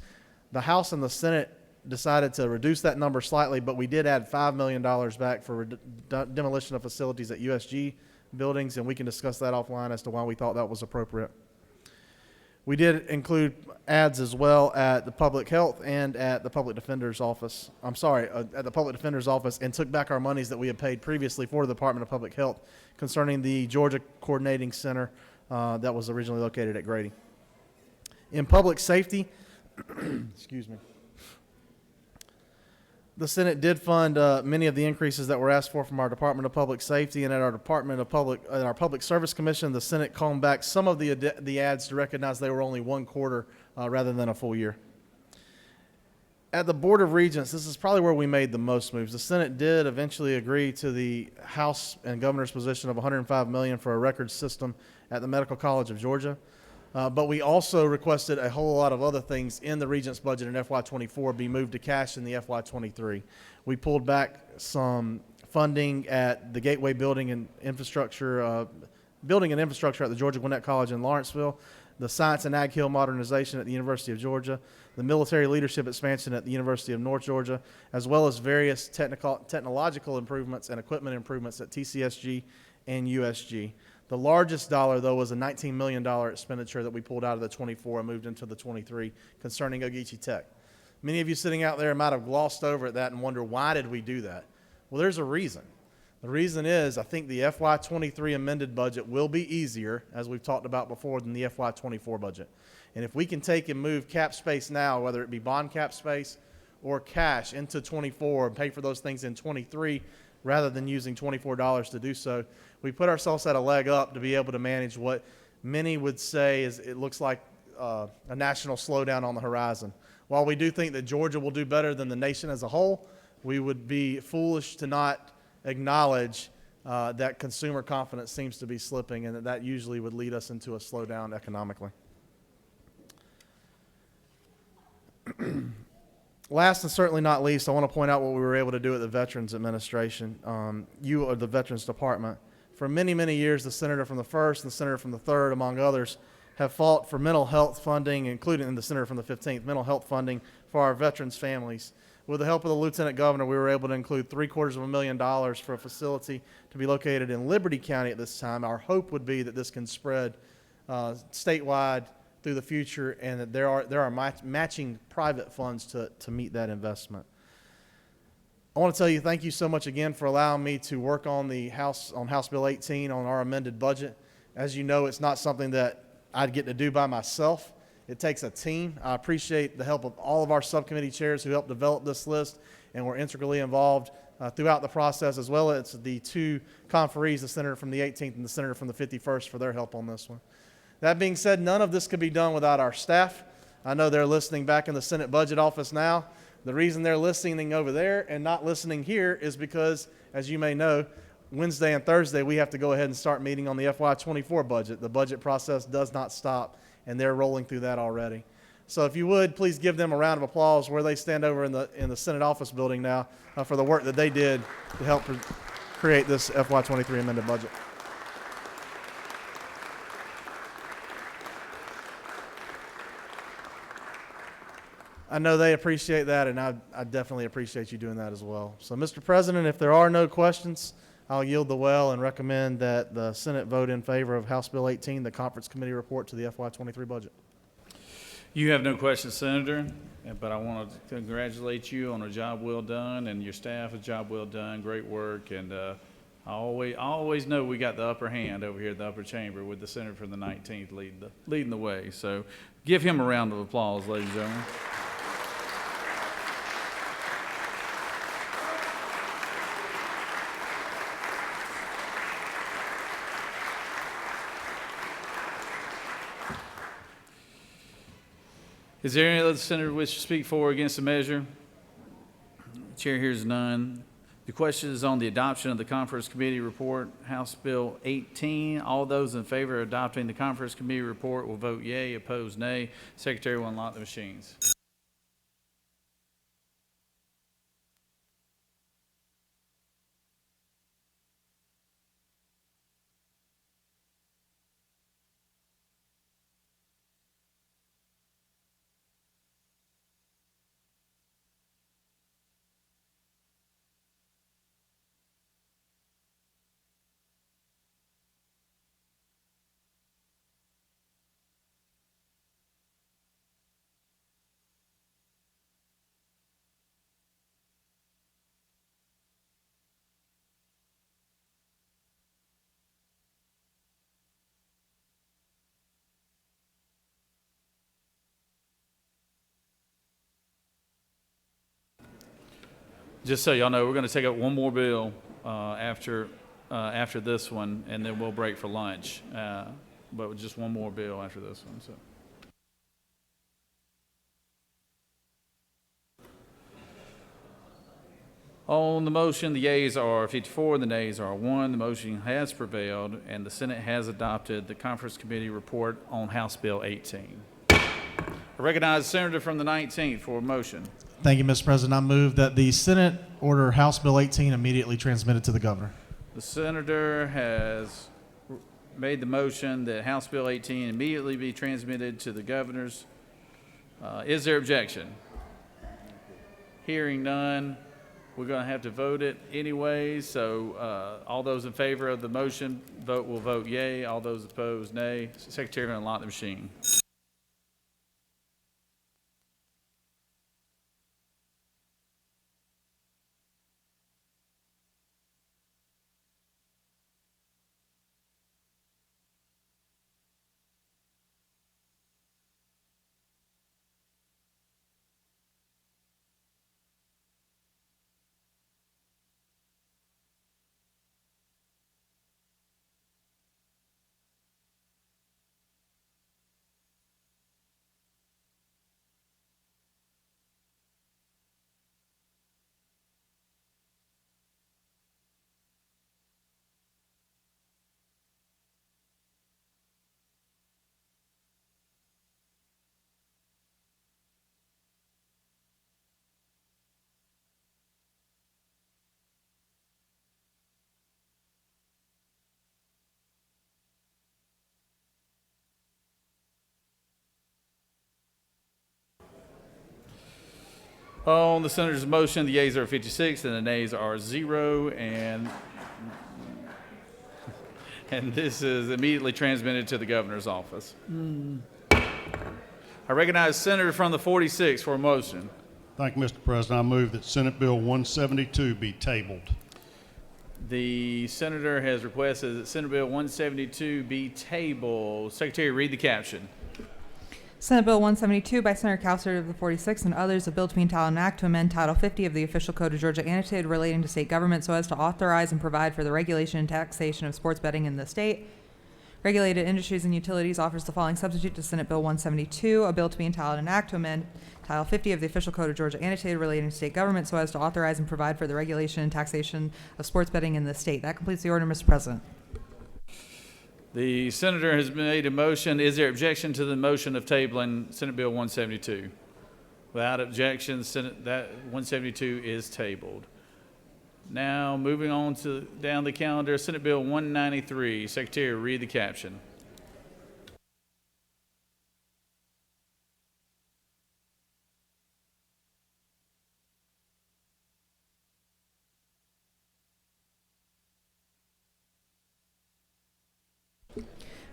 The House and the Senate decided to reduce that number slightly, but we did add $5 million back for demolition of facilities at USG buildings, and we can discuss that offline as to why we thought that was appropriate. We did include ads as well at the Public Health and at the Public Defender's Office. At the Public Defender's Office, and took back our monies that we had paid previously for the Department of Public Health concerning the Georgia Coordinating Center that was originally located at Grady. In public safety, excuse me, the Senate did fund many of the increases that were asked for from our Department of Public Safety, and at our Public Service Commission, the Senate combed back some of the ads to recognize they were only one quarter rather than a full year. At the Board of Regents, this is probably where we made the most moves. The Senate did eventually agree to the House and Governor's position of $105 million for a records system at the Medical College of Georgia. But we also requested a whole lot of other things in the Regents budget in FY24 be moved to cash in the FY23. We pulled back some funding at the Gateway Building and Infrastructure at the Georgia Gwinnett College in Lawrenceville, the Science and Ag Hill modernization at the University of Georgia, the military leadership expansion at the University of North Georgia, as well as various technological improvements and equipment improvements at TCSG and USG. The largest dollar, though, was a $19 million expenditure that we pulled out of the 24 and moved into the 23 concerning Ogeechee Tech. Many of you sitting out there might have glossed over at that and wonder, why did we do that? Well, there's a reason. The reason is I think the FY23 amended budget will be easier, as we've talked about before, than the FY24 budget. And if we can take and move cap space now, whether it be bond cap space or cash into 24 and pay for those things in 23 rather than using $24 to do so, we put ourselves at a leg up to be able to manage what many would say is it looks like a national slowdown on the horizon. While we do think that Georgia will do better than the nation as a whole, we would be foolish to not acknowledge that consumer confidence seems to be slipping, and that usually would lead us into a slowdown economically. Last and certainly not least, I want to point out what we were able to do at the Veterans Administration, or the Veterans Department. For many, many years, the senator from the 1st and the senator from the 3rd, among others, have fought for mental health funding, including the senator from the 15th, mental health funding for our veterans' families. With the help of the Lieutenant Governor, we were able to include $750,000 for a facility to be located in Liberty County at this time. Our hope would be that this can spread statewide through the future, and that there are matching private funds to meet that investment. I want to tell you thank you so much again for allowing me to work on House Bill 18 on our amended budget. As you know, it's not something that I'd get to do by myself. It takes a team. I appreciate the help of all of our subcommittee chairs who helped develop this list and were integrally involved throughout the process, as well as the two conferees, the senator from the 18th and the senator from the 51st, for their help on this one. That being said, none of this could be done without our staff. I know they're listening back in the Senate Budget Office now. The reason they're listening over there and not listening here is because, as you may know, Wednesday and Thursday we have to go ahead and start meeting on the FY24 budget. The budget process does not stop, and they're rolling through that already. So if you would, please give them a round of applause where they stand over in the Senate office building now for the work that they did to help create this FY23 amended budget. I know they appreciate that, and I definitely appreciate you doing that as well. So, Mr. President, if there are no questions, I'll yield the well and recommend that the Senate vote in favor of House Bill 18, the Conference Committee report to the FY23 budget. You have no questions, Senator, but I want to congratulate you on a job well done, and your staff a job well done. Great work, and I always know we got the upper hand over here at the upper chamber with the senator from the 19th leading the way. So Give him a round of applause, ladies and gentlemen. Is there any other senator who wishes to speak for or against the measure? Chair hears none. The question is on the adoption of the Conference Committee report, House Bill 18. All those in favor of adopting the Conference Committee report will vote yea, opposed nay. Secretary will unlock the machines. Just so y'all know, we're going to take up one more bill after this one, and then we'll break for lunch. But just one more bill after this one. So. On the motion, the yeas are 54, the nays are 1. The motion has prevailed, and the Senate has adopted the Conference Committee report on House Bill 18. I recognize the senator from the 19th for a motion. Thank you, Mr. President. I move that the Senate order House Bill 18 immediately transmitted to the governor. The senator has made the motion that House Bill 18 immediately be transmitted to the governors. Is there objection? Hearing none, we're going to have to vote it anyway. So all those in favor of the motion will vote yea. All those opposed, nay. Secretary will unlock the machine. On the senator's motion, the yeas are 56 and the nays are 0, and this is immediately transmitted to the governor's office. I recognize the senator from the 46 for a motion. Thank you, Mr. President. I move that Senate Bill 172 be tabled. The senator has requested that Senate Bill 172 be tabled. Secretary, read the caption. Senate Bill 172 by Senator Cowser of the 46th and others, a bill to be entitled an act to amend Title 50 of the Official Code of Georgia annotated relating to state government so as to authorize and provide for the regulation and taxation of sports betting in the state. Regulated Industries and Utilities offers the following substitute to Senate Bill 172, a bill to be entitled an act to amend Title 50 of the Official Code of Georgia annotated relating to state government so as to authorize and provide for the regulation and taxation of sports betting in the state. That completes the order, Mr. President. The senator has made a motion. Is there objection to the motion of tabling Senate Bill 172? Without objection, that 172 is tabled. Now, moving on down the calendar, Senate Bill 193. Secretary, read the caption.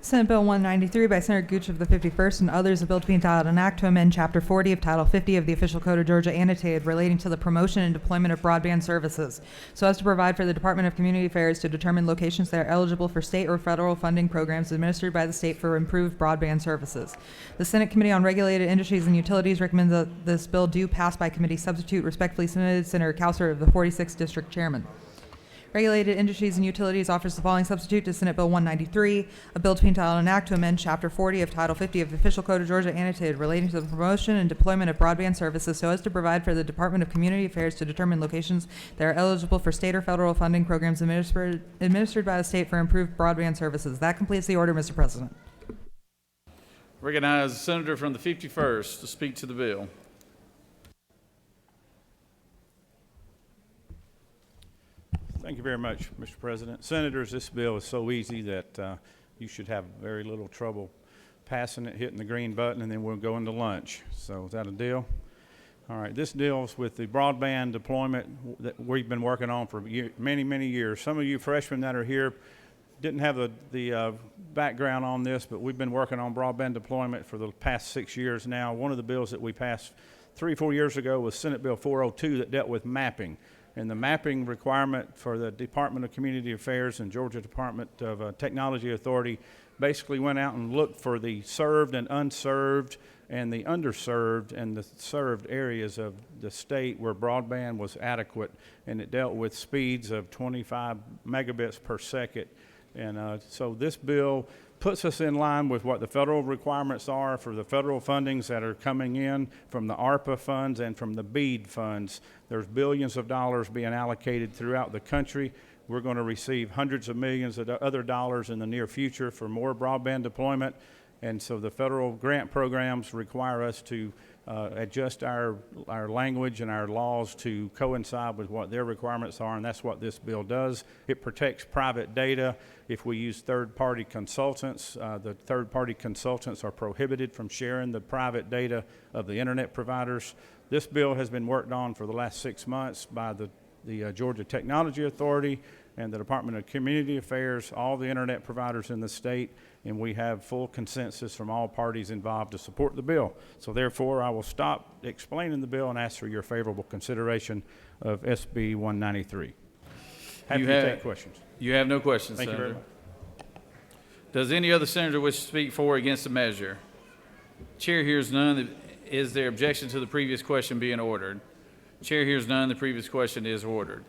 Senate Bill 193 by Senator Gooch of the 51st and others, a bill to be entitled an act to amend Chapter 40 of Title 50 of the Official Code of Georgia annotated relating to the promotion and deployment of broadband services, so as to provide for the Department of Community Affairs to determine locations that are eligible for state or federal funding programs administered by the state for improved broadband services. The Senate Committee on Regulated Industries and Utilities recommends that this bill do pass by committee substitute. Respectfully submitted, Senator Cowser of the 46th District Chairman. Regulated Industries and Utilities offers the following substitute to Senate Bill 193, a bill to be entitled an act to amend Chapter 40 of Title 50 of the Official Code of Georgia annotated relating to the promotion and deployment of broadband services so as to provide for the Department of Community Affairs to determine locations that are eligible for state or federal funding programs administered by the state for improved broadband services. That completes the order, Mr. President. Recognize the senator from the 51st to speak to the bill. Thank you very much, Mr. President. Senators, this bill is so easy that you should have very little trouble passing it, hitting the green button, and then we'll go into lunch. So is that a deal? All right, this deals with the broadband deployment that we've been working on for many, many years. Some of you freshmen that are here didn't have the background on this, but we've been working on broadband deployment for the past 6 years now. One of the bills that we passed 3 or 4 years ago was Senate Bill 402 that dealt with mapping. And the mapping requirement for the Department of Community Affairs and Georgia Department of Technology Authority basically went out and looked for the served and unserved and the underserved and the served areas of the state where broadband was adequate, and it dealt with speeds of 25 megabits per second. And so this bill puts us in line with what the federal requirements are for the federal fundings that are coming in from the ARPA funds and from the BEAD funds. There's billions of dollars being allocated throughout the country. We're going to receive hundreds of millions of other dollars in the near future for more broadband deployment. And so the federal grant programs require us to adjust our language and our laws to coincide with what their requirements are, and that's what this bill does. It protects private data. If we use third-party consultants, the third-party consultants are prohibited from sharing the private data of the internet providers. This bill has been worked on for the last 6 months by the Georgia Technology Authority and the Department of Community Affairs, all the internet providers in the state, and we have full consensus from all parties involved to support the bill. So therefore, I will stop explaining the bill and ask for your favorable consideration of SB 193. Happy to take questions. You have no questions, Thank Senator. you very much. Does any other senator wish to speak for or against the measure? Chair hears none. Is there objection to the previous question being ordered? Chair hears none. The previous question is ordered.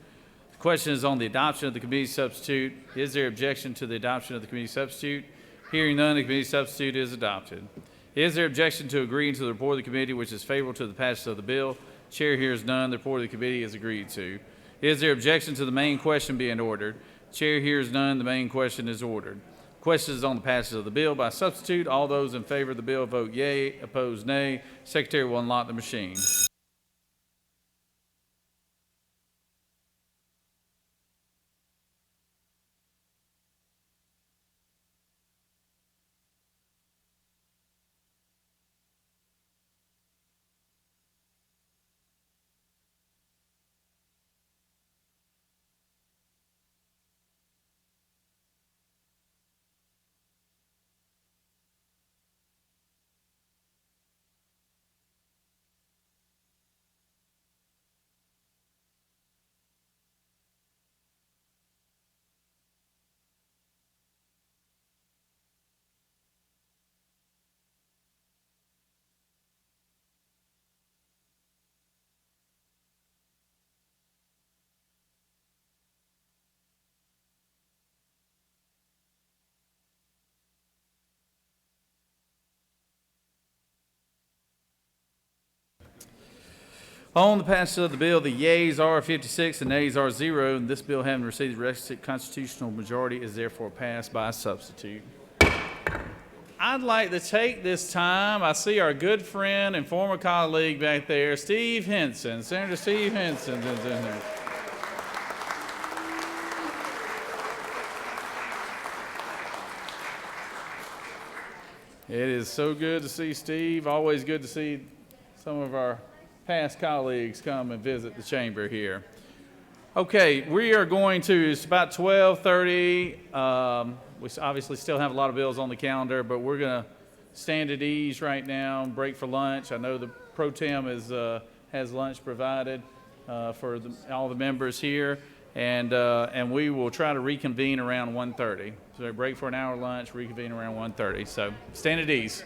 The question is on the adoption of the committee substitute. Is there objection to the adoption of the committee substitute? Hearing none, the committee substitute is adopted. Is there objection to agreeing to the report of the committee which is favorable to the passage of the bill? Chair hears none. The report of the committee is agreed to. Is there objection to the main question being ordered? Chair hears none. The main question is ordered. Question is on the passage of the bill by substitute. All those in favor of the bill vote yea. Opposed, nay. Secretary will unlock the machine. On the passage of the bill, the yeas are 56 and nays are 0, and this bill having received the requisite constitutional majority is therefore passed by substitute. I'd like to take this time, I see our good friend and former colleague back there, Steve Henson. Senator Steve Henson is in there. It is so good to see Steve. Always good to see some of our past colleagues come and visit the chamber here. Okay, we are going to, it's about 12:30. obviously still have a lot of bills on the calendar, but we're going to stand at ease right now, break for lunch. I know the Pro Tem has lunch provided for all the members here, and we will try to reconvene around 1:30. So break for an hour lunch, reconvene around 1:30. So stand at ease.